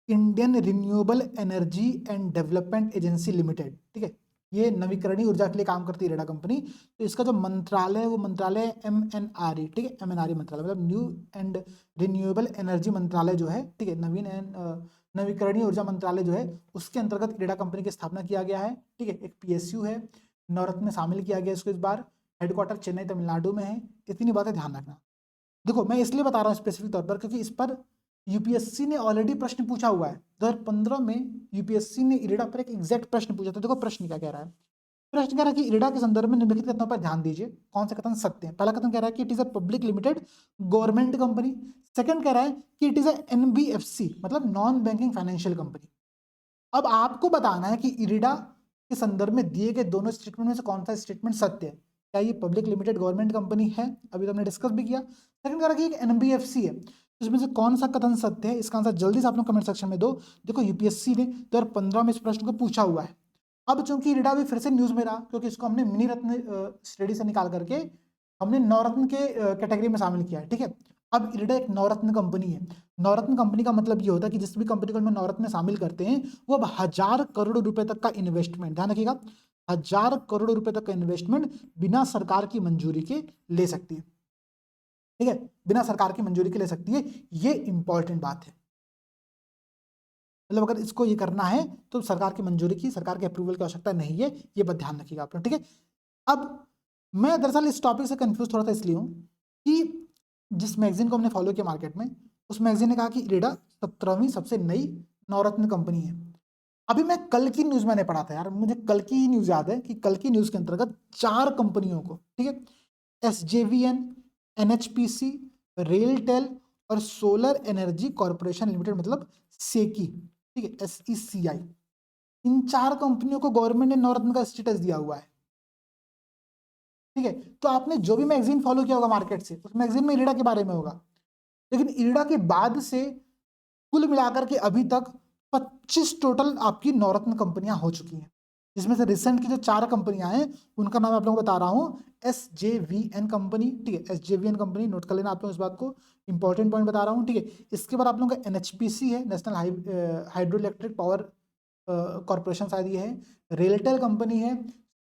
Indian renewable energy and development agency limited, ठीक है, ये नवीकरणीय ऊर्जा के लिए काम करती है इरेडा कंपनी। तो इसका जो मंत्रालय है वो मंत्रालय MNRE, ठीक है, MNRE मंत्रालय मतलब न्यू एंड रिन्यूएबल एनर्जी मंत्रालय जो है, ठीक है, नवीन एंड नवीकरणीय ऊर्जा मंत्रालय जो है, उसके अंतर्गत इरेडा कंपनी की स्थापना किया गया है, ठीक है। एक PSU है, नवरत्न में शामिल किया गया इसको इस बार, हेडक्वार्टर चेन्नई तमिलनाडु में है। इतनी बातें ध्यान रखना। देखो मैं इसलिए बता रहा हूँ स्पेसिफिक तौर पर क्योंकि इस पर यूपीएससी ने ऑलरेडी प्रश्न पूछा हुआ है। 2015 में यूपीएससी ने इरेडा पर एक एग्जैक्ट प्रश्न पूछा था। देखो प्रश्न क्या कह रहा है, प्रश्न कह रहा है कि इरेडा के संदर्भ में निम्नलिखित कथनों पर ध्यान दीजिए, कौन से कथन सत्य हैं। पहला कथन कह रहा है कि it is a public limited government company. Second कह रहा है कि इट इज अ NBFC मतलब नॉन बैंकिंग फाइनेंशियल कंपनी। अब आपको बताना है कि इरेडा के संदर्भ में दिए गए दोनों स्टेटमेंट में से कौन सा स्टेटमेंट सत्य है। क्या ये पब्लिक लिमिटेड गवर्नमेंट कंपनी है, अभी तो हमने डिस्कस भी किया। सेकंड कह रहा है कि एक NBFC है, इसमें से कौन सा कथन सत्य है। इसका आंसर जल्दी से आप लोग कमेंट सेक्शन में दो। देखो यूपीएससी ने 2015 में इस प्रश्न को पूछा हुआ है। अब चूंकि इरेडा भी फिर से न्यूज में रहा क्योंकि इसको हमने मिनी रत्न श्रेणी से निकाल करके हमने नवरत्न के कैटेगरी में शामिल किया है, ठीक है। अब इरेडा एक नवरत्न कंपनी है। नवरत्न कंपनी का मतलब ये होता है कि जिस भी कंपनी को हम नवरत्न में शामिल करते हैं वो अब 1000 करोड़ रुपए तक का इन्वेस्टमेंट, ध्यान रखिएगा, 1,000 करोड़ रुपए तक का इन्वेस्टमेंट बिना सरकार की मंजूरी के ले सकती है। ठीक है, बिना सरकार की मंजूरी के ले सकती है, ये इंपॉर्टेंट बात है। मतलब अगर इसको ये करना है तो सरकार की मंजूरी की, सरकार के अप्रूवल की आवश्यकता नहीं है, ये बात ध्यान रखिएगा आप लोग। ठीक है, अब मैं दरअसल इस टॉपिक से कंफ्यूज थोड़ा सा इसलिए हूँ कि जिस मैगजीन को हमने फॉलो किया मार्केट में, उस मैगजीन ने कहा कि इरेडा 17वीं सबसे नई नवरत्न कंपनी है। अभी मैं कल की न्यूज मैंने पढ़ा था यार, मुझे कल की ही न्यूज याद है कि कल की न्यूज के अंतर्गत 4 कंपनियों को, ठीक है, SJVN, NHPC, रेलटेल और सोलर एनर्जी कॉर्पोरेशन लिमिटेड मतलब सेकी, ठीक है, SECI, इन 4 कंपनियों को गवर्नमेंट ने नवरत्न का स्टेटस दिया हुआ है। ठीक है, तो आपने जो भी मैगजीन फॉलो किया होगा मार्केट से, उस मैगजीन में इरिडा के बारे में होगा, लेकिन इरिडा के बाद से कुल मिलाकर के अभी तक 25 टोटल आपकी नवरत्न कंपनियां हो चुकी हैं, जिसमें से रिसेंट की जो 4 कंपनियां हैं उनका नाम आप लोगों को बता रहा हूं, SJVN कंपनी, ठीक है, SJVN कंपनी नोट कर लेना आप लोग इस बात को, इंपॉर्टेंट पॉइंट बता रहा हूं। ठीक है, इसके बाद आप लोगों का NHPC है, national hydro electric power corporation, शायद ये है, रेलटेल कंपनी है,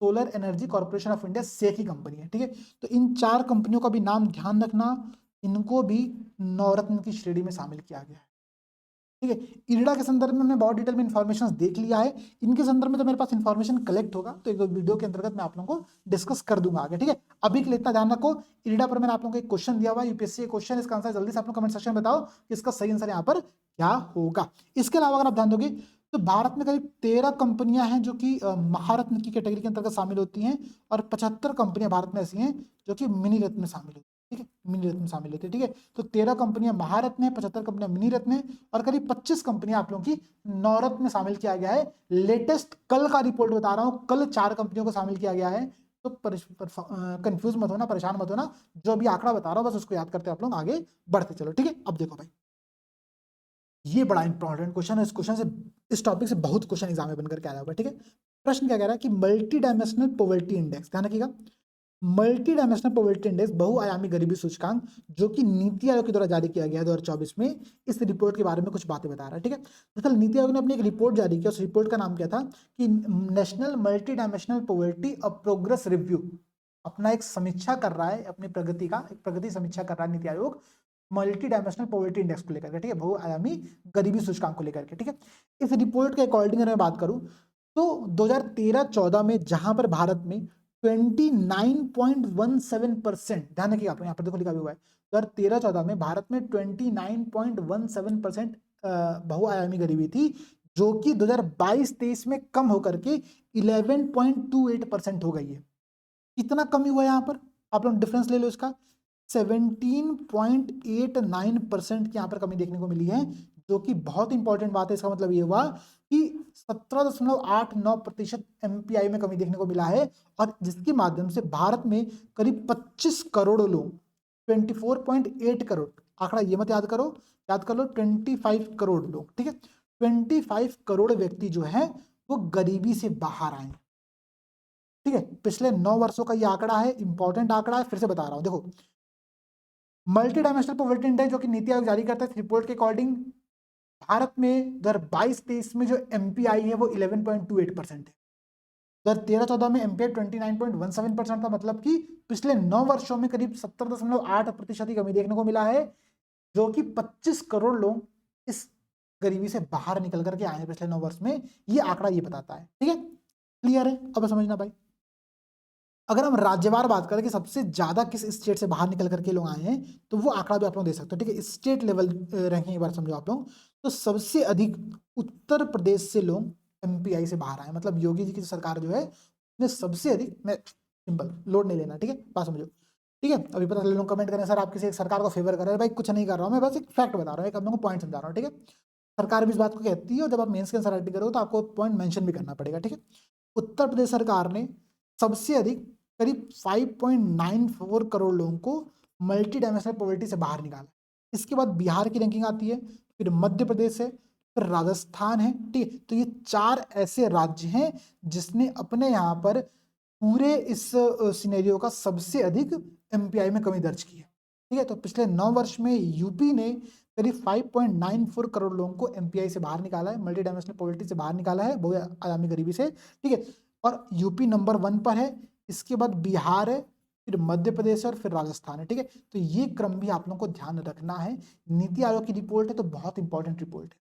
solar energy corporation of India SECI company है। ठीक है, तो इन 4 कंपनियों का भी नाम ध्यान रखना, इनको भी नवरत्न की श्रेणी में शामिल किया गया है। ठीक है, इरिडा के संदर्भ में हमने बहुत डिटेल में इन्फॉर्मेशन देख लिया है, इनके संदर्भ में तो मेरे पास इन्फॉर्मेशन कलेक्ट होगा तो एक वीडियो के अंतर्गत मैं आप लोगों को डिस्कस कर दूंगा आगे। ठीक है, अभी के लिए इतना ध्यान रखो, इरिडा पर मैंने आप लोगों को एक क्वेश्चन दिया हुआ है, यूपीएससी क्वेश्चन, इसका आंसर जल्दी से आप लोग कमेंट सेक्शन में बताओ कि इसका सही आंसर यहाँ पर क्या होगा। इसके अलावा अगर आप ध्यान दोगे तो भारत में करीब 13 कंपनियां हैं जो कि महारत्न की कैटेगरी के अंतर्गत शामिल होती हैं, और 75 कंपनियां भारत में ऐसी हैं जो कि मिनी रत्न में शामिल होती है। ठीक है, मिनी रत्न में शामिल होती है। ठीक है, तो 13 कंपनियां महारत्न है, 75 कंपनियां मिनी रत्न है, और करीब 25 कंपनियां आप लोगों की नवरत्न में शामिल किया गया है। लेटेस्ट कल का रिपोर्ट बता रहा हूं, कल 4 कंपनियों को शामिल किया गया है, तो कंफ्यूज मत होना, परेशान मत होना, जो भी आंकड़ा बता रहा हूं बस उसको याद करते आप लोग आगे बढ़ते चलो। ठीक है, अब देखो भाई, ये बड़ा इंपॉर्टेंट क्वेश्चन है, इस क्वेश्चन से, इस टॉपिक से बहुत क्वेश्चन एग्जाम में बनकर के आया हुआ है। ठीक है, प्रश्न क्या कह रहा है कि मल्टी डायमेंशनल पॉवर्टी इंडेक्स, ध्यान रखिएगा, मल्टी डायमेंशनल पॉवर्टी इंडेक्स बहुआयामी गरीबी सूचकांक, जो कि नीति आयोग के द्वारा जारी किया गया है 2024 में, इस रिपोर्ट के बारे में कुछ बातें बता रहा है। ठीक है, दरअसल नीति आयोग ने अपनी एक रिपोर्ट जारी की, उस रिपोर्ट का नाम क्या था कि national multi dimensional poverty a progress review, अपना एक समीक्षा कर रहा है, अपनी प्रगति का एक प्रगति समीक्षा कर रहा है NITI Aayog multi dimensional poverty index को लेकर के, ठीक है, बहुआयामी गरीबी सूचकांक को लेकर के। ठीक है, इस रिपोर्ट के अकॉर्डिंग अगर मैं बात करूं तो 2013-14 में जहां पर भारत में 29.17%, ध्यान रखिएगा आप यहाँ पर देखो लिखा भी हुआ है, 2013-14 में भारत में 29.17% बहुआयामी गरीबी थी, जो कि 2022-23 में कम होकर के 11.28% हो गई है। कितना कमी हुआ है यहाँ पर, आप लोग डिफरेंस ले लो इसका, 17.89% की यहाँ पर कमी देखने को मिली है, जो कि बहुत इंपॉर्टेंट बात है। इसका मतलब ये हुआ कि 17.89% MPI में कमी देखने को मिला है, और जिसके माध्यम से भारत में करीब 25 करोड़ लोग, 24.8 करोड़, आंकड़ा ये मत याद करो, याद कर लो 25 करोड़ लोग, ठीक है, 25 करोड़ व्यक्ति जो है वो गरीबी से बाहर आए। ठीक है, पिछले 9 वर्षों का ये आंकड़ा है, इंपॉर्टेंट आंकड़ा है, फिर से बता रहा हूं, देखो मल्टी डायमेंशनल पॉवर्टी इंडेक्स जो कि नीति आयोग जारी करता है, रिपोर्ट के अकॉर्डिंग भारत में 2022-23 में जो MPI है वो 11.28% है। 2013-14 में MPI 29.17% था, मतलब कि पिछले 9 वर्षों में करीब 70.8% की कमी देखने को मिला है, जो कि 25 करोड़ लोग इस गरीबी से बाहर निकल करके आए हैं पिछले 9 वर्ष में, ये आंकड़ा ये बताता है। ठीक है, क्लियर है, अब समझना भाई। अगर हम राज्यवार बात करें कि सबसे ज्यादा किस स्टेट से बाहर निकल करके लोग आए हैं, तो वो आंकड़ा भी आप लोग दे सकते हो। ठीक है, स्टेट लेवल रैंकिंग एक बार समझो आप लोग, तो सबसे अधिक उत्तर प्रदेश से लोग MPI से बाहर आए, मतलब योगी जी की सरकार जो है उसने सबसे अधिक, मैं सिंपल लोड नहीं लेना, ठीक है, बात समझो। ठीक है, अभी पता चले लोग कमेंट करें सर आप किसी एक सरकार को फेवर कर रहे हैं, भाई कुछ नहीं कर रहा हूँ मैं, बस एक फैक्ट बता रहा हूँ, एक आप लोगों को पॉइंट समझा रहा हूँ। ठीक है, सरकार भी इस बात को कहती है, और जब आप मेंस की आंसर राइटिंग करोगे तो आपको पॉइंट मेंशन भी करना पड़ेगा। ठीक है, उत्तर प्रदेश सरकार ने सबसे अधिक करीब 5.94 करोड़ लोगों को मल्टी डायमेंशनल पॉवर्टी से बाहर निकाला। इसके बाद बिहार की रैंकिंग आती है, फिर मध्य प्रदेश है, फिर राजस्थान है। ठीक है, तो ये 4 ऐसे राज्य हैं जिसने अपने यहाँ पर पूरे इस सिनेरियो का सबसे अधिक MPI में कमी दर्ज की है। ठीक है, तो पिछले 9 वर्ष में यूपी ने करीब 5.94 करोड़ लोगों को MPI से बाहर निकाला है, मल्टी डायमेंशनल पॉवर्टी से बाहर निकाला है, बहुआयामी गरीबी से। ठीक है, और यूपी नंबर 1 पर है, इसके बाद बिहार है, फिर मध्य प्रदेश और फिर राजस्थान है। ठीक है, तो ये क्रम भी आप लोगों को ध्यान रखना है। नीति आयोग की रिपोर्ट है तो बहुत इंपॉर्टेंट रिपोर्ट है,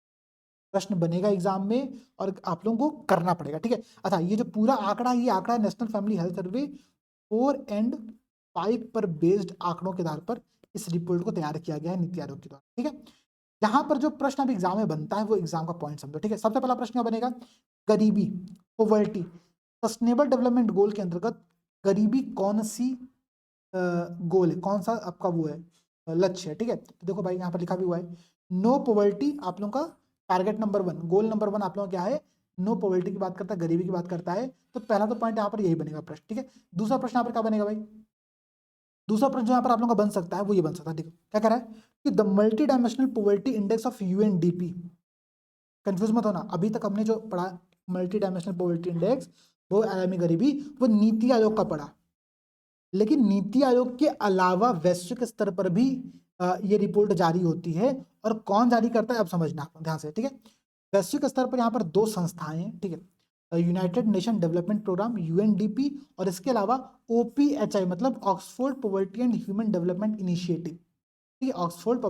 प्रश्न बनेगा एग्जाम में और आप लोगों को करना पड़ेगा। ठीक है, अच्छा ये जो पूरा आंकड़ा, ये आंकड़ा national family health survey 4 and 5 पर बेस्ड आंकड़ों के आधार पर इस रिपोर्ट को तैयार किया गया है नीति आयोग के द्वारा। ठीक है, यहाँ पर जो प्रश्न अब एग्जाम में बनता है वो एग्जाम का पॉइंट समझो। ठीक है, सबसे पहला प्रश्न क्या बनेगा, गरीबी, पॉवर्टी, सस्टेनेबल डेवलपमेंट गोल के अंतर्गत गरीबी कौन सी गोल है, कौन सा आपका वो है लक्ष्य है। ठीक है, तो देखो भाई यहाँ पर लिखा भी हुआ है नो पॉवर्टी, आप लोगों का टारगेट नंबर 1, गोल नंबर 1 आप लोगों का क्या है, नो पॉवर्टी की बात करता है, गरीबी की बात करता है। तो पहला तो पॉइंट यहाँ पर यही बनेगा प्रश्न। ठीक है, दूसरा प्रश्न यहाँ पर क्या बनेगा भाई, दूसरा प्रश्न जो यहाँ पर आप लोगों का बन सकता है वो ये बन सकता है, देखो क्या कह रहा है कि the multi dimensional poverty index of UNDP, confuse मत होना, अभी तक हमने जो पढ़ा मल्टी डायमेंशनल पॉवर्टी इंडेक्स वो आयामी गरीबी वो नीति आयोग का पढ़ा, लेकिन नीति आयोग के अलावा वैश्विक स्तर पर भी ये रिपोर्ट जारी होती है। और कौन जारी करता है अब समझना आप ध्यान से। ठीक है, वैश्विक स्तर पर यहाँ पर 2 संस्थाएं हैं। ठीक है, United Nation development programme UNDP और इसके अलावा ओपीएचआई मतलब Oxford poverty and human development initiative. ठीक है, Oxford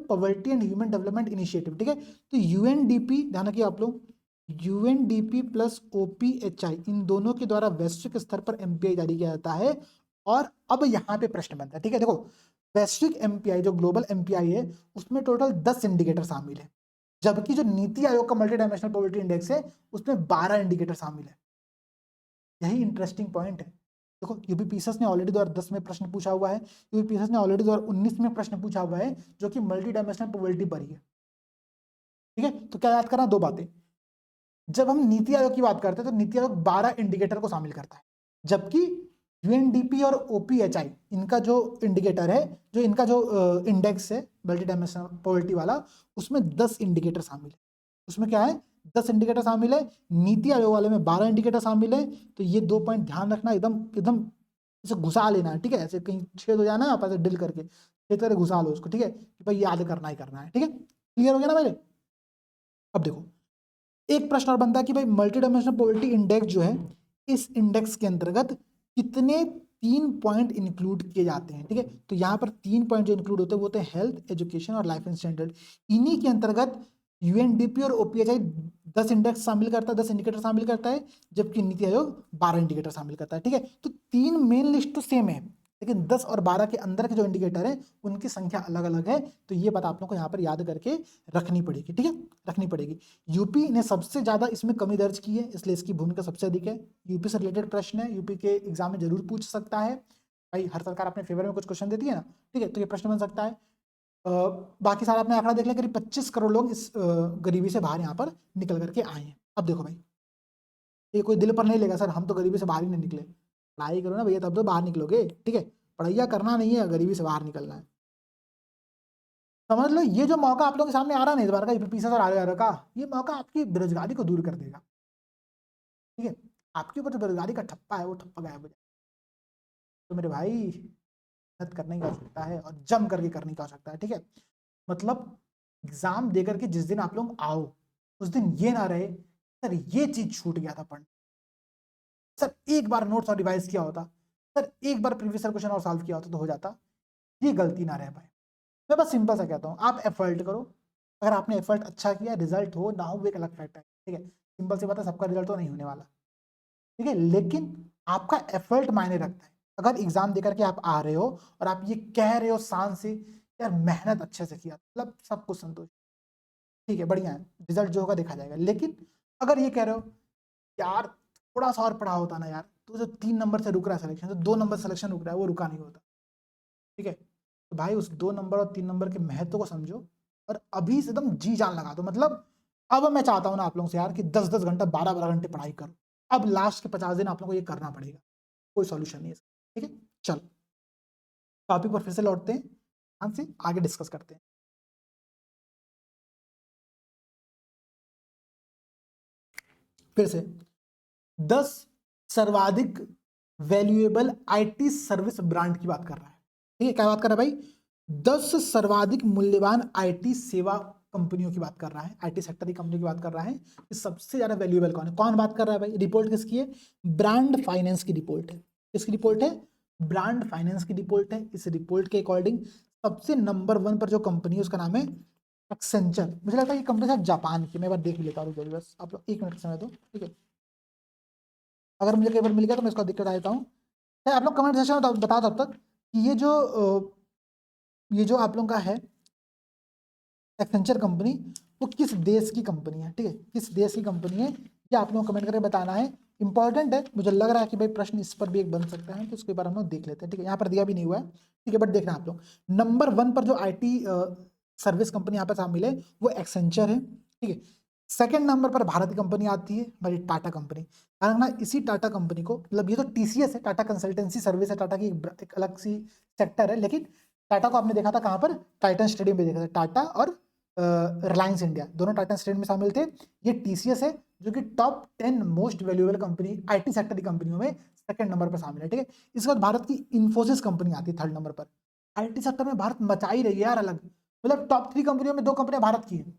poverty and human development initiative. ठीक है, तो यूएनडीपी ध्यान रखिए आप लोग, यूएनडीपी प्लस ओपीएचआई इन दोनों के द्वारा वैश्विक स्तर पर एमपीआई जारी किया जाता है। और अब यहाँ पे प्रश्न बनता है। ठीक है, देखो वैश्विक एमपीआई जो ग्लोबल एमपीआई है उसमें टोटल 10 इंडिकेटर शामिल है, जबकि जो नीति आयोग का मल्टी डायमेंशनल पॉवर्टी इंडेक्स है उसमें 12 इंडिकेटर शामिल है। यही इंटरेस्टिंग पॉइंट है। देखो यूपीपीएससी ने ऑलरेडी 2010 में प्रश्न पूछा हुआ है, यूपीपीएससी ने ऑलरेडी 2019 में प्रश्न पूछा हुआ है जो कि मल्टी डायमेंशनल पॉवर्टी पर ही है। ठीक है, तो क्या याद करना, 2 बातें, जब हम नीति आयोग की बात करते हैं तो नीति आयोग 12 इंडिकेटर को शामिल करता है, जबकि यूएनडीपी और ओपीएचआई इनका जो इंडिकेटर है, जो इनका जो इंडेक्स है मल्टी डायमेंशनल पॉवर्टी वाला, उसमें 10 इंडिकेटर शामिल है। उसमें क्या है, 10 इंडिकेटर शामिल है, नीति आयोग वाले में 12 इंडिकेटर शामिल है। तो ये 2 पॉइंट ध्यान रखना, एकदम एकदम इसे घुसा लेना है। ठीक है, ऐसे कहीं छेद हो जाना है आप ऐसे डिल करके छेद करके घुसा लो उसको। ठीक है, कि भाई याद करना ही करना है। ठीक है, क्लियर हो गया ना मेरे। अब देखो एक प्रश्न और बनता है कि भाई मल्टी डायमेंशनल पॉवर्टी इंडेक्स जो है, इस इंडेक्स के अंतर्गत कितने 3 पॉइंट इंक्लूड किए जाते हैं। ठीक है, तो यहाँ पर 3 पॉइंट जो इंक्लूड होते हैं वो होते हैं हेल्थ, एजुकेशन और लाइफ स्टैंडर्ड। इन्हीं के अंतर्गत यूएनडीपी और ओपीएचआई 10 इंडेक्स शामिल करता है, 10 इंडिकेटर शामिल करता है, जबकि नीति आयोग 12 इंडिकेटर शामिल करता है। ठीक है, तो 3 मेन लिस्ट तो सेम है, लेकिन 10 और 12 के अंदर के जो इंडिकेटर है उनकी संख्या अलग अलग है। तो ये बात आप लोग को यहाँ पर याद करके रखनी पड़ेगी। ठीक है, रखनी पड़ेगी। यूपी ने सबसे ज्यादा इसमें कमी दर्ज की है, इसलिए इसकी भूमिका सबसे अधिक है। यूपी से रिलेटेड प्रश्न है, यूपी के एग्जाम में जरूर पूछ सकता है भाई, हर सरकार अपने फेवर में कुछ क्वेश्चन देती है ना। ठीक है, तो ये प्रश्न बन सकता है। बाकी सारा आपने आंकड़ा देख लिया, करीब 25 करोड़ लोग इस गरीबी से बाहर यहाँ पर निकल करके आए हैं। अब देखो भाई, ये कोई दिल पर नहीं लेगा सर हम तो गरीबी से बाहर ही नहीं निकले, पढ़ाई करो ना भैया तब तो बाहर निकलोगे। ठीक है, पढ़ाइया करना नहीं है, गरीबी से बाहर निकलना है। समझ लो ये जो मौका आप लोगों के सामने आ रहा है ना इस बार का यूपीपीएससी और आगे का, ये मौका आपकी बेरोजगारी को दूर कर देगा। ठीक है, आपके ऊपर जो बेरोजगारी का ठप्पा है वो ठप्पा गायब हो जाएगा। तो मेरे भाई मेहनत करने की आवश्यकता है और जम करके करने की आवश्यकता है। ठीक है, मतलब एग्जाम दे करके जिस दिन आप लोग आओ उस दिन ये ना रहे सर ये चीज छूट गया था पढ़ना, सर एक बार नोट्स और रिवाइज किया होता, सर एक बार प्रीवियस क्वेश्चन और सॉल्व किया होता तो हो जाता, ये गलती ना रह पाए। मैं बस सिंपल सा कहता हूँ आप एफर्ट करो, अगर आपने एफर्ट अच्छा किया रिजल्ट हो ना हो वो एक अलग फैक्ट है। ठीक है, सिंपल सी बात है, सबका रिजल्ट तो नहीं होने वाला। ठीक है, लेकिन आपका एफर्ट मायने रखता है। अगर एग्जाम देकर के आप आ रहे हो और आप ये कह रहे हो शान से यार मेहनत अच्छे से किया, मतलब सब कुछ संतोष, ठीक है बढ़िया है, रिजल्ट जो होगा देखा जाएगा। लेकिन अगर ये कह रहे हो यार थोड़ा सा और पढ़ा होता ना यार, तो जो 3 नंबर से रुक रहा है सिलेक्शन, तो 2 नंबर सिलेक्शन रुक रहा है वो रुका नहीं होता। ठीक है, तो भाई उस 2 नंबर और 3 नंबर के महत्व को समझो और अभी से एकदम जी जान लगा दो। मतलब अब मैं चाहता हूँ ना आप लोगों से यार कि 10-10 घंटा 12-12 घंटे पढ़ाई करो। अब लास्ट के 50 दिन आप लोगों को ये करना पड़ेगा, कोई सॉल्यूशन नहीं है। ठीक है, चलो टॉपिक पर फिर से लौटते हैं, ध्यान से आगे डिस्कस करते हैं। फिर से 10 सर्वाधिक वैल्यूएबल आईटी सर्विस ब्रांड की बात कर रहा है। ठीक है, क्या बात कर रहा है भाई, 10 सर्वाधिक मूल्यवान आईटी सेवा कंपनियों की बात कर रहा है, आईटी सेक्टर की कंपनियों की बात कर रहा है कि सबसे ज्यादा वैल्यूएबल कौन है। कौन बात कर रहा है भाई? रिपोर्ट किसकी है? ब्रांड फाइनेंस की रिपोर्ट है। किसकी रिपोर्ट है? ब्रांड फाइनेंस की रिपोर्ट है। इस रिपोर्ट के अकॉर्डिंग सबसे नंबर 1 पर जो कंपनी है उसका नाम है एक्सेंचर। मुझे लगता है ये कंपनी शायद जापान की, मैं एक बार देख लेता हूँ जरूर, बस आप लोग 1 मिनट समय दो, ठीक है। अगर मुझे कई बार मिल गया तो मैं इसका दिक्कत आ देता हूँ। आप लोग कमेंट सेक्शन में बताओ तब तक कि ये जो आप लोगों का है एक्सेंचर कंपनी, वो किस देश की कंपनी है, ठीक है, किस देश की कंपनी है, ये आप लोगों को कमेंट करके बताना है। इंपॉर्टेंट है, मुझे लग रहा है कि भाई प्रश्न इस पर भी एक बन सकता है, तो उसके बारे में हम लोग देख लेते हैं, ठीक है। यहाँ पर दिया भी नहीं हुआ है, ठीक है, बट देखना आप लोग नंबर 1 पर जो आईटी सर्विस कंपनी यहाँ पर शामिल है वो एक्सेंचर है, ठीक है। सेकंड नंबर पर भारत की कंपनी आती है हमारी टाटा कंपनी। कारण ना इसी टाटा कंपनी को, मतलब ये तो टीसीएस है, टाटा कंसल्टेंसी सर्विस है, टाटा की एक अलग सी सेक्टर है, लेकिन टाटा को आपने देखा था कहाँ पर? टाइटन स्टेडियम में देखा था। टाटा और रिलायंस इंडिया दोनों टाइटन स्टेडियम में शामिल थे। ये टीसीएस है जो कि top 10 most valuable company IT sector की कंपनियों में सेकंड नंबर पर शामिल है, ठीक है। इसके बाद भारत की इन्फोसिस कंपनी आती है थर्ड नंबर पर। आईटी सेक्टर में भारत मचा ही रही है यार अलग, मतलब टॉप 3 कंपनियों में 2 कंपनियां भारत की है।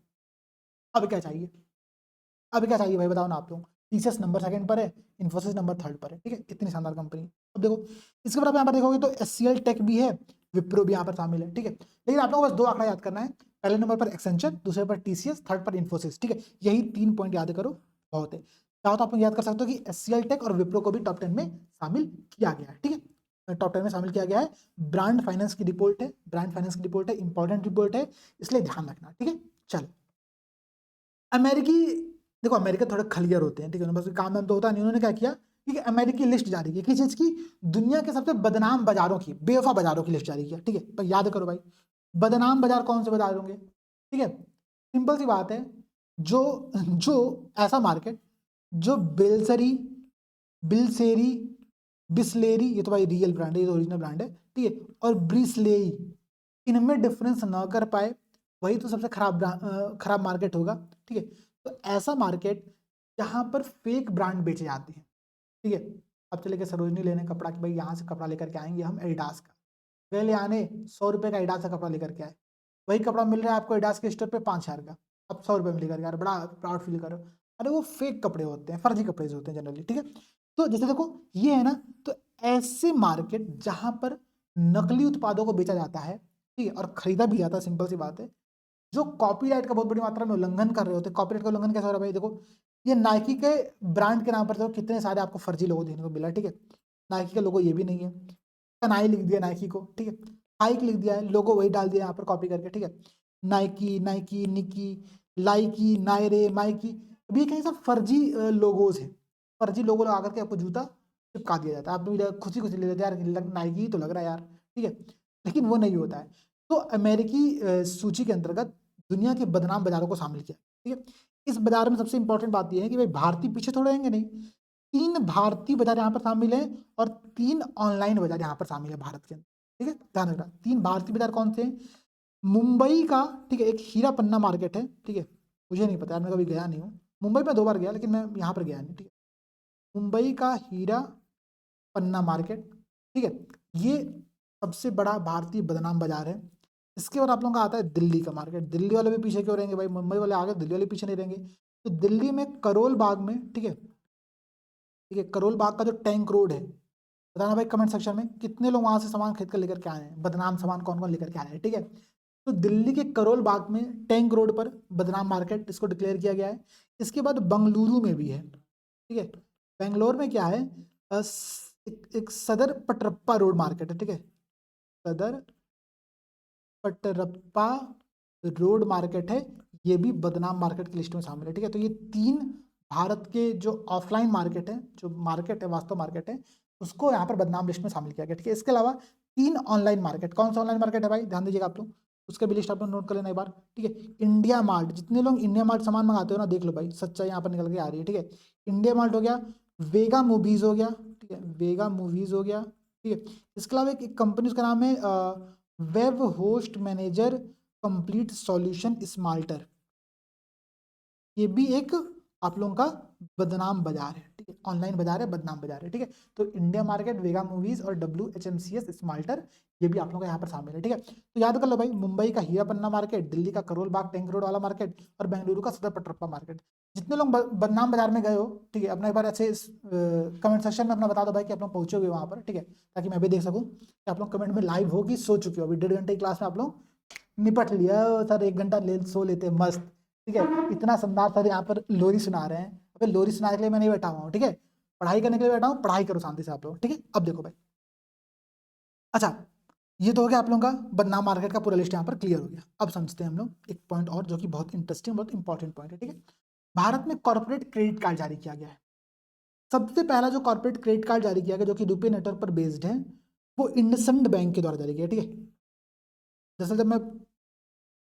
अब क्या चाहिए? अब क्या चाहिए भाई बताओ ना आप लोग। टीसीएस नंबर 2 पर है, इन्फोसिस नंबर 3 पर है, ठीक है। इतनी शानदार कंपनी। अब देखो इसके बाद आप यहाँ पर देखोगे तो एचसीएल टेक भी है, विप्रो भी यहाँ पर शामिल है, ठीक है। लेकिन आप लोगों को बस 2 आंकड़ा याद करना है, पहले नंबर पर एक्सेंचर, दूसरे पर टीसीएस, थर्ड पर इन्फोसिस, ठीक है। यही 3 पॉइंट याद करो, बहुत है। चाहो तो आप लोग याद कर सकते हो कि एचसीएल टेक और विप्रो को भी टॉप 10 में शामिल किया गया है, ठीक है, टॉप 10 में शामिल किया गया है। ब्रांड फाइनेंस की रिपोर्ट है, ब्रांड फाइनेंस की रिपोर्ट है, इंपॉर्टेंट रिपोर्ट है, इसलिए ध्यान रखना, ठीक है। चलो अमेरिकी, देखो अमेरिका थोड़े खलियर होते हैं, ठीक है, बस काम वाम तो होता नहीं। उन्होंने क्या किया कि अमेरिकी लिस्ट जारी की, किस चीज की? दुनिया के सबसे बदनाम बाजारों की, बेवफा बाजारों की लिस्ट जारी किया, ठीक है। पर याद करो भाई, बदनाम बाजार कौन से बाजार होंगे, ठीक है। सिंपल सी बात है, जो जो ऐसा मार्केट जो बिल्सरी, बिल्सेरी, बिस्लेरी, ये तो भाई रियल ब्रांड है, ये तो ओरिजिनल ब्रांड है, ठीक है, और ब्रिस्लेई, इनमें डिफरेंस ना कर पाए, वही तो सबसे खराब मार्केट होगा, ठीक है। तो ऐसा मार्केट जहां पर फेक ब्रांड बेचे जाते हैं, ठीक है। अब चले गए सरोजनी लेने कपड़ा कि भाई यहाँ से कपड़ा लेकर के आएंगे हम एडिडास का, गए ले आने 100 रुपये का एडिडास का कपड़ा लेकर के आए, वही कपड़ा मिल रहा है आपको एडिडास के स्टोर पे 5,000 का, अब 100 रुपये में लेकर यार बड़ा प्राउड फील करो। अरे वो फेक कपड़े होते हैं, फर्जी कपड़े होते हैं जनरली, ठीक है। तो जैसे देखो ये है ना, तो ऐसे मार्केट जहां पर नकली उत्पादों को बेचा जाता है, ठीक है, और खरीदा भी जाता है, सिंपल सी बात है, जो कॉपीराइट का बहुत बड़ी मात्रा में उल्लंघन कर रहे होते हैं। कॉपीराइट का उल्लंघन कैसे हो रहा है भाई? देखो ये नाइकी के ब्रांड के नाम पर देखो कितने सारे आपको फर्जी लोगो देखने को मिला, ठीक है। नाइकी का लोगो ये भी नहीं है, कनाई लिख दिया नाइकी को, ठीक है, हाइक लिख दिया है, लोगो वही डाल दिया यहाँ पर कॉपी करके, ठीक है। नाइकी, नाइकी, निकी, लाइकी, नायरे, माइकी, अभी कहीं सब फर्जी लोगोज है, फर्जी लोगो लगा करके आपको जूता चिपका दिया जाता है। आप भी खुशी खुशी ले लेते हैं यार नाइकी तो लग रहा है यार, ठीक है, लेकिन वो नहीं होता है। तो अमेरिकी सूची के अंतर्गत दुनिया के बदनाम बाजारों को शामिल किया, ठीक है। इस बाजार में सबसे इंपॉर्टेंट बात यह है कि भाई भारतीय पीछे थोड़े रहेंगे नहीं, 3 भारतीय बाजार यहाँ पर शामिल है और 3 ऑनलाइन बाजार यहाँ पर शामिल है भारत के अंदर, ठीक है, ध्यान रखना। 3 भारतीय बाजार कौन से हैं? मुंबई का, ठीक है, एक हीरा पन्ना मार्केट है, ठीक है, मुझे नहीं पता, मैं कभी गया नहीं हूँ मुंबई में, 2 बार गया लेकिन मैं यहाँ पर गया नहीं, ठीक है। मुंबई का हीरा पन्ना मार्केट, ठीक है, ये सबसे बड़ा भारतीय बदनाम बाजार है। इसके बाद आप लोगों का आता है दिल्ली का मार्केट। दिल्ली वाले भी पीछे क्यों रहेंगे भाई? मुंबई वाले आगे, दिल्ली वाले पीछे नहीं रहेंगे। तो दिल्ली में करोल बाग में, ठीक है, ठीक है, करोल बाग का जो टैंक रोड है, बताना भाई कमेंट सेक्शन में कितने लोग वहां से सामान खरीद कर लेकर के आए हैं, बदनाम सामान कौन कौन लेकर के आए हैं, ठीक है। तो दिल्ली के करोल बाग में टैंक रोड पर बदनाम मार्केट इसको डिक्लेयर किया गया है। इसके बाद बंगलुरु में भी है, ठीक है। बेंगलोर में क्या है? एक सदर पटरप्पा रोड मार्केट है, ठीक है, सदर पटरप्पा रोड मार्केट है, ये भी बदनाम मार्केट की लिस्ट में शामिल है, ठीक है। तो ये 3 भारत के जो ऑफलाइन मार्केट है, जो मार्केट है, वास्तव मार्केट है, उसको यहाँ पर बदनाम लिस्ट में शामिल किया गया, ठीक है। इसके अलावा 3 ऑनलाइन मार्केट, कौन सा ऑनलाइन मार्केट है भाई? ध्यान दीजिएगा आप लोग, उसका भी लिस्ट आप लोग नोट कर लेना एक बार, ठीक है। इंडिया मार्ट, जितने लोग इंडिया मार्ट सामान मंगाते हो ना, देख लो भाई सच्चाई यहाँ पर निकल के आ रही है, ठीक है। इंडिया मार्ट हो गया, वेगा मूवीज हो गया, ठीक है, वेगा मूवीज हो गया, ठीक है। इसके अलावा एक कंपनी, उसका नाम है web host manager complete solution smarter, ये भी एक आप लोगों का बदनाम बाजार है, ठीक है। ऑनलाइन बाजार है, बदनाम बाजार है, ठीक है। तो इंडिया मार्केट, वेगा मूवीज और WHMCS स्मार्टर, ये भी आप लोगों का यहाँ पर शामिल है, ठीक है। तो याद कर लो भाई, मुंबई का हीरा पन्ना मार्केट, दिल्ली का करोल बाग टैंक रोड वाला मार्केट और बेंगलुरु का सदर पटरप्पा मार्केट। जितने लोग बदनाम बाजार में गए हो, ठीक है, अपना एक बार ऐसे कमेंट सेक्शन में अपना बता दो भाई कि आप लोग पहुंचे हुए वहां पर, ठीक है, ताकि मैं भी देख सकूं कि आप लोग कमेंट में लाइव हो कि सो चुके हो। अभी 1.5 घंटे की क्लास में आप लोग निपट लिया सर, 1 घंटा ले सो लेते मस्त, ठीक है। इतना शानदार सर यहाँ पर लोरी सुना रहे हैं। अबे लोरी सुनाने के लिए मैं नहीं बैठा हुआ हूँ, ठीक है, पढ़ाई करने के लिए बैठा हूँ। पढ़ाई करो शांति से आप लोग, ठीक है। अब देखो भाई, अच्छा, ये तो हो गया आप लोगों का बदनाम मार्केट का पूरा लिस्ट यहाँ पर क्लियर हो गया। अब समझते हैं हम लोग एक पॉइंट और जो कि बहुत इंटरेस्टिंग, बहुत इंपॉर्टेंट पॉइंट है, ठीक है। भारत में कॉर्पोरेट क्रेडिट कार्ड जारी किया गया है। सबसे पहला जो कॉर्पोरेट क्रेडिट कार्ड जारी किया गया जो कि रुपे नेटवर्क पर बेस्ड है, वो इंडसइंड बैंक के द्वारा जारी किया, ठीक है। दरअसल जब मैं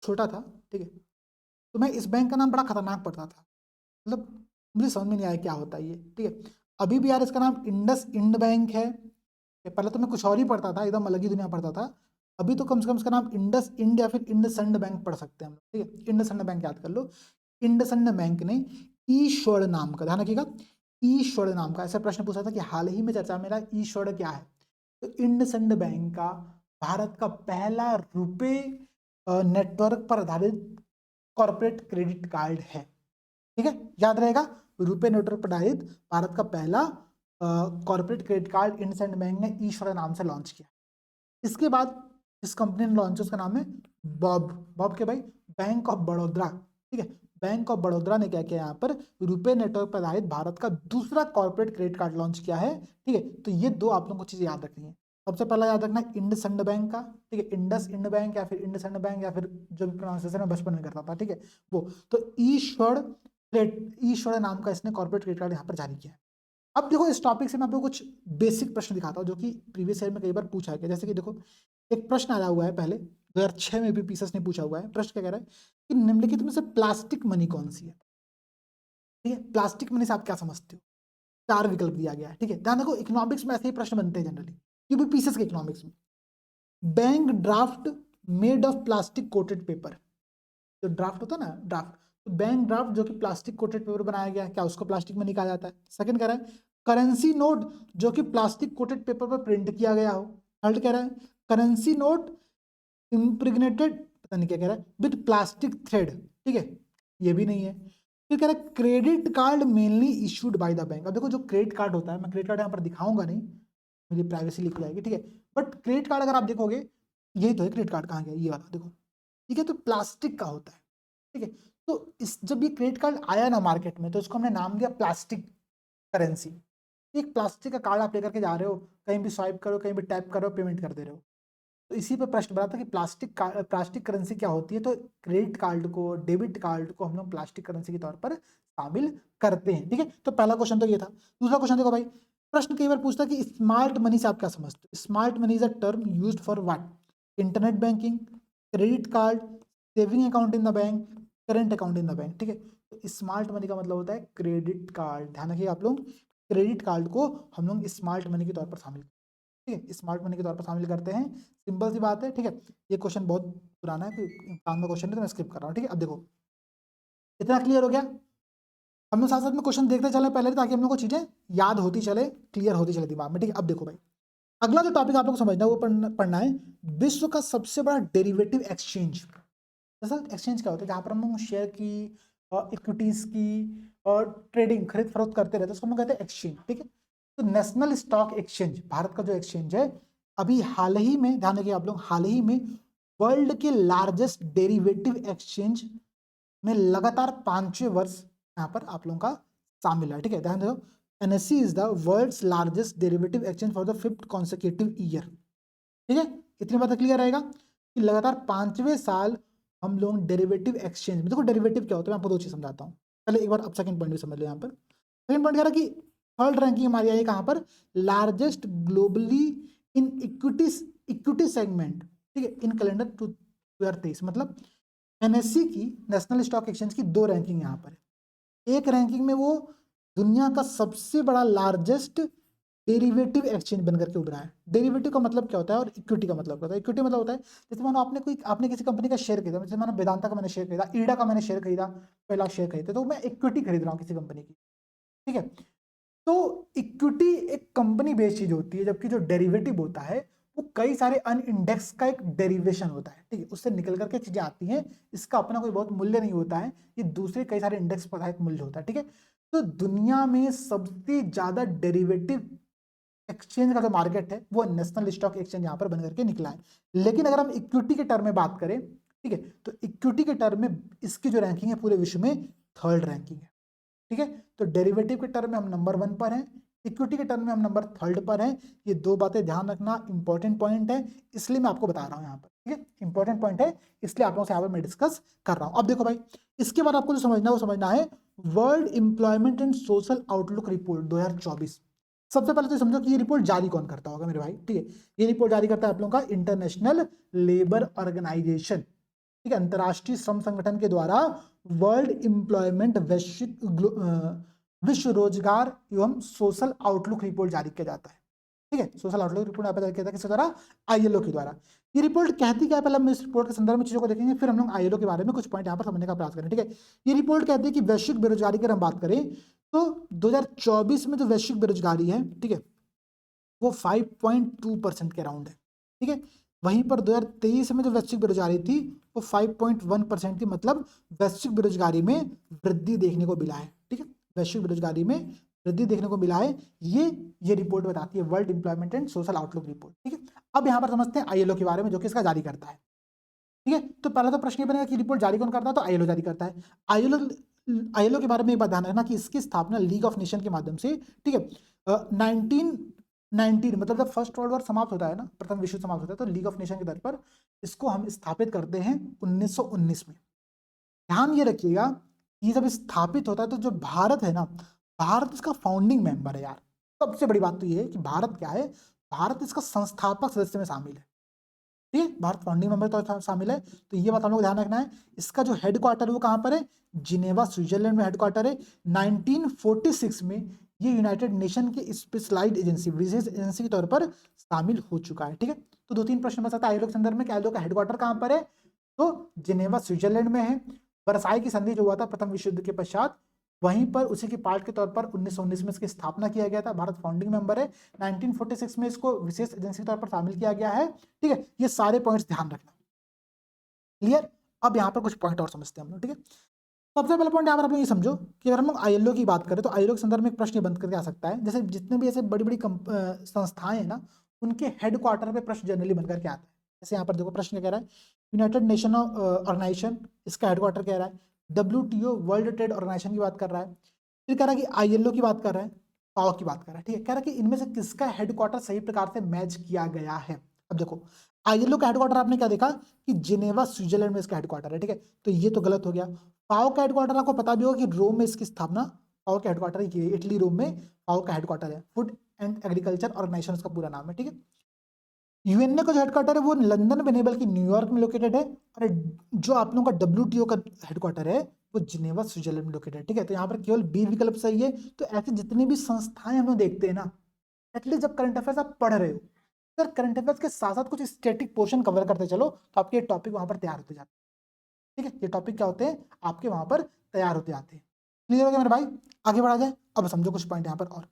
छोटा था, ठीक है, तो मैं इस बैंक का नाम बड़ा खतरनाक पड़ता था, मतलब मुझे समझ में नहीं आया क्या होता है ये, ठीक है। अभी भी यार इसका नाम इंडस इंड बैंक है। पहले तो मैं कुछ और ही पढ़ता था, एकदम अलग ही दुनिया पढ़ता था। अभी तो कम से कम इसका नाम इंडस इंड या फिर इंडसइंड बैंक पढ़ सकते हैं हम, ठीक है। इंडसइंड बैंक याद कर लो। इंडसइंड बैंक ने ईश्वर नाम का, ध्यान रखिएगा, ईश्वर नाम का, ऐसा प्रश्न पूछा था कि हाल ही में चर्चा में रहा ईश्वर क्या है, तो इंडसइंड बैंक का भारत का पहला रुपे नेटवर्क पर आधारित कॉर्पोरेट क्रेडिट कार्ड है, ठीक है, याद रहेगा। रुपे नेटवर्क पर आधारित भारत का पहला corporate credit card IndusInd bank ने ईश्वर नाम से लॉन्च किया। इसके बाद इस कंपनी ने लॉन्च, उसका नाम है बॉब, बॉब के भाई बैंक ऑफ बड़ौदा, ठीक है। बैंक ऑफ बड़ौदा ने क्या किया यहाँ पर रुपे नेटवर्क पर आधारित भारत का दूसरा कॉर्पोरेट क्रेडिट कार्ड लॉन्च किया है, ठीक है। तो ये दो आप लोगों को चीजें याद रखनी है। सबसे पहला याद रखना इंडसइंड बैंक का, ठीक है, इंडस इंड बैंक या फिर इंडसइंड बैंक या फिर जो भी प्रोनाउंसिएशन मैं बचपन में करता था, ठीक है, वो तो ईश्वर नाम का इसने कॉर्पोरेट क्रेडिट कार्ड यहाँ पर जारी किया है। अब देखो इस टॉपिक से मैं आपको कुछ बेसिक प्रश्न दिखाता हूँ जो कि प्रीवियस ईयर में कई बार पूछा गया। जैसे कि देखो एक प्रश्न आया हुआ है पहले 2006 में भी पीसेस ने पूछा हुआ है। प्रश्न क्या कह रहा है कि निम्नलिखित में से प्लास्टिक मनी कौन सी है, ठीक है। प्लास्टिक मनी से आप क्या समझते हो? 4 विकल्प दिया गया है, ठीक है। ध्यान रखो इकोनॉमिक्स में ऐसे ही प्रश्न बनते हैं जनरली, ये भी पीसेस के इकोनॉमिक्स में। Bank draft made of plastic coated paper, जो ड्राफ्ट होता है ना, ड्राफ्ट, तो बैंक ड्राफ्ट जो कि प्लास्टिक कोटेड पेपर बनाया गया है, क्या उसको प्लास्टिक मनी कहा जाता है? सेकंड कह रहा है करेंसी नोट जो कि प्लास्टिक कोटेड पेपर पर प्रिंट किया गया हो। थर्ड कह रहा है करेंसी नोट इम्प्रिग्नेटेड, पता नहीं क्या कह रहा है, विद प्लास्टिक थ्रेड, ठीक है, ये भी नहीं है। फिर कह रहा है credit card mainly issued by the bank. अब देखो जो क्रेडिट कार्ड होता है, मैं क्रेडिट कार्ड यहाँ पर दिखाऊंगा नहीं, मेरी प्राइवेसी लिख जाएगी, ठीक है, बट क्रेडिट कार्ड अगर आप देखोगे, यही तो है क्रेडिट कार्ड, कहाँ गया ये वाला देखो, ठीक है, तो प्लास्टिक का होता है, ठीक है। तो इस जब ये क्रेडिट कार्ड आया ना मार्केट में, तो इसको हमने नाम दिया प्लास्टिक करेंसी। एक प्लास्टिक का कार्ड आप लेकर के जा रहे हो, कहीं भी स्वाइप करो, कहीं भी टैप करो, पेमेंट कर दे रहे हो। तो इसी पे प्रश्न बना था कि प्लास्टिक करेंसी क्या होती है। तो क्रेडिट कार्ड को, डेबिट कार्ड को हम लोग प्लास्टिक करेंसी के तौर पर शामिल करते हैं, ठीक है। तो पहला क्वेश्चन तो ये था। दूसरा क्वेश्चन देखो भाई, प्रश्न कई बार पूछता है कि स्मार्ट मनी से आप क्या समझते हो? Smart money is a term used for what? Internet banking, credit card, saving account in the bank, current account in the bank, ठीक है। तो स्मार्ट मनी का मतलब होता है क्रेडिट कार्ड। ध्यान रखिए आप लोग, क्रेडिट कार्ड को हम लोग स्मार्ट मनी के तौर पर शामिल, ठीक है, स्मार्ट मनी के तौर पर शामिल करते हैं। सिंपल सी बात है, ठीक है। ये क्वेश्चन बहुत पुराना है, कोई काम का क्वेश्चन है तो मैं स्किप कर रहा हूँ, ठीक है। अब देखो इतना क्लियर हो गया। हम लोग साथ साथ में क्वेश्चन देखते चले पहले, ताकि हम लोग को चीजें याद होती चले, क्लियर होती चले दिमाग में, ठीक है। अब देखो भाई, अगला जो टॉपिक आप लोग को समझना है वो पढ़ना है विश्व का सबसे बड़ा डेरिवेटिव एक्सचेंज। दरअसल एक्सचेंज क्या होता है? जहाँ पर हम लोग शेयर की और इक्विटीज की और ट्रेडिंग, खरीद फरोख्त करते रहते हैं, उसको हम कहते हैं एक्सचेंज, ठीक है। तो नेशनल स्टॉक एक्सचेंज, भारत का जो एक्सचेंज है, अभी हाल ही में, ध्यान रखिए आप लोग, हाल ही में वर्ल्ड के लार्जेस्ट डेरिवेटिव एक्सचेंज में लगातार 5वें वर्ष यहाँ पर आप लोगों का शामिल है, ठीक है। ध्यान दो, NSE is the world's largest derivative exchange for the 5th consecutive year, ठीक है। इतनी बात क्लियर रहेगा कि लगातार 5वें साल हम लोग डेरिवेटिव एक्सचेंज में, देखो डेरिवेटिव क्या होता है मैं आपको दो चीज समझाता हूँ पहले एक बार, अब सेकंड पॉइंट भी समझ लो। यहाँ पर सेकंड पॉइंट कह रहा है कि थर्ड रैंकिंग हमारी आई कहाँ पर? Largest globally in equity segment, ठीक है, इन कैलेंडर 2023। मतलब NSE की, नेशनल स्टॉक एक्सचेंज की 2 रैंकिंग यहाँ पर है। एक रैंकिंग में वो दुनिया का सबसे बड़ा लार्जेस्ट डेरिवेटिव एक्सचेंज बनकर के उठ रहा है। डेरिवेटिव का मतलब क्या होता है और इक्विटी का मतलब क्या होता है? इक्विटी मतलब होता है जैसे मानो आपने किसी कंपनी का शेयर खरीदा, जैसे मानो वेदांता का मैंने शेयर खरीदा, ईडा का मैंने शेयर खरीदा, पहला शेयर खरीदा, तो मैं इक्विटी खरीद रहा हूँ किसी कंपनी की, ठीक है। तो इक्विटी एक कंपनी बेस्ड चीज होती है, जबकि जो डेरिवेटिव होता है वो कई सारे अन इंडेक्स का एक डेरिवेशन होता है, ठीक है, उससे निकल करके चीजें आती हैं, इसका अपना कोई बहुत मूल्य नहीं होता है, ये दूसरे कई सारे इंडेक्स पर आधारित मूल्य होता है, ठीक है। तो दुनिया में सबसे ज्यादा डेरिवेटिव एक्सचेंज का जो मार्केट है वो नेशनल स्टॉक एक्सचेंज यहाँ पर बन करके निकला है। लेकिन अगर हम इक्विटी के टर्म में बात करें, ठीक है, तो इक्विटी के टर्म में इसकी जो रैंकिंग है पूरे विश्व में थर्ड रैंकिंग है, ठीक है। तो डेरिवेटिव के टर्म में हम नंबर 1 पर हैं, इक्विटी के टर्म में हम नंबर 3 पर हैं। ये दो बातें ध्यान रखना, इंपॉर्टेंट पॉइंट है, इसलिए मैं आपको बता रहा हूँ यहाँ पर, ठीक है, इंपॉर्टेंट पॉइंट है, इसलिए आप लोगों से यहाँ पर मैं डिस्कस कर रहा हूँ। अब देखो भाई, इसके बाद आपको जो समझना है वो समझना है world employment and social outlook report 2024। सबसे पहले तो समझो कि ये रिपोर्ट जारी कौन करता होगा मेरे भाई, ठीक है। ये रिपोर्ट जारी करता है आप लोगों का इंटरनेशनल लेबर ऑर्गेनाइजेशन, ठीक है, अंतरराष्ट्रीय श्रम संगठन के द्वारा वर्ल्ड एम्प्लॉयमेंट वैश्विक विश्व रोजगार एवं सोशल आउटलुक रिपोर्ट जारी किया जाता है, ठीक है। सोशल आउटलुक रिपोर्ट यहाँ पे जारी किया जाता है किसके द्वारा? आईएलओ के द्वारा। ये रिपोर्ट कहती क्या है, पहले हम इस रिपोर्ट के संदर्भ में चीजों को देखेंगे, फिर हम लोग आईएलओ के बारे में कुछ पॉइंट यहाँ पर समझने का प्रयास करें, ठीक है। ये रिपोर्ट कहती है कि वैश्विक बेरोजगारी की हम बात करें तो 2024 में जो वैश्विक बेरोजगारी है, ठीक है, वो 5.2% के अराउंड है, ठीक है। वहीं पर 2023 में जो वैश्विक बेरोजगारी थी वो 5.1% थी, मतलब वैश्विक बेरोजगारी में वृद्धि देखने को मिला है, ठीक है, वैश्विक बेरोजगारी में वृद्धि देखने को मिला है। ये रिपोर्ट बताती है world employment and social outlook report, ठीक है। अब यहाँ पर समझते हैं आईएलओ के बारे में, जो कि इसका जारी करता है, ठीक है। तो पहला तो प्रश्न ये बनेगा कि रिपोर्ट जारी कौन करता है, तो आईएलओ जारी करता है। आईएलओ आईएलओ के बारे में एक बात ध्यान रखना कि इसकी स्थापना लीग ऑफ नेशन के माध्यम से, ठीक है, 1919 मतलब जब फर्स्ट वर्ल्ड वॉर समाप्त होता है ना, प्रथम विश्व समाप्त होता है, तो लीग ऑफ नेशन के तौर पर इसको हम स्थापित करते हैं 1919 में। ध्यान ये रखिएगा, ये जब स्थापित होता है तो जो भारत है ना, भारत इसका फाउंडिंग मेंबर है यार। सबसे बड़ी बात तो ये है कि भारत क्या है, भारत इसका संस्थापक सदस्य में शामिल है, ठीक है, भारत फाउंडिंग मेंबर तो शामिल है। तो ये बात हम लोग ध्यान रखना है। इसका जो हेडक्वार्टर है वो कहाँ पर है? जिनेवा स्विट्जरलैंड में हेडक्वार्टर है। 1946 में ये यूनाइटेड नेशन की स्पेशलाइज्ड एजेंसी, विशेष एजेंसी के तौर पर शामिल हो चुका है, ठीक है। तो 2-3 प्रश्न बन सकता है आईएलओ के संदर्भ में कि आईएलओ का हेडक्वार्टर कहाँ पर है, तो जिनेवा स्विट्जरलैंड में है। वर्साई की संधि जो हुआ था प्रथम विश्व युद्ध के पश्चात, वहीं पर उसी के पार्ट के तौर पर 1919 में इसकी स्थापना किया गया था। भारत फाउंडिंग मेंबर है। 1946 में इसको विशेष एजेंसी के तौर पर शामिल किया गया है, ठीक है। ये सारे पॉइंट्स ध्यान रखना, क्लियर। अब यहाँ पर कुछ पॉइंट और समझते हैं हम लोग, ठीक है। सबसे पहला पॉइंट यहाँ पर आप लोग ये समझो कि अगर हम लोग आईएलओ की बात करें तो आईएलओ के संदर्भ में एक प्रश्न बंद करके आ सकता है, जैसे जितने भी ऐसे बड़ी बड़ी संस्थाएं हैं ना, उनके हेडक्वार्टर पे प्रश्न जनरली बन करके आता है। जैसे यहाँ पर देखो प्रश्न क्या कह रहा है, यूनाइटेड नेशन ऑर्गेनाइजेशन, इसका हेडक्वार्टर कह रहा है। WTO वर्ल्ड ट्रेड ऑर्गेनाइजेशन की बात कर रहा है। फिर कह रहा है कि आईएलओ की बात कर रहा है, पाओ की बात कर रहा है, ठीक है। कह रहा है कि इनमें से किसका हेडक्वार्टर सही प्रकार से मैच किया गया है। अब देखो आईएलओ का हेडक्वार्टर आपने क्या देखा कि जिनेवा स्विट्जरलैंड में इसका हेडक्वार्टर है, ठीक है, तो ये तो गलत हो गया। पाओ का हेडक्वार्टर आपको पता भी होगा कि रोम में इसकी स्थापना, पाओ का हेडक्वार्टर ही की है, इटली रोम में पाओ का हेडक्वार्टर है। फूड एंड एग्रीकल्चर ऑर्गेनाइजेशन उसका पूरा नाम है, ठीक है। यूएनए का जो हेडक्वार्टर है वो लंदन में नहीं बल्कि न्यूयॉर्क में लोकेटेड है। और जो आप लोगों का WTO का हेडक्वार्टर है वो जिनेवा स्विट्जरलैंड में लोकेटेड है, ठीक है। तो यहाँ पर केवल बी विकल्प सही है। तो ऐसे जितनी भी संस्थाएं हम लोग देखते हैं ना, एटलीस्ट जब करंट अफेयर्स आप पढ़ रहे हो, सर करंट अफेयर्स के साथ साथ कुछ स्टैटिक पोर्शन कवर करते चलो, तो आपके टॉपिक वहां पर तैयार होते जाते हैं, ठीक है। ये टॉपिक क्या होते हैं आपके वहां पर तैयार होते जाते हैं। क्लियर हो गया मेरे भाई? आगे बढ़ा जाए। अब समझो कुछ पॉइंट यहाँ पर और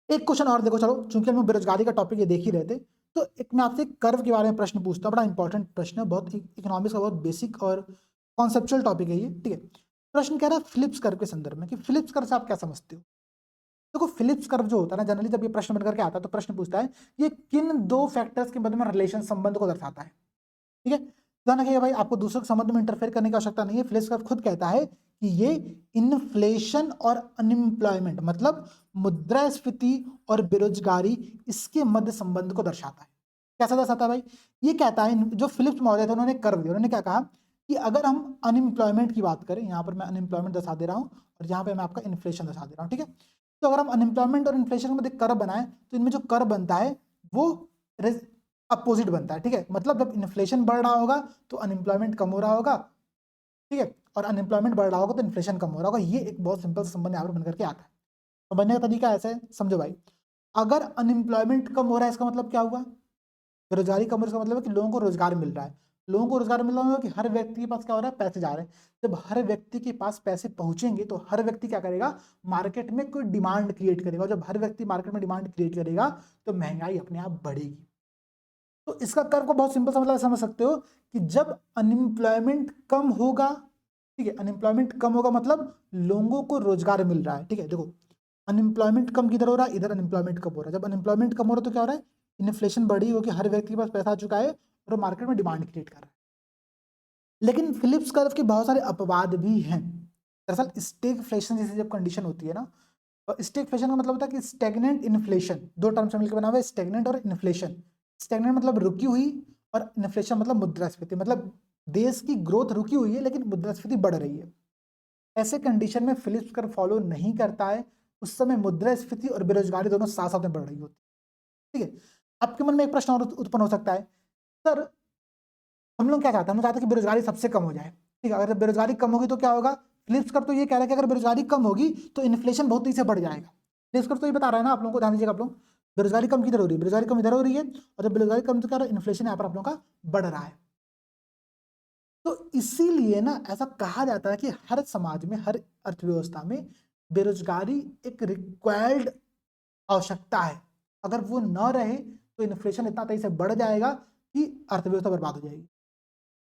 एक क्वेश्चन और देखो, चलो चूंकि हम बेरोजगारी का टॉपिक ये देख ही रहे थे, तो एक मैं आपसे कर्व के बारे में प्रश्न पूछता हूँ। बड़ा इंपॉर्टेंट प्रश्न है, बहुत इकोनॉमिक्स का बहुत बेसिक और कॉन्सेप्चुअल टॉपिक है ये, ठीक है। प्रश्न कह रहा है फिलिप्स कर्व के संदर्भ में कि फिलिप्स कर्व से आप क्या समझते हो। देखो फिलिप्स कर्व जो होता है ना, जनरली जब ये प्रश्न बनकर के आता है तो प्रश्न पूछता है ये किन दो फैक्टर्स के मध्य में रिलेशन संबंध को दर्शाता है, ठीक है। ध्यान रखिएगा भाई, आपको दूसरों के संबंध में इंटरफेयर करने की आवश्यकता नहीं है। फिलिप्स कर्व खुद कहता है कि ये इन्फ्लेशन और अनएम्प्लॉयमेंट, मतलब मुद्रास्फीति और बेरोजगारी, इसके मध्य संबंध को दर्शाता है। कैसा दर्शाता है भाई? ये कहता है, जो फिलिप्स महोदय थे उन्होंने कर्व दिया, उन्होंने क्या कहा कि अगर हम अनएम्प्लॉयमेंट की बात करें, यहाँ पर मैं अनएम्प्लॉयमेंट दर्शा दे रहा हूँ और यहाँ पे मैं आपका इन्फ्लेशन दर्शा दे रहा हूँ, ठीक है। तो अगर हम अनएम्प्लॉयमेंट और इन्फ्लेशन के मध्य कर्व बनाए तो इनमें जो कर्व बनता है वो अपोजिट बनता है, ठीक है। मतलब जब इन्फ्लेशन बढ़ रहा होगा तो अनएम्प्लॉयमेंट कम हो रहा होगा, ठीक है, और अनएम्प्लॉयमेंट बढ़ रहा होगा तो इन्फ्लेशन कम हो रहा होगा। ये एक बहुत सिंपल संबंध यहाँ पर बनकर के आता है। समझने का तरीका ऐसा है, समझो भाई। अगर अनएम्प्लॉयमेंट कम हो रहा है इसका मतलब क्या हुआ? बेरोजगारी कम हो रहा है, इसका मतलब है कि लोगों को रोजगार मिल रहा है। लोगों को रोजगार मिल रहा होगा कि हर व्यक्ति के पास क्या हो रहा है, पैसे जा रहे हैं। जब हर व्यक्ति के पास पैसे पहुंचेंगे तो हर व्यक्ति क्या करेगा, मार्केट में कोई डिमांड क्रिएट करेगा। जब हर व्यक्ति मार्केट में डिमांड क्रिएट करेगा तो महंगाई अपने आप बढ़ेगी। तो इसका कर्व को बहुत सिंपल सा मतलब समझ सकते हो कि जब अनएम्प्लॉयमेंट कम होगा, ठीक है, अनएम्प्लॉयमेंट कम होगा मतलब लोगों को रोजगार मिल रहा है, ठीक है। देखो अनएम्प्लॉयमेंट कम किधर हो रहा है, इधर अनएम्प्लॉयमेंट कम हो रहा है। जब अनएम्प्लॉयमेंट कम हो रहा है तो क्या हो रहा है, इन्फ्लेशन बढ़ी होगी, हर व्यक्ति के पास पैसा आ चुका है और मार्केट में डिमांड क्रिएट कर रहा है। लेकिन फिलिप्स कर्व के बहुत सारे अपवाद भी हैं। दरअसल स्टैगफ्लेशन जैसी जब कंडीशन होती है ना, तो स्टैगफ्लेशन का मतलब होता है कि स्टेगनेंट इन्फ्लेशन, दो टर्म से मिलकर बना हुआ है, स्टेगनेंट और इन्फ्लेशन। स्टेगनेंट मतलब रुकी हुई और इन्फ्लेशन मतलब मुद्रास्फीति, मतलब देश की ग्रोथ रुकी हुई है लेकिन मुद्रास्फीति बढ़ रही है। ऐसे कंडीशन में फिलिप्स कर्व फॉलो नहीं करता है, उस समय मुद्रास्फीति और बेरोजगारी दोनों साथ साथ में बढ़ रही होती है, ठीक है। आपके मन में एक प्रश्न और उत्पन्न हो सकता है, सर हम लोग क्या चाहते हैं, हम चाहते हैं कि बेरोजगारी सबसे कम हो जाए, ठीक है। अगर बेरोजगारी कम होगी तो क्या होगा, फिलिप्स कर्व तो ये कह रहा है कि अगर बेरोजगारी कम होगी तो इन्फ्लेशन बहुत तेजी से बढ़ जाएगा। फिलिप्स कर्व तो ये बता रहा है ना, आप लोगों को ध्यान दीजिएगा, आप लोग बेरोजगारी कम किधर हो रही है, बेरोजगारी कम इधर हो रही है, और जब बेरोजगारी कम तो क्या हो रहा है, इन्फ्लेशन यहाँ पर आप लोगों का बढ़ रहा है। तो इसीलिए ना ऐसा कहा जाता है कि हर समाज में, हर अर्थव्यवस्था में बेरोजगारी एक रिक्वायर्ड आवश्यकता है। अगर वो न रहे तो इन्फ्लेशन इतना तेजी से बढ़ जाएगा कि अर्थव्यवस्था बर्बाद हो जाएगी,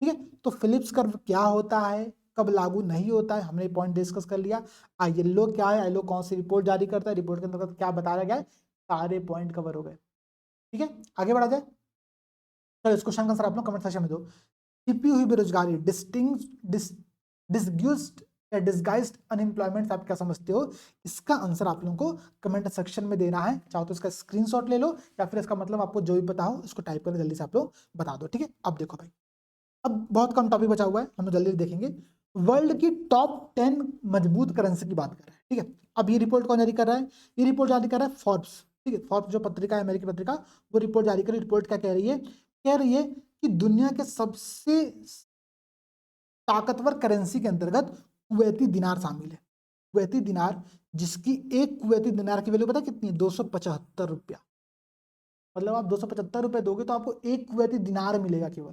ठीक है। तो फिलिप्स कर्व क्या होता है, कब लागू नहीं होता है, हमने पॉइंट डिस्कस कर लिया। आईएलओ क्या है, आईएलओ कौन सी रिपोर्ट जारी करता है, रिपोर्ट के अंतर्गत क्या बताया गया है, सारे पॉइंट कवर हो गए, ठीक है। आगे बढ़ा जाए। तो इस क्वेश्चन का आंसर आप लोग कमेंट सेक्शन में दो। छिपी हुई बेरोजगारी, डिस्ग्यूस्ड या डिस्गाइज्ड अनएम्प्लॉयमेंट, आप क्या समझते हो, इसका आंसर आप लोगों को कमेंट सेक्शन में देना है। चाहो तो इसका स्क्रीनशॉट ले लो या फिर इसका मतलब आपको जो भी पता हो इसको टाइप करके जल्दी से आप लोग बता दो, ठीक है। अब देखो भाई, अब बहुत कम टॉपिक बचा हुआ है, हम लोग जल्दी देखेंगे। वर्ल्ड की टॉप 10 मजबूत करेंसी की बात कर रहे हैं, ठीक है। अब ये रिपोर्ट कौन जारी कर रहा है, ये रिपोर्ट जारी कर रहा है फोर्ब्स, ठीक है। फोर्ब्स जो पत्रिका है, अमेरिकी पत्रिका, वो रिपोर्ट जारी कर रही है। रिपोर्ट क्या कह रही है, कह रही है कि दुनिया के सबसे ताकतवर करेंसी के अंतर्गत कुवैती दिनार शामिल है। कुवैती दिनार, जिसकी एक कुवैती दिनार की वैल्यू पता कितनी है, 275 रुपया। मतलब आप 275 रुपये दोगे तो आपको एक कुवैती दिनार मिलेगा केवल।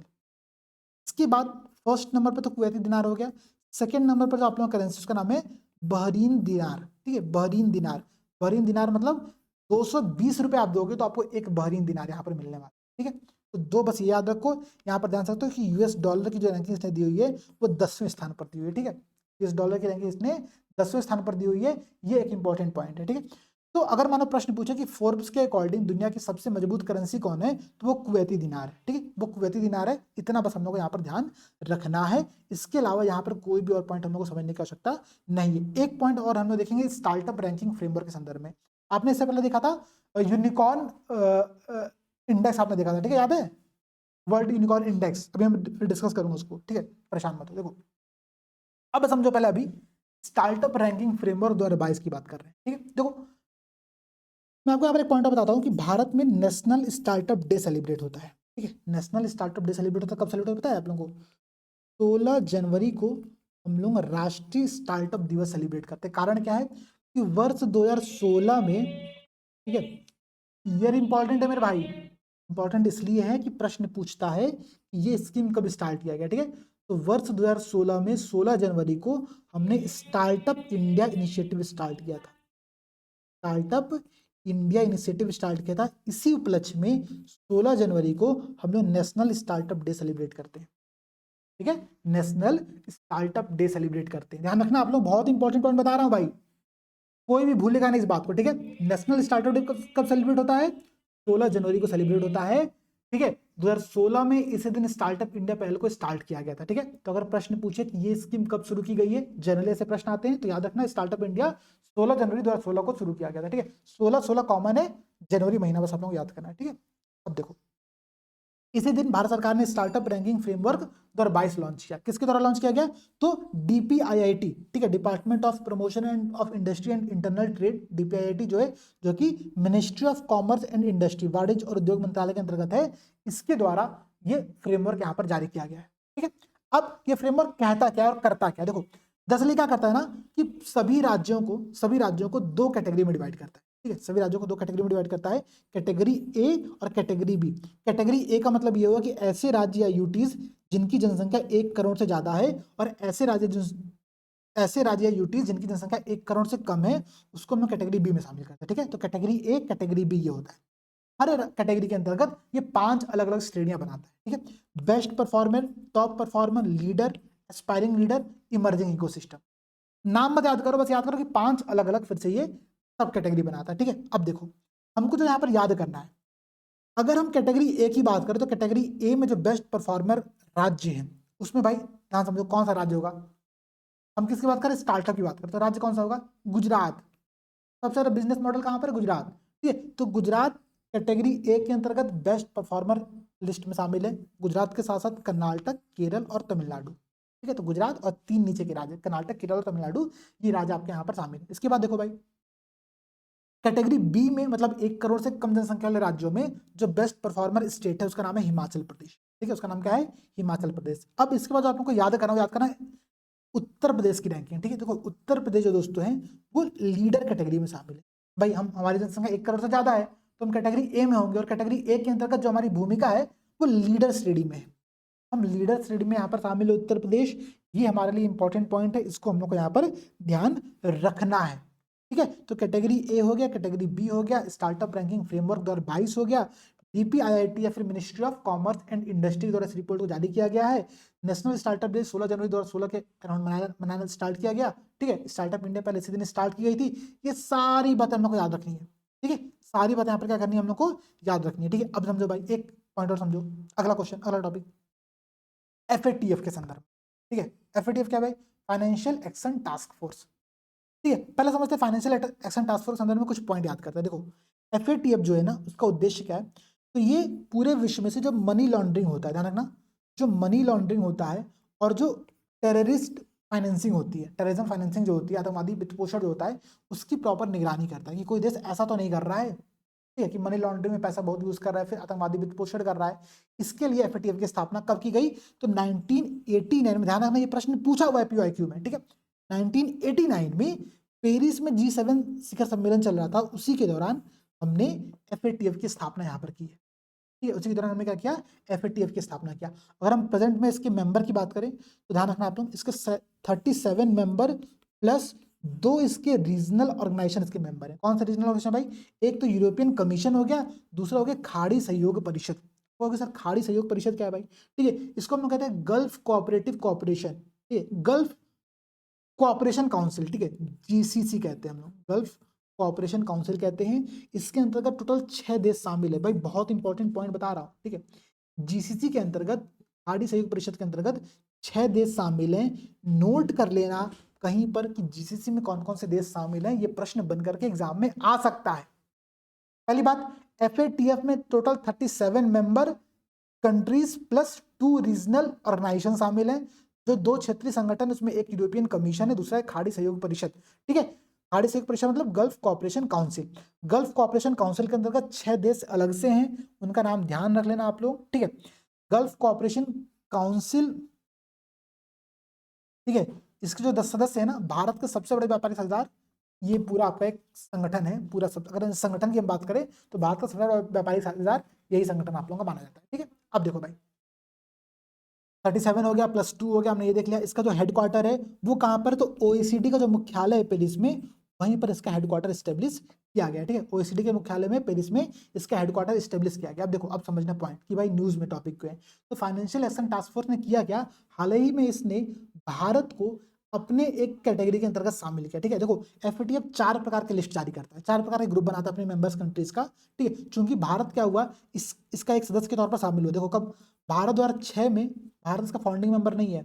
इसके बाद फर्स्ट नंबर पे तो कुवैती दिनार हो गया, सेकंड नंबर पर जो आप लोगों का करेंसी उसका नाम है बहरीन दिनार, ठीक है। बहरीन दिनार, बहरीन दिनार मतलब 220 रुपये आप दोगे तो आपको एक बहरीन दिनार यहाँ पर मिलने वाला, ठीक है। तो दो बस ये याद रखो, यहाँ पर ध्यान सकते हो कि यूएस डॉलर की जो रैंकिंग इसने दी हुई है वो 10वें स्थान पर दी हुई है, ठीक है। यूएस डॉलर की रैंकिंग इसने 10वें स्थान पर दी हुई है, ये एक इंपॉर्टेंट पॉइंट है, ठीक है। तो अगर मानो प्रश्न पूछे कि फोर्ब्स के अकॉर्डिंग दुनिया की सबसे मजबूत करेंसी कौन है, तो वो कुवैती दिनार है, ठीक है। वो कुवैती दिनार है, इतना बस हम लोग को यहाँ पर ध्यान रखना है। इसके अलावा यहाँ पर कोई भी और पॉइंट हम लोग को समझने की आवश्यकता नहीं है। एक पॉइंट और हम लोग देखेंगे स्टार्टअप रैंकिंग फ्रेमवर्क के संदर्भ में। आपने इससे पहले देखा था यूनिकॉर्न इंडेक्स, आपने देखा था, ठीक है, याद है, वर्ल्ड यूनिकॉर्न इंडेक्स। अभी हम डिस्कस करूंगा उसको, ठीक है, परेशान मत हो। देखो अब समझो, पहले अभी स्टार्टअप रैंकिंग फ्रेमवर्क 2022 की बात कर रहे हैं, ठीक है। देखो मैं आपको यहाँ पर एक पॉइंट बताता हूँ कि भारत में नेशनल स्टार्टअप डे सेलिब्रेट होता है, ठीक है। नेशनल स्टार्टअप डे सेलिब्रेट होता है, कब सेलिब्रेट होता है आप लोगों को, 16 जनवरी को हम लोग राष्ट्रीय स्टार्टअप दिवस सेलिब्रेट करते हैं। कारण क्या है कि वर्ष 2016 में, ठीक है, ईयर इंपॉर्टेंट है मेरे भाई, इंपॉर्टेंट इसलिए है कि प्रश्न पूछता है कि ये स्कीम कब स्टार्ट किया गया, ठीक है। तो वर्ष 2016 में 16 जनवरी को हमने स्टार्टअप इंडिया इनिशिएटिव स्टार्ट किया था, स्टार्टअप इंडिया इनिशिएटिव स्टार्ट किया था। इसी उपलक्ष्य में 16 जनवरी को हम लोग नेशनल स्टार्टअप डे सेलिब्रेट करते हैं, ठीक है। नेशनल स्टार्टअप डे सेलिब्रेट करते हैं, ध्यान रखना आप लोग, बहुत इंपॉर्टेंट पॉइंट बता रहा हूं भाई, कोई भी भूलेगा नहीं इस बात को, ठीक है। नेशनल स्टार्टअप डे कब सेलिब्रेट होता है, 16 जनवरी को सेलिब्रेट होता है, ठीक है। 2016 में इसी दिन स्टार्टअप इंडिया पहल को स्टार्ट किया गया था, ठीक है। तो अगर प्रश्न पूछे कि ये स्कीम कब शुरू की गई है, जनरली ऐसे प्रश्न आते हैं, तो याद रखना स्टार्टअप इंडिया 16 जनवरी 2016 को शुरू किया गया था, ठीक है। 16 कॉमन है, जनवरी महीना बस आप लोगों को याद करना है, ठीक है। अब देखो इसी दिन भारत सरकार ने स्टार्टअप रैंकिंग फ्रेमवर्क 2022 लॉन्च किया। किसके द्वारा लॉन्च किया गया, तो डीपीआईआईटी, ठीक है, department of promotion end of industry and internal trade, DPIIT जो है, जो कि ministry of commerce and industry, वाणिज्य और उद्योग मंत्रालय के अंतर्गत है, इसके द्वारा ये फ्रेमवर्क यहाँ पर जारी किया गया है, ठीक है। अब ये फ्रेमवर्क कहता क्या और करता क्या, देखो दरअसल क्या करता है ना कि सभी राज्यों को दो कैटेगरी में डिवाइड करता है, ठीक है। सभी राज्यों को दो कैटेगरी में डिवाइड करता है, कैटेगरी ए और कैटेगरी बी। कैटेगरी ए का मतलब ये होगा कि ऐसे राज्य या यूटीज जिनकी जनसंख्या 1 करोड़ से ज्यादा है, और ऐसे राज्य या यूटीज जिनकी जनसंख्या 1 करोड़ से कम है, उसको हम कैटेगरी बी में शामिल करते हैं। ठीक है, तो कैटेगरी ए, कैटेगरी बी ये होता है। हर कैटेगरी के अंतर्गत ये 5 अलग अलग श्रेणियां बनाता है। ठीक है, best performer, top performer, leader, aspiring leader, emerging ecosystem. नाम मत याद करो, बस याद करो कि 5 अलग अलग फिर से ये सब कैटेगरी बनाता है। ठीक है, अब देखो हमको जो यहाँ पर याद करना है, अगर हम कैटेगरी ए की बात करें तो कैटेगरी ए में जो बेस्ट परफॉर्मर राज्य है, उसमें भाई ध्यान समझो कौन सा राज्य होगा। हम किसकी बात करें, स्टार्टअप की बात करें, तो राज्य कौन सा होगा, गुजरात। सबसे ज्यादा बिजनेस मॉडल कहाँ पर है, गुजरात। ठीक है, तो गुजरात कैटेगरी ए के अंतर्गत बेस्ट परफॉर्मर लिस्ट में शामिल है। गुजरात के साथ साथ कर्नाटक, केरल और तमिलनाडु। ठीक है, तो गुजरात और 3 नीचे के राज्य कर्नाटक, केरल और तमिलनाडु, ये राज्य आपके यहाँ पर शामिल है। इसके बाद देखो भाई कैटेगरी बी में, मतलब 1 करोड़ से कम जनसंख्या वाले राज्यों में जो बेस्ट परफॉर्मर स्टेट है उसका नाम है हिमाचल प्रदेश। ठीक है, उसका नाम क्या है, हिमाचल प्रदेश। अब इसके बाद जो आप लोगों को याद करना है उत्तर प्रदेश की रैंकिंग। ठीक है, देखो उत्तर प्रदेश जो दोस्तों हैं वो लीडर कैटेगरी में शामिल है। भाई हम हमारी जनसंख्या 1 करोड़ से ज्यादा है तो हम कैटेगरी ए में होंगे, और कैटेगरी ए के अंतर्गत जो हमारी भूमिका है वो लीडर श्रेणी में है। हम लीडर श्रेणी में यहाँ पर शामिल है उत्तर प्रदेश। ये हमारे लिए इंपॉर्टेंट पॉइंट है, इसको हम लोग को यहाँ पर ध्यान रखना है। ठीक है, तो कैटेगरी ए हो गया, कैटेगरी बी हो गया, स्टार्टअप रैंकिंग फ्रेमवर्क 2022 हो गया, DPIIT या फिर ministry of commerce and industry द्वारा इस रिपोर्ट को जारी किया गया है। नेशनल स्टार्टअप डे 16 जनवरी 2016 के अराउंड मनाना स्टार्ट किया गया। ठीक है, स्टार्टअप इंडिया पहले इसी दिन स्टार्ट की गई थी। ये सारी बातें हम लोग को याद रखनी है। ठीक है, सारी बातें यहाँ पर क्या करनी है, हम लोग को याद रखनी है। ठीक है, अब समझो भाई एक पॉइंट और समझो, अगला क्वेश्चन, अगला टॉपिक FATF के संदर्भ। ठीक है, FATF क्या भाई, फाइनेंशियल एक्शन टास्क फोर्स। ठीक है, पहले समझते हैं फाइनेंशियल एक्शन टास्क फोर्स के संदर्भ में कुछ पॉइंट याद करते हैं। देखो FATF जो है ना, उसका उद्देश्य क्या है, तो ये पूरे विश्व में से जो मनी लॉन्ड्रिंग होता है, ध्यान रखना, जो मनी लॉन्ड्रिंग होता है और जो टेररिस्ट फाइनेंसिंग होती है, टेररिज्म फाइनेंसिंग जो होती है, आतंकवादी वित्तपोषण जो होता है, उसकी प्रॉपर निगरानी करता है कि कोई देश ऐसा तो नहीं कर रहा है, ठीक है, कि मनी लॉन्ड्रिंग में पैसा बहुत यूज कर रहा है, फिर आतंकवादी वित्तपोषण कर रहा है। इसके लिए FATF की स्थापना कब की गई, तो 1989 में। ध्यान रखना, ये प्रश्न पूछा हुआ है PYQ में। ठीक है, 1989 में पेरिस में G7 शिखर सम्मेलन चल रहा था, उसी के दौरान हमने FATF की स्थापना यहाँ पर की है। ठीक है, उसी के दौरान हमने क्या किया, FATF की स्थापना किया। अगर हम प्रेजेंट में इसके मेंबर की बात करें तो ध्यान रखना आप लोग, इसके 37 मेंबर प्लस 2 इसके रीजनल ऑर्गेनाइजेशन इसके मेंबर हैं। कौन सा रीजनल ऑर्गेनाइजेशन भाई, एक तो यूरोपियन कमीशन हो गया, दूसरा हो गया खाड़ी सहयोग परिषद। हो गया सर, खाड़ी सहयोग परिषद क्या है भाई, ठीक है, इसको हम लोग कहते हैं गल्फ कोऑपरेटिव कॉर्पोरेशन। ठीक है, गल्फ कोऑपरेशन काउंसिल। ठीक है, GCC कहते हैं हम लोग, गल्फ कोऑपरेशन काउंसिल कहते हैं। इसके अंतर्गत टोटल 6 देश शामिल है। भाई बहुत इंपॉर्टेंट पॉइंट बता रहा हूँ। ठीक है, GCC के अंतर्गत, खाड़ी सहयोग परिषद के अंतर्गत 6 देश शामिल हैं। नोट कर लेना कहीं पर कि GCC में कौन कौन से देश शामिल हैं, ये प्रश्न बन करके एग्जाम में आ सकता है। पहली बात, FATF में total 37 member countries plus 2 regional organisation शामिल हैं। जो 2 क्षेत्रीय संगठन, उसमें एक यूरोपियन कमीशन है, दूसरा है खाड़ी सहयोग परिषद। ठीक है, खाड़ी सहयोग परिषद मतलब gulf cooperation council. Gulf cooperation council के अंतर्गत 6 देश अलग से हैं, उनका नाम ध्यान रख लेना आप लोग। ठीक है, गल्फ कोऑपरेशन काउंसिल, ठीक है, इसके जो 10 सदस्य है ना, भारत के सबसे बड़े व्यापारी साझेदार, ये पूरा आपका एक संगठन है, पूरा सब। अगर इस संगठन की हम बात करें तो भारत का सबसे बड़ा व्यापारी साझेदार यही संगठन आप लोगों का माना जाता है। ठीक है, अब देखो भाई 37 हो गया प्लस 2 हो गया, हमने ये देख लिया। इसका जो हेडक्वार्टर है वो कहाँ पर, तो OECD का जो मुख्यालय है पेरिस में, वहीं पर इसका हेडक्वार्टर स्टेब्लिश किया गया। ठीक है, OECD के मुख्यालय में पेरिस में इसका हेडक्वार्टर स्टेब्लिश किया गया। अब देखो, अब समझना पॉइंट कि भाई न्यूज में टॉपिक क्यों है। तो फाइनेंशियल एक्शन टास्क फोर्स ने किया क्या, हाल ही में इसने भारत को अपने एक कैटेगरी के अंतर्गत शामिल किया। ठीक है, देखो FATF 4 प्रकार के लिस्ट जारी करता है, 4 प्रकार के ग्रुप बनाता है अपने मेंबर्स कंट्रीज का। ठीक है, चूंकि भारत क्या हुआ, इसका एक सदस्य के तौर पर शामिल हुआ। देखो कब, भारत 2006 में, भारत इसका फाउंडिंग मेंबर नहीं है,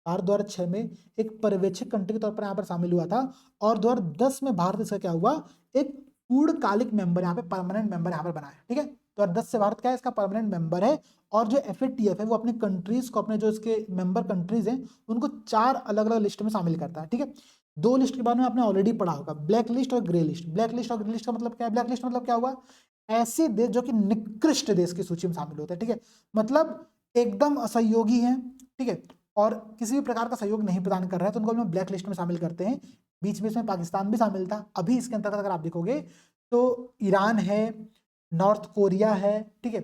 भारत 2006 में एक पर्यवेक्षक कंट्री के तौर पर यहाँ पर शामिल हुआ था। और 2010 में भारत इसका क्या हुआ, एक पूर्णकालिक मेंबर, यहाँ पे परमानेंट मेंबर यहाँ पर बना है। ठीक है, 2010 से भारत क्या है, इसका परमानेंट मेंबर है। और जो FATF है वो अपने कंट्रीज को, अपने जो इसके मेंबर कंट्रीज हैं उनको 4 अलग अलग लिस्ट में शामिल करता है। ठीक है, 2 लिस्ट के बारे में आपने ऑलरेडी पढ़ा होगा, ब्लैक लिस्ट और ग्रे लिस्ट। ब्लैक लिस्ट और ग्रे लिस्ट का मतलब क्या है, ब्लैक लिस्ट मतलब क्या हुआ, ऐसे देश जो कि निकृष्ट देश की सूची में शामिल होते हैं। ठीक है, मतलब एकदम असहयोगी हैं। ठीक है, और किसी भी प्रकार का सहयोग नहीं प्रदान कर रहा है, तो उनको हम ब्लैक लिस्ट में शामिल करते हैं। बीच में इसमें पाकिस्तान भी शामिल था। अभी इसके अंतर्गत अगर आप देखोगे तो ईरान है, नॉर्थ कोरिया है, ठीक है,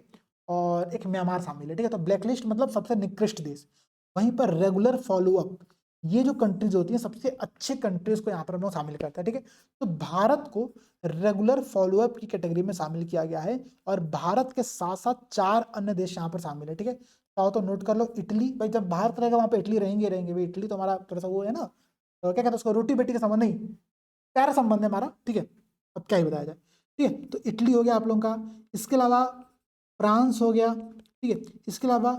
और एक म्यांमार शामिल है, ठीक है। तो ब्लैक लिस्ट मतलब सबसे निकृष्ट देश। वहीं पर रेगुलर फॉलोअप, ये जो कंट्रीज होती है सबसे अच्छे कंट्रीज को यहाँ पर हम लोग शामिल करते हैं, ठीक है। तो भारत को रेगुलर फॉलोअप की कैटेगरी में शामिल किया गया है और भारत के साथ साथ 4 अन्य देश यहाँ पर शामिल है, ठीक है। तो नोट कर लो, इटली, भाई जब भारत रहेगा वहां पे इटली रहेंगे रहेंगे भाई, इटली तो हमारा थोड़ा सा वो है ना, तो क्या कहते हैं उसको, रोटी बेटी का संबंध नहीं, प्यारा संबंध है हमारा, ठीक है। अब क्या ही बताया जाए, ठीक है। तो इटली हो गया आप लोगों का, इसके अलावा फ्रांस हो गया, ठीक है, इसके अलावा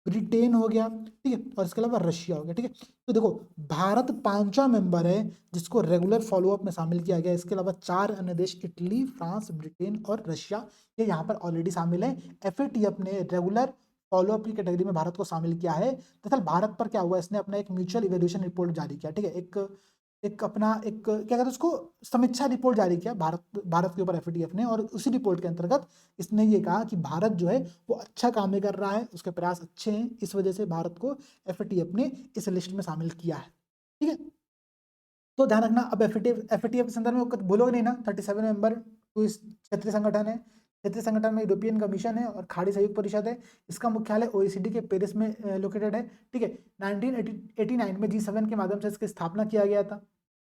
ब्रिटेन हो गया, ठीक है, और इसके अलावा रशिया हो गया, ठीक है। तो देखो भारत 5वां मेंबर है जिसको रेगुलर फॉलोअप में शामिल किया गया। इसके अलावा 4 अन्य देश, इटली, फ्रांस, ब्रिटेन और रशिया, ये यहाँ पर ऑलरेडी शामिल है। FATF ने रेगुलर फॉलोअप की कैटेगरी में भारत को शामिल किया है। दरअसल भारत पर क्या हुआ, इसने अपना एक म्यूचुअल इवेल्यूशन रिपोर्ट जारी किया, ठीक है। एक अपना एक क्या कहते हैं उसको, समीक्षा रिपोर्ट जारी किया भारत के ऊपर FATF ने, और उसी रिपोर्ट के अंतर्गत इसने ये कहा कि भारत जो है वो अच्छा काम भी कर रहा है, उसके प्रयास अच्छे हैं, इस वजह से भारत को FATF ने इस लिस्ट में शामिल किया है, ठीक है। तो ध्यान रखना, अब FATF के संदर्भ में भूलोगे नहीं ना, 37 मेंबर तो इस क्षेत्रीय संगठन है। क्षेत्रीय संगठन में यूरोपियन कमीशन है और खाड़ी सहयोग परिषद है। इसका मुख्यालय OECD के पेरिस में लोकेटेड है, ठीक है। 1989 में G7 के माध्यम से इसकी स्थापना किया गया था।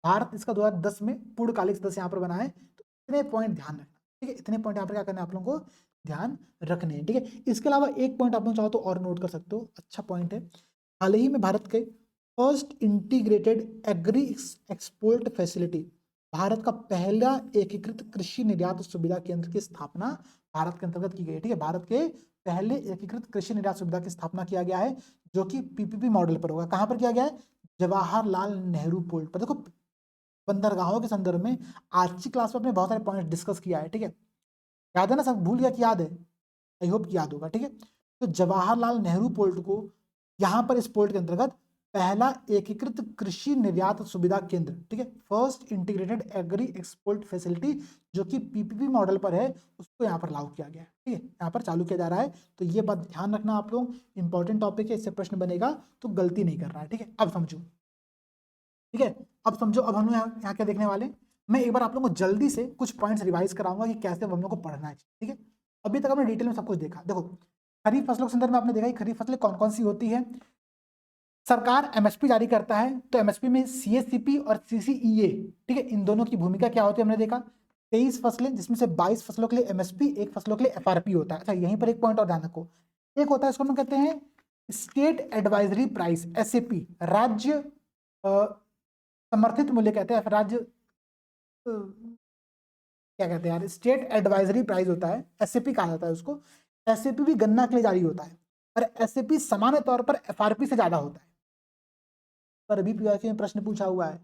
भारत इसका 2010 में पूर्णकालिक सदस्य यहाँ पर बना है। तो इतने पॉइंट ध्यान रखना, ठीक है। इतने पॉइंट यहाँ पर क्या करना है आप लोगों को ध्यान रखने हैं, ठीक है। इसके अलावा एक पॉइंट आप लोग चाहो तो और नोट कर सकते हो, अच्छा पॉइंट है। हाल ही में भारत के first integrated agree export facility, Bharat का पहला एकीकृत कृषि निर्यात सुविधा केंद्र की स्थापना भारत के अंतर्गत की गई है, ठीक है। भारत के पहले एकीकृत कृषि निर्यात सुविधा की स्थापना किया गया है, जो कि PPP मॉडल पर होगा। कहां पर किया गया है? जवाहरलाल नेहरू पोर्ट पर। देखो बंदरगाहों के संदर्भ में आज की क्लास में अपने बहुत सारे पॉइंट डिस्कस किया है, ठीक है। याद है ना, सब भूल गया कि याद है? आई होप याद होगा, ठीक है। तो जवाहरलाल नेहरू पोर्ट को यहाँ पर इस पोर्ट के अंतर्गत पहला एकीकृत कृषि निर्यात सुविधा केंद्र, ठीक है, first integrated agree export facility, जो कि PPP मॉडल पर है, उसको यहाँ पर लागू किया गया है, ठीक है, यहाँ पर चालू किया जा रहा है। तो ये बात ध्यान रखना आप लोग, इंपॉर्टेंट टॉपिक है, इससे प्रश्न बनेगा तो गलती नहीं करना है, ठीक है। अब समझो, ठीक है, अब समझो, अब हम लोग यहाँ क्या देखने वाले, मैं एक बार आप लोगों को जल्दी से कुछ पॉइंट्स रिवाइज कराऊंगा कि कैसे हम लोग को पढ़ना है, ठीक है। अभी तक हमने डिटेल में सब कुछ देखा। देखो खरीफ फसलों के संदर्भ में आपने देखा कि खरीफ फसलें कौन कौन सी होती है। सरकार MSP जारी करता है, तो MSP में CSCP और CCEA, ठीक है, इन दोनों की भूमिका क्या होती है हमने देखा। 23 फसलें, जिसमें से 22 फसलों के लिए MSP, एक फसलों के लिए FRP होता है। अच्छा यहीं पर एक पॉइंट और ध्यान रखो, एक होता है इसको हम कहते हैं स्टेट एडवाइजरी प्राइस, SAP, राज्य समर्थित मूल्य कहते हैं, राज्य क्या कहते हैं यार, स्टेट एडवाइजरी प्राइस होता है, SAP कहा जाता है उसको। SAP भी गन्ना के लिए जारी होता है, पर SAP सामान्य तौर पर FRP से ज्यादा होता है, पर अभी PYQ में प्रश्न पूछा हुआ है,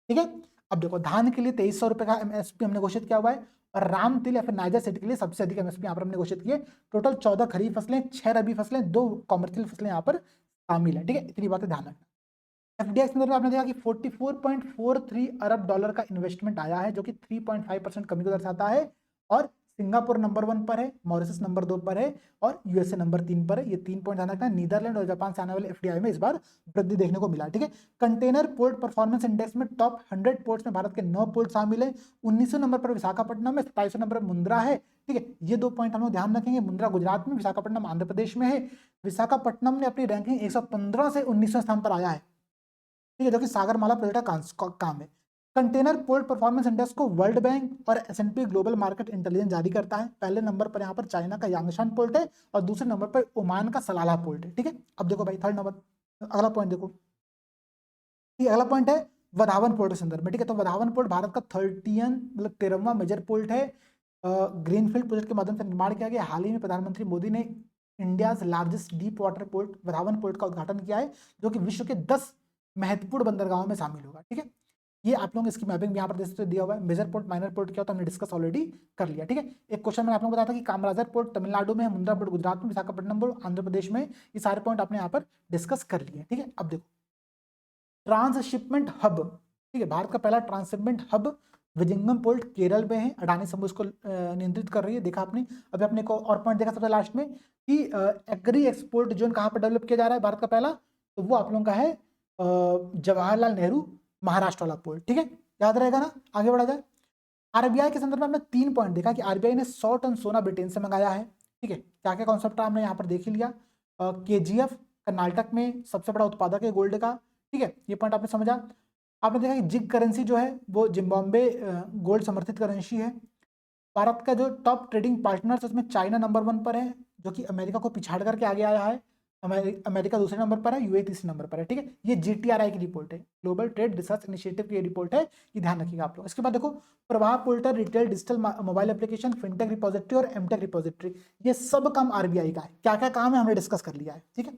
ठीक है। अब देखो धान के लिए 2300 रुपए का MSP हमने घोषित किया हुआ है, और राम तिल या फिर नाइजर सीड के लिए सबसे अधिक MSP यहाँ पर हमने घोषित किए। टोटल 14 खरीफ फसलें, 6 रबी फसलें, 2 कॉमर्शियल फसलें यहाँ पर शामिल है, ठीक है। इतनी बातें ध्यान रखना। FDI के संदर्भ में आपने देखा कि 44.43 अरब डॉलर का इन्वेस्टमेंट आया है, जो कि 3.5% कमी को दर्शाता है। और सिंगापुर नंबर 1 पर है, मॉरिशस नंबर 2 पर है, और USA नंबर 3 पर है। ये 3 पॉइंट ध्यान रखना है। नीदरलैंड और जापान से आने वाले FDI में इस बार वृद्धि देखने को मिला, ठीक है। कंटेनर पोर्ट परफॉर्मेंस इंडेक्स में टॉप 100 पोर्ट्स में भारत के 9 पोर्ट शामिल है। 1900 नंबर पर विशाखापट्टनम है, 2700 नंबर पर मुंद्रा है, ठीक है। ये 2 पॉइंट हम लोग ध्यान रखेंगे। मुंद्रा गुजरात में, विशाखापट्टनम आंध्र प्रदेश में है। विशाखापट्टनम ने अपनी रैंकिंग 115 से 19वें स्थान पर आया है, ठीक है, जो कि सागरमाला प्रोजेक्ट का काम है। कंटेनर पोर्ट परफॉर्मेंस इंडेक्स को वर्ल्ड बैंक और S&P ग्लोबल मार्केट इंटेलिजेंस जारी करता है। पहले नंबर पर यहाँ पर चाइना का यांगशान पोर्ट है, और दूसरे नंबर पर ओमान का सलाला पोर्ट है, ठीक है। अब देखो भाई थर्ड नंबर, अगला पॉइंट देखो, ठीक है, अगला पॉइंट है वधावन पोर्ट के संदर्भ में, ठीक है। तो वधावन पोर्ट भारत का 13वां मेजर पोर्ट है। ग्रीनफील्ड प्रोजेक्ट के माध्यम से निर्माण किया गया। हाल ही में प्रधानमंत्री मोदी ने India's largest deep water port Wadhawan port का उद्घाटन किया है, जो कि विश्व के 10 महत्वपूर्ण बंदरगाहों में शामिल होगा, ठीक है। ये आप लोग इसकी मैपिंग यहाँ पर देख सकते हो, दिया हुआ है। मेजर पोर्ट माइनर पोर्ट क्या होता है हमने डिस्कस ऑलरेडी कर लिया, ठीक है। एक क्वेश्चन मैंने आप लोगों को बताया था कि कामराजर पोर्ट तमिलनाडु में है, मुंद्रा पोर्ट गुजरात में, विशाखापट्टनम पोर्ट आंध्र प्रदेश में। ये सारे पॉइंट आपने यहाँ पर डिस्कस कर लिए, ठीक है। अब देखो ट्रांसशिपमेंट हब, ठीक है, भारत का पहला ट्रांसशिपमेंट हब विजिंगम पोर्ट केरल में है। अडानी समूह इसको नियंत्रित कर रही है, देखा आपने। अभी आपने एक और पॉइंट देखा सबसे लास्ट में कि एग्री एक्सपोर्ट जोन कहाँ पर डेवलप किया जा रहा है भारत का पहला, तो वो आप लोगों का है जवाहरलाल नेहरू महाराष्ट्र वाला पोर्ट, ठीक है, याद रहेगा ना। आगे बढ़ा जाए। RBI के संदर्भ में हमने 3 पॉइंट देखा कि RBI ने 100 टन सोना ब्रिटेन से मंगाया है, ठीक है, क्या क्या कॉन्सेप्ट हमने यहाँ पर देख ही लिया। KGF कर्नाटक में सबसे बड़ा उत्पादक है गोल्ड का, ठीक है, ये पॉइंट आपने समझा। आपने देखा कि जिग करेंसी जो है वो जिम्बाब्वे गोल्ड समर्थित करेंसी है। भारत का जो टॉप ट्रेडिंग पार्टनर्स उसमें चाइना नंबर 1 पर है, जो कि अमेरिका को पिछाड़ करके आगे आया है। अमेरिका दूसरे नंबर पर है, यूएई तीसरे नंबर पर है, ठीक है। ये GTRI की रिपोर्ट है, ग्लोबल ट्रेड रिसर्च इनिशिएटिव की रिपोर्ट है, ये ध्यान रखिएगा आप लोग। इसके बाद देखो प्रवाह portal, retail digital mobile application, fintech repository और एमटेक रिपोजिटरी, ये सब काम RBI का है। क्या क्या काम है हमने डिस्कस कर लिया है, ठीक है।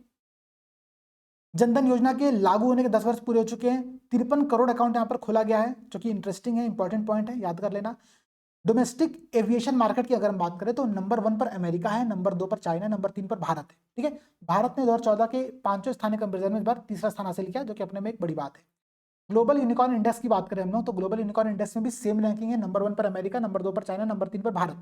जनधन योजना के लागू होने के 10 वर्ष पूरे हो चुके हैं। 53 करोड़ अकाउंट यहाँ पर खोला गया है, जो कि इंटरेस्टिंग है, इंपॉर्टेंट पॉइंट है, याद कर लेना। डोमेस्टिक एविएशन मार्केट की अगर हम बात करें तो नंबर 1 पर अमेरिका है, नंबर 2 पर चाइना, नंबर 3 पर भारत है, ठीक है। भारत ने 2014 के 5वें स्थान के कंपेरिजन में इस बार तीसरा स्थान हासिल किया, जो कि अपने में एक बड़ी बात है। ग्लोबल यूनिकॉर्न इंडेक्स की बात करें हम लोग तो ग्लोबल यूनिकॉर्न इंडेक्स में भी सेम रैंकिंग है, नंबर 1 पर अमेरिका, नंबर 2 पर चाइना, नंबर 3 पर भारत।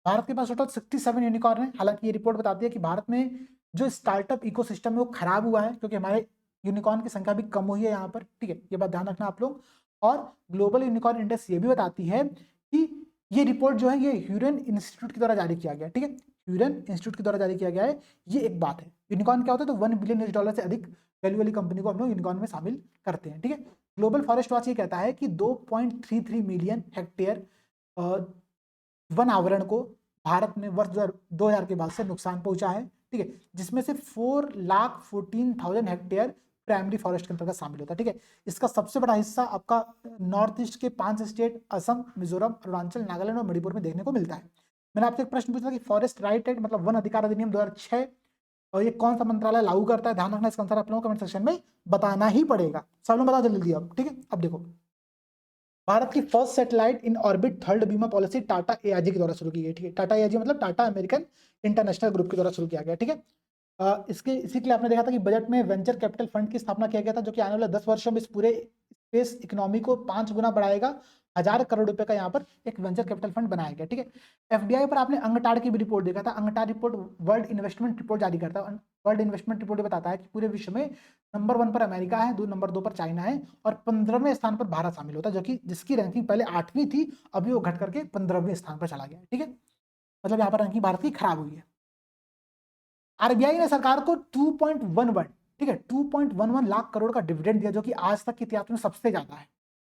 भारत के पास टोटल 67 यूनिकॉर्न है। हालांकि ये रिपोर्ट बताती है कि भारत में जो स्टार्टअप इकोसिस्टम है वो खराब हुआ है, क्योंकि हमारे यूनिकॉर्न की संख्या भी कम हुई है यहाँ पर, ठीक है, ये बात ध्यान रखना आप लोग। और ग्लोबल यूनिकॉर्न इंडेक्स ये भी बताती है कि ये रिपोर्ट जो है ये ह्यूरन इंस्टीट्यूट के द्वारा जारी किया गया, ठीक है, ह्यूरन इंस्टीट्यूट के द्वारा जारी किया गया है। ये एक बात है। यूनिकॉर्न क्या होता है, तो $1 बिलियन से अधिक वैल्यू वाली कंपनी को हम लोग यूनिकॉर्न में शामिल करते हैं, ठीक है। ग्लोबल फॉरेस्ट वॉच ये कहता है कि 2.33 मिलियन हेक्टेयर वन आवरण को भारत में वर्ष 2000 के बाद से नुकसान पहुंचा है, ठीक है, जिसमें से 4,14,000 हेक्टेयर प्राइमरी फॉरेस्ट के अंतर्गत शामिल होता है, ठीक है। इसका सबसे बड़ा हिस्सा आपका नॉर्थ ईस्ट के 5 स्टेट असम, मिजोरम, अरुणाचल, नागालैंड और मणिपुर में देखने को मिलता है। मैंने आपसे एक प्रश्न पूछा कि फॉरेस्ट राइट एक्ट मतलब वन अधिकार अधिनियम 2006 और ये कौन सा मंत्रालय लागू करता है, ध्यान रखना, इसका आंसर आप लोगों को कमेंट सेक्शन में बताना ही पड़ेगा। सब लोग बता जल्दी अब, ठीक है। अब देखो भारत की first satellite in orbit third बीमा पॉलिसी टाटा AIG के द्वारा शुरू की गई, ठीक है। टाटा AIG मतलब टाटा अमेरिकन इंटरनेशनल ग्रुप के द्वारा शुरू किया गया, ठीक है। इसी के लिए आपने देखा था कि बजट में वेंचर कैपिटल फंड की स्थापना किया गया था, जो कि आने वाले 10 वर्षों में इस पूरे स्पेस इकोनॉमी को 5 गुना बढ़ाएगा। 1000 करोड़ रुपए का यहाँ पर एक वेंचर कैपिटल फंड बनाया गया, ठीक है। FDI पर आपने अंगटाड की भी रिपोर्ट देखा था। अंगटाड रिपोर्ट वर्ल्ड इन्वेस्टमेंट रिपोर्ट जारी करता है। वर्ल्ड इन्वेस्टमेंट रिपोर्ट बताता है कि पूरे विश्व में नंबर 1 पर अमेरिका है, नंबर 2 पर चाइना है और 15वें स्थान पर भारत शामिल होता है, जो कि जिसकी रैंकिंग पहले 8वीं थी, अभी वो घट करके 15वें स्थान पर चला गया, ठीक है। मतलब यहाँ पर रैंकिंग भारत की खराब हुई है। RBI ने सरकार को 2.11, ठीक है, 2.11 लाख करोड़ का डिविडेंड दिया, जो कि आज तक के इतिहास में सबसे ज्यादा है,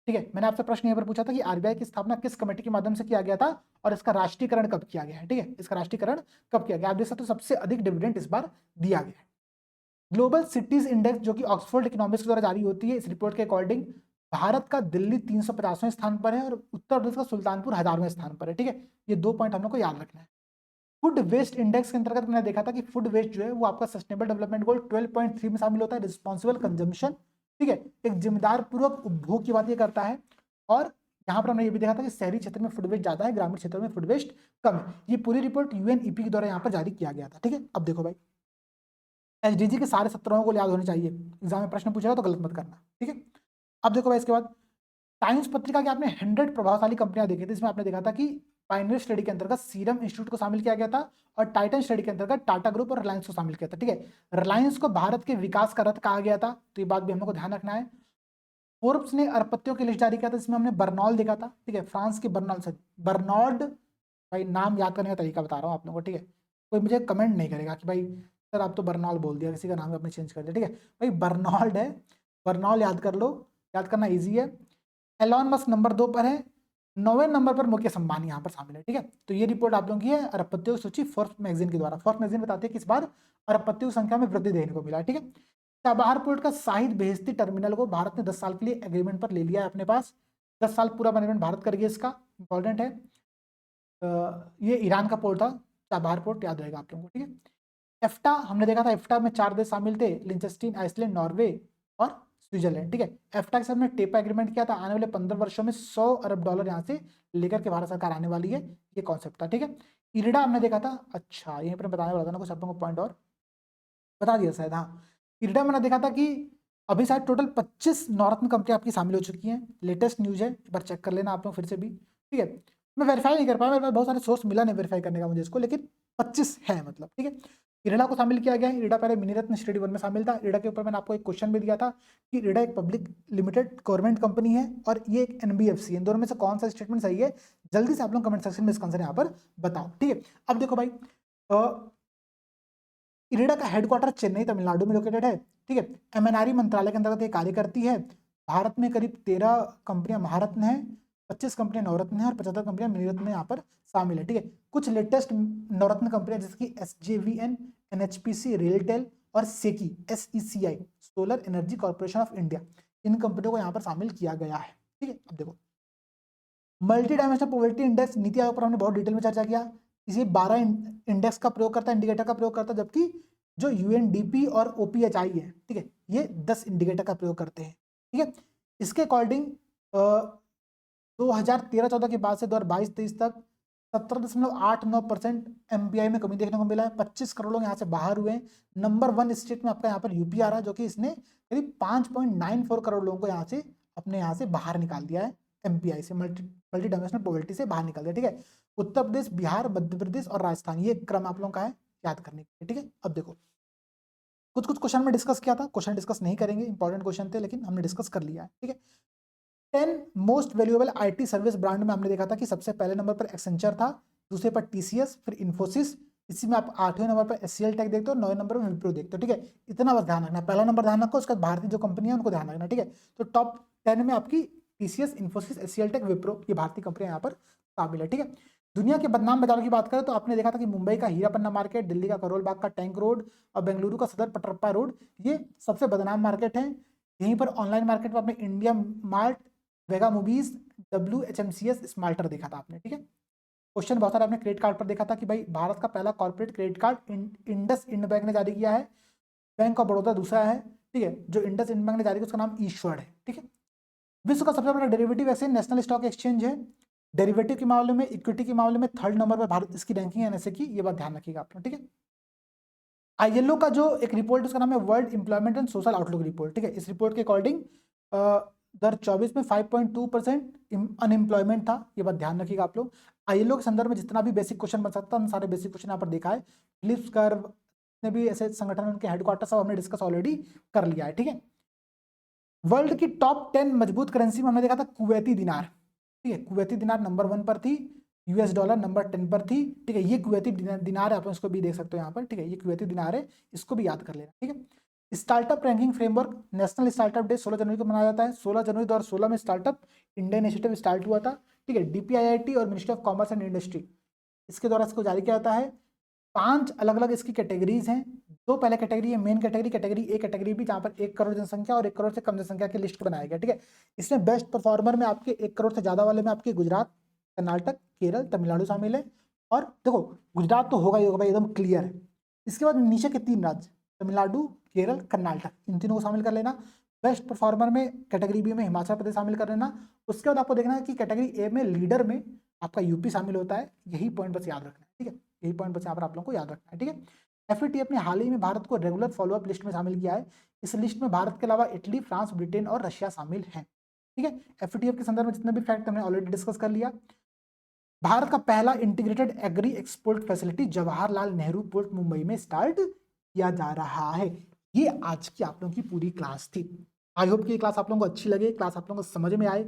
ठीक है। मैंने आपसे प्रश्न यहाँ पर पूछा था कि RBI की स्थापना किस कमेटी के माध्यम से किया गया था और इसका राष्ट्रीयकरण कब किया गया है, ठीक है, इसका राष्ट्रीयकरण कब किया गया। आप देख सकते हो सबसे अधिक डिविडेंड इस बार दिया गया है। ग्लोबल सिटीज इंडेक्स जो कि ऑक्सफोर्ड इकोनॉमिक्स के द्वारा जारी होती है, इस रिपोर्ट के अकॉर्डिंग भारत का दिल्ली 350वें स्थान पर है और उत्तर प्रदेश का सुल्तानपुर 1000वें स्थान पर है, ठीक है। ये 2 पॉइंट हम लोग को याद रखना है। फूड वेस्ट इंडेक्स के अंतर्गत मैंने देखा था कि फूड वेस्ट जो है वो आपका सस्टेनेबल डेवलपमेंट गोल 12.3 में शामिल होता है, रिस्पॉन्सिबल कंजम्पशन, ठीक है, एक जिम्मेदार पूर्वक उपभोग की बात ये करता है। और यहाँ पर हमने ये भी देखा था कि शहरी क्षेत्र में फूड वेस्ट ज्यादा है, ग्रामीण क्षेत्र में फूड वेस्ट कम है। ये पूरी रिपोर्ट UNEP के द्वारा यहाँ पर जारी किया गया था, ठीक है। अब देखो भाई SDG के सारे 17 को याद होने चाहिए, एग्जाम में प्रश्न पूछेगा तो गलत मत करना, ठीक है। अब देखो भाई इसके बाद टाइम्स पत्रिका के आपने 100 प्रभावशाली कंपनियां देखी थी, इसमें आपने देखा था कि पायनियर स्टडी के अंतर्गत सीरम इंस्टीट्यूट को शामिल किया गया था और टाइटन स्टडी के अंतर्गत टाटा ग्रुप और रिलायंस को शामिल किया था, ठीक है। रिलायंस को भारत के विकास का रथ कहा गया था, तो ये बात भी हम लोग को ध्यान रखना है। फोर्ब्स ने अरबपतियों की लिस्ट जारी किया था, इसमें हमने बर्नॉल देखा था, ठीक है, फ्रांस के बर्नॉल से बर्नॉल्ड, भाई नाम याद करने का तरीका बता रहा हूँ आप लोगों को, ठीक है। कोई मुझे कमेंट नहीं करेगा कि भाई सर आप तो बर्नॉल बोल दिया, किसी का नाम आपने चेंज कर दिया, ठीक है। भाई बर्नॉल्ड है, बर्नॉल याद कर लो, याद करना ईजी है। एलॉन मस्क नंबर 2 पर है, 9वें नंबर पर मुकेश अंबानी यहाँ पर शामिल है, ठीक है। तो ये रिपोर्ट आप लोगों की है अरबपतियों की सूची फोर्ब्स मैगजीन के द्वारा। फोर्ब्स मैगजीन बताते हैं कि इस बार अरबपतियों की संख्या में वृद्धि देखने को मिला, ठीक है। चाबहार पोर्ट का शाहिद बेहेश्ती टर्मिनल को भारत ने 10 साल के लिए एग्रीमेंट पर ले लिया है अपने पास। 10 साल पूरा मैनेजमेंट भारत करेगी, इसका इंपॉर्टेंट है। ये ईरान का पोर्ट था, चाबहार पोर्ट, याद रहेगा आप लोगों को, ठीक है। एफ्टा हमने देखा था, एफ्टा में 4 देश शामिल थे, लिंचेस्टीन, आइसलैंड, नॉर्वे और स्विट्जरलैंड, ठीक है। एफ्टा के साथ में टेपा एग्रीमेंट किया था, आने वाले 15 वर्षों में $100 अरब यहाँ से लेकर के भारत सरकार आने वाली है, ये कॉन्सेप्ट था, ठीक है। इरिडा हमने देखा था, अच्छा यहीं पर बताने वाला था ना कुछ आप लोगों को पॉइंट और बता दिया शायद, हाँ। इरिडा मैंने देखा था कि अभी शायद टोटल 25 नॉर्थन कंपनी आपकी शामिल हो चुकी हैं, लेटेस्ट न्यूज है, एक बार चेक कर लेना आप लोग फिर से भी, ठीक है। मैं वेरीफाई नहीं कर पाया, मेरे पास बहुत सारे सोर्स मिला नहीं वेरीफाई करने का मुझे इसको, लेकिन 25 है मतलब, ठीक है। इरिडा को शामिल किया गया है। इरिडा पहले मिनीरत्न स्टडी 1 में शामिल था। इरिडा के ऊपर मैंने आपको एक क्वेश्चन भी दिया था कि इरिडा एक पब्लिक लिमिटेड गवर्नमेंट कंपनी है और ये एक NBFC है, इन दोनों में से कौन सा स्टेटमेंट सही है, जल्दी से आप लोग कमेंट सेक्शन में इसका आंसर यहाँ पर बताओ, ठीक है। अब देखो भाई इरेडा का हेडक्वार्टर चेन्नई तमिलनाडु में लोकेटेड है, ठीक है। एमएनआरई मंत्रालय के अंतर्गत ये कार्य करती है। भारत में करीब 13 कंपनियां महारत्न हैं, 25 कंपनियां नवरत्न हैं और 75 कंपनियां मणिरत्न यहाँ पर शामिल है, ठीक है। कुछ लेटेस्ट नवरत्न कंपनियां जैसे कि SJVN, NHPC, रेलटेल और सेकी SECI solar energy corporation of India, इन कंपनियों को यहाँ पर शामिल किया गया है, ठीक है। अब देखो multi dimensional poverty index NITI Aayog पर हमने बहुत डिटेल में चर्चा किया। इसे 12 इंडेक्स का प्रयोग करता है, इंडिकेटर का प्रयोग करता है, जबकि जो UNDP और OPHI है, ठीक है, ये 10 इंडिकेटर का प्रयोग करते हैं, ठीक है। इसके अकॉर्डिंग 2013-14 के बाद से 2022-23 तक 17.89% MPI में कमी देखने को मिला है। 25 करोड़ लोग यहाँ से बाहर हुए हैं। नंबर 1 स्टेट में आपका यहाँ पर यूपी आ रहा है, जो कि इसने करीब 5.94 करोड़ लोगों को यहाँ से अपने यहाँ से बाहर निकाल दिया है, MPI से, मल्टी डायमेंशनल पॉवर्टी से बाहर निकाल दिया, ठीक है। उत्तर प्रदेश, बिहार, मध्य प्रदेश और राजस्थान, ये क्रम आप लोगों का है याद करने के लिए, ठीक है। अब देखो कुछ क्वेश्चन में डिस्कस किया था, क्वेश्चन डिस्कस नहीं करेंगे, इंपॉर्टेंट क्वेश्चन थे, लेकिन हमने डिस्कस कर लिया है, ठीक है। 10 most valuable IT service brand में हमने देखा था कि सबसे पहले नंबर पर एक्सेंचर था, दूसरे पर TCS, फिर इन्फोसिस, इसी में आप 8वें नंबर पर HCL टेक देखते हो, 9वें नंबर पर विप्रो देखते हो, ठीक है। इतना बस ध्यान रखना, पहला नंबर ध्यान रखो, उसके बाद भारतीय जो कंपनी है उनको ध्यान रखना, ठीक है। तो टॉप 10 में आपकी TCS, Infosys, HCL tech, Wipro, ये भारतीय कंपनियां यहाँ पर शामिल है, ठीक है। दुनिया के बदनाम बाजारों की बात करें तो आपने देखा था कि मुंबई का हीरा पन्ना मार्केट, दिल्ली का करोल बाग का टैंक रोड और बेंगलुरु का सदर पटरप्पा रोड, ये सबसे बदनाम मार्केट है। यहीं पर ऑनलाइन मार्केट में आपने India mart, Vega movies, WHMCS smarter देखा था आपने, ठीक है। क्वेश्चन बहुत सारे आपने क्रेडिट कार्ड पर देखा था कि भाई भारत का पहला corporate credit card IndusInd bank ने जारी किया है, बैंक ऑफ बड़ौदा दूसरा है, ठीक है। जो इंडस इंड बैंक ने जारी किया उसका नाम ईश्वर है, ठीक है। विश्व का सबसे बड़ा derivative exchange national stock exchange है। डेरिवेटिव के मामले में, इक्विटी के मामले में 3rd नंबर पर भारत इसकी रैंकिंग है NSE की, ये बात ध्यान रखिएगा आप लोग, ठीक है। ILO का जो एक रिपोर्ट उसका नाम है world employment and social outlook report, ठीक है। इस रिपोर्ट के अकॉर्डिंग 2024 में 5.2% अनएम्प्लॉयमेंट था, ये बात ध्यान रखिएगा आप लोग। ILO के संदर्भ में जितना भी बेसिक क्वेश्चन बन सकता है, सारे बेसिक क्वेश्चन यहाँ पर देखा है। फिलिप्स कर्व, जितने भी ऐसे संगठन उनके हेडक्वार्टर सब हमने डिस्कस ऑलरेडी कर लिया है, ठीक है। वर्ल्ड की टॉप 10 मजबूत करेंसी में हमने देखा था कुवैती दिनार, ठीक है। कुवैती दिनार नंबर 1 पर थी, US डॉलर नंबर 10 पर थी, ठीक है। ये कुवैती दिनार है, आप इसको भी देख सकते हो यहाँ पर, ठीक है। ये कुवैती दिनार है, इसको भी याद कर लेना, ठीक है। Startup ranking framework, national startup day 16 जनवरी को मनाया जाता है। 16 जनवरी 2016 में स्टार्टअप इंडिया इनिशिएटिव स्टार्ट हुआ था, ठीक है। DPIIT और ministry of commerce and industry, इसके द्वारा इसको जारी किया जाता है। 5 अलग अलग इसकी कैटेगरीज हैं। 2 पहले कैटेगरी है main category, category A category B, जहाँ पर 1 करोड़ जनसंख्या और 1 करोड़ से कम जनसंख्या की लिस्ट बनाया गया, ठीक है। इसमें बेस्ट परफॉर्मर में आपके 1 करोड़ से ज्यादा वाले में आपके गुजरात, कर्नाटक, केरल, तमिलनाडु शामिल है। और देखो गुजरात तो होगा ही होगा भाई, एकदम क्लियर है। इसके बाद नीचे के 3 राज्य तमिलनाडु, केरल, कर्नाटक, इन तीनों को शामिल कर लेना। बेस्ट परफॉर्मर में कैटेगरी B में हिमाचल प्रदेश शामिल कर लेना। उसके बाद आपको देखना है कि कैटेगरी A में लीडर में आपका यूपी शामिल होता है। यही पॉइंट बस याद रखना है, ठीक है। यही पॉइंट बस यहाँ पर आप लोगों को याद रखना है, ठीक है। FATF ने हाल ही में भारत को रेगुलर फॉलोअप लिस्ट में शामिल किया है। इस लिस्ट में भारत के अलावा इटली, फ्रांस, ब्रिटेन और रशिया शामिल हैं, ठीक है। FATF के संदर्भ में जितने भी फैक्ट हमने ऑलरेडी डिस्कस कर लिया। भारत का पहला integrated agree export facility Jawaharlal Nehru port Mumbai में स्टार्ट किया जा रहा है। ये आज की आप लोगों की पूरी क्लास थी। आई होप कि ये क्लास आप लोगों को अच्छी लगे, क्लास आप लोगों को समझ में आए।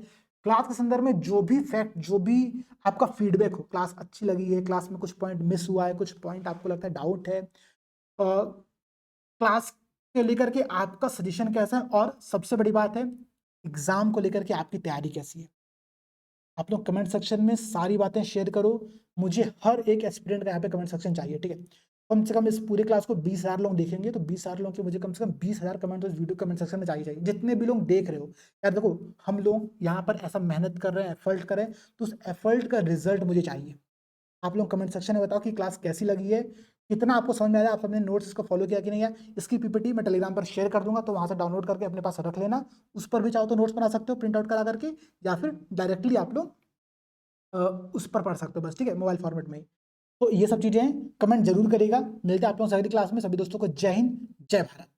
क्लास के संदर्भ में जो भी फैक्ट, जो भी आपका फीडबैक हो, क्लास अच्छी लगी है, क्लास में कुछ पॉइंट मिस हुआ है, कुछ पॉइंट आपको लगता है डाउट है, क्लास के लेकर के आपका सजेशन कैसा है, और सबसे बड़ी बात है एग्जाम को लेकर के आपकी तैयारी कैसी है। आप लोग कमेंट सेक्शन में सारी बातें शेयर करो। मुझे हर एक एस्पिरेंट का यहाँ पे कमेंट सेक्शन चाहिए, ठीक है। कम से कम इस पूरे क्लास को 20,000 लोग देखेंगे तो 20,000 लोगों के मुझे कम से कम 20,000 कमेंट उस वीडियो कमेंट सेक्शन में चाहिए। जितने भी लोग देख रहे हो यार, देखो हम लोग यहाँ पर ऐसा मेहनत कर रहे हैं, एफर्ट कर रहे हैं, तो उस एफर्ट का रिजल्ट मुझे चाहिए। आप लोग कमेंट सेक्शन में बताओ कि क्लास कैसी लगी है, कितना आपको समझ में आया, आप अपने नोट्स को फॉलो किया कि नहीं है। इसकी PPT मैं टेलीग्राम पर शेयर कर दूंगा, तो वहाँ से डाउनलोड करके अपने पास रख लेना। उस पर भी चाहो तो नोट्स बना सकते हो प्रिंट आउट करा करके, या फिर डायरेक्टली आप लोग उस पर पढ़ सकते हो बस, ठीक है, मोबाइल फॉर्मेट में ही। तो ये सब चीज़ें हैं, कमेंट जरूर करिएगा। मिलते हैं आप लोगों से अगली क्लास में। सभी दोस्तों को जय हिंद, जय भारत।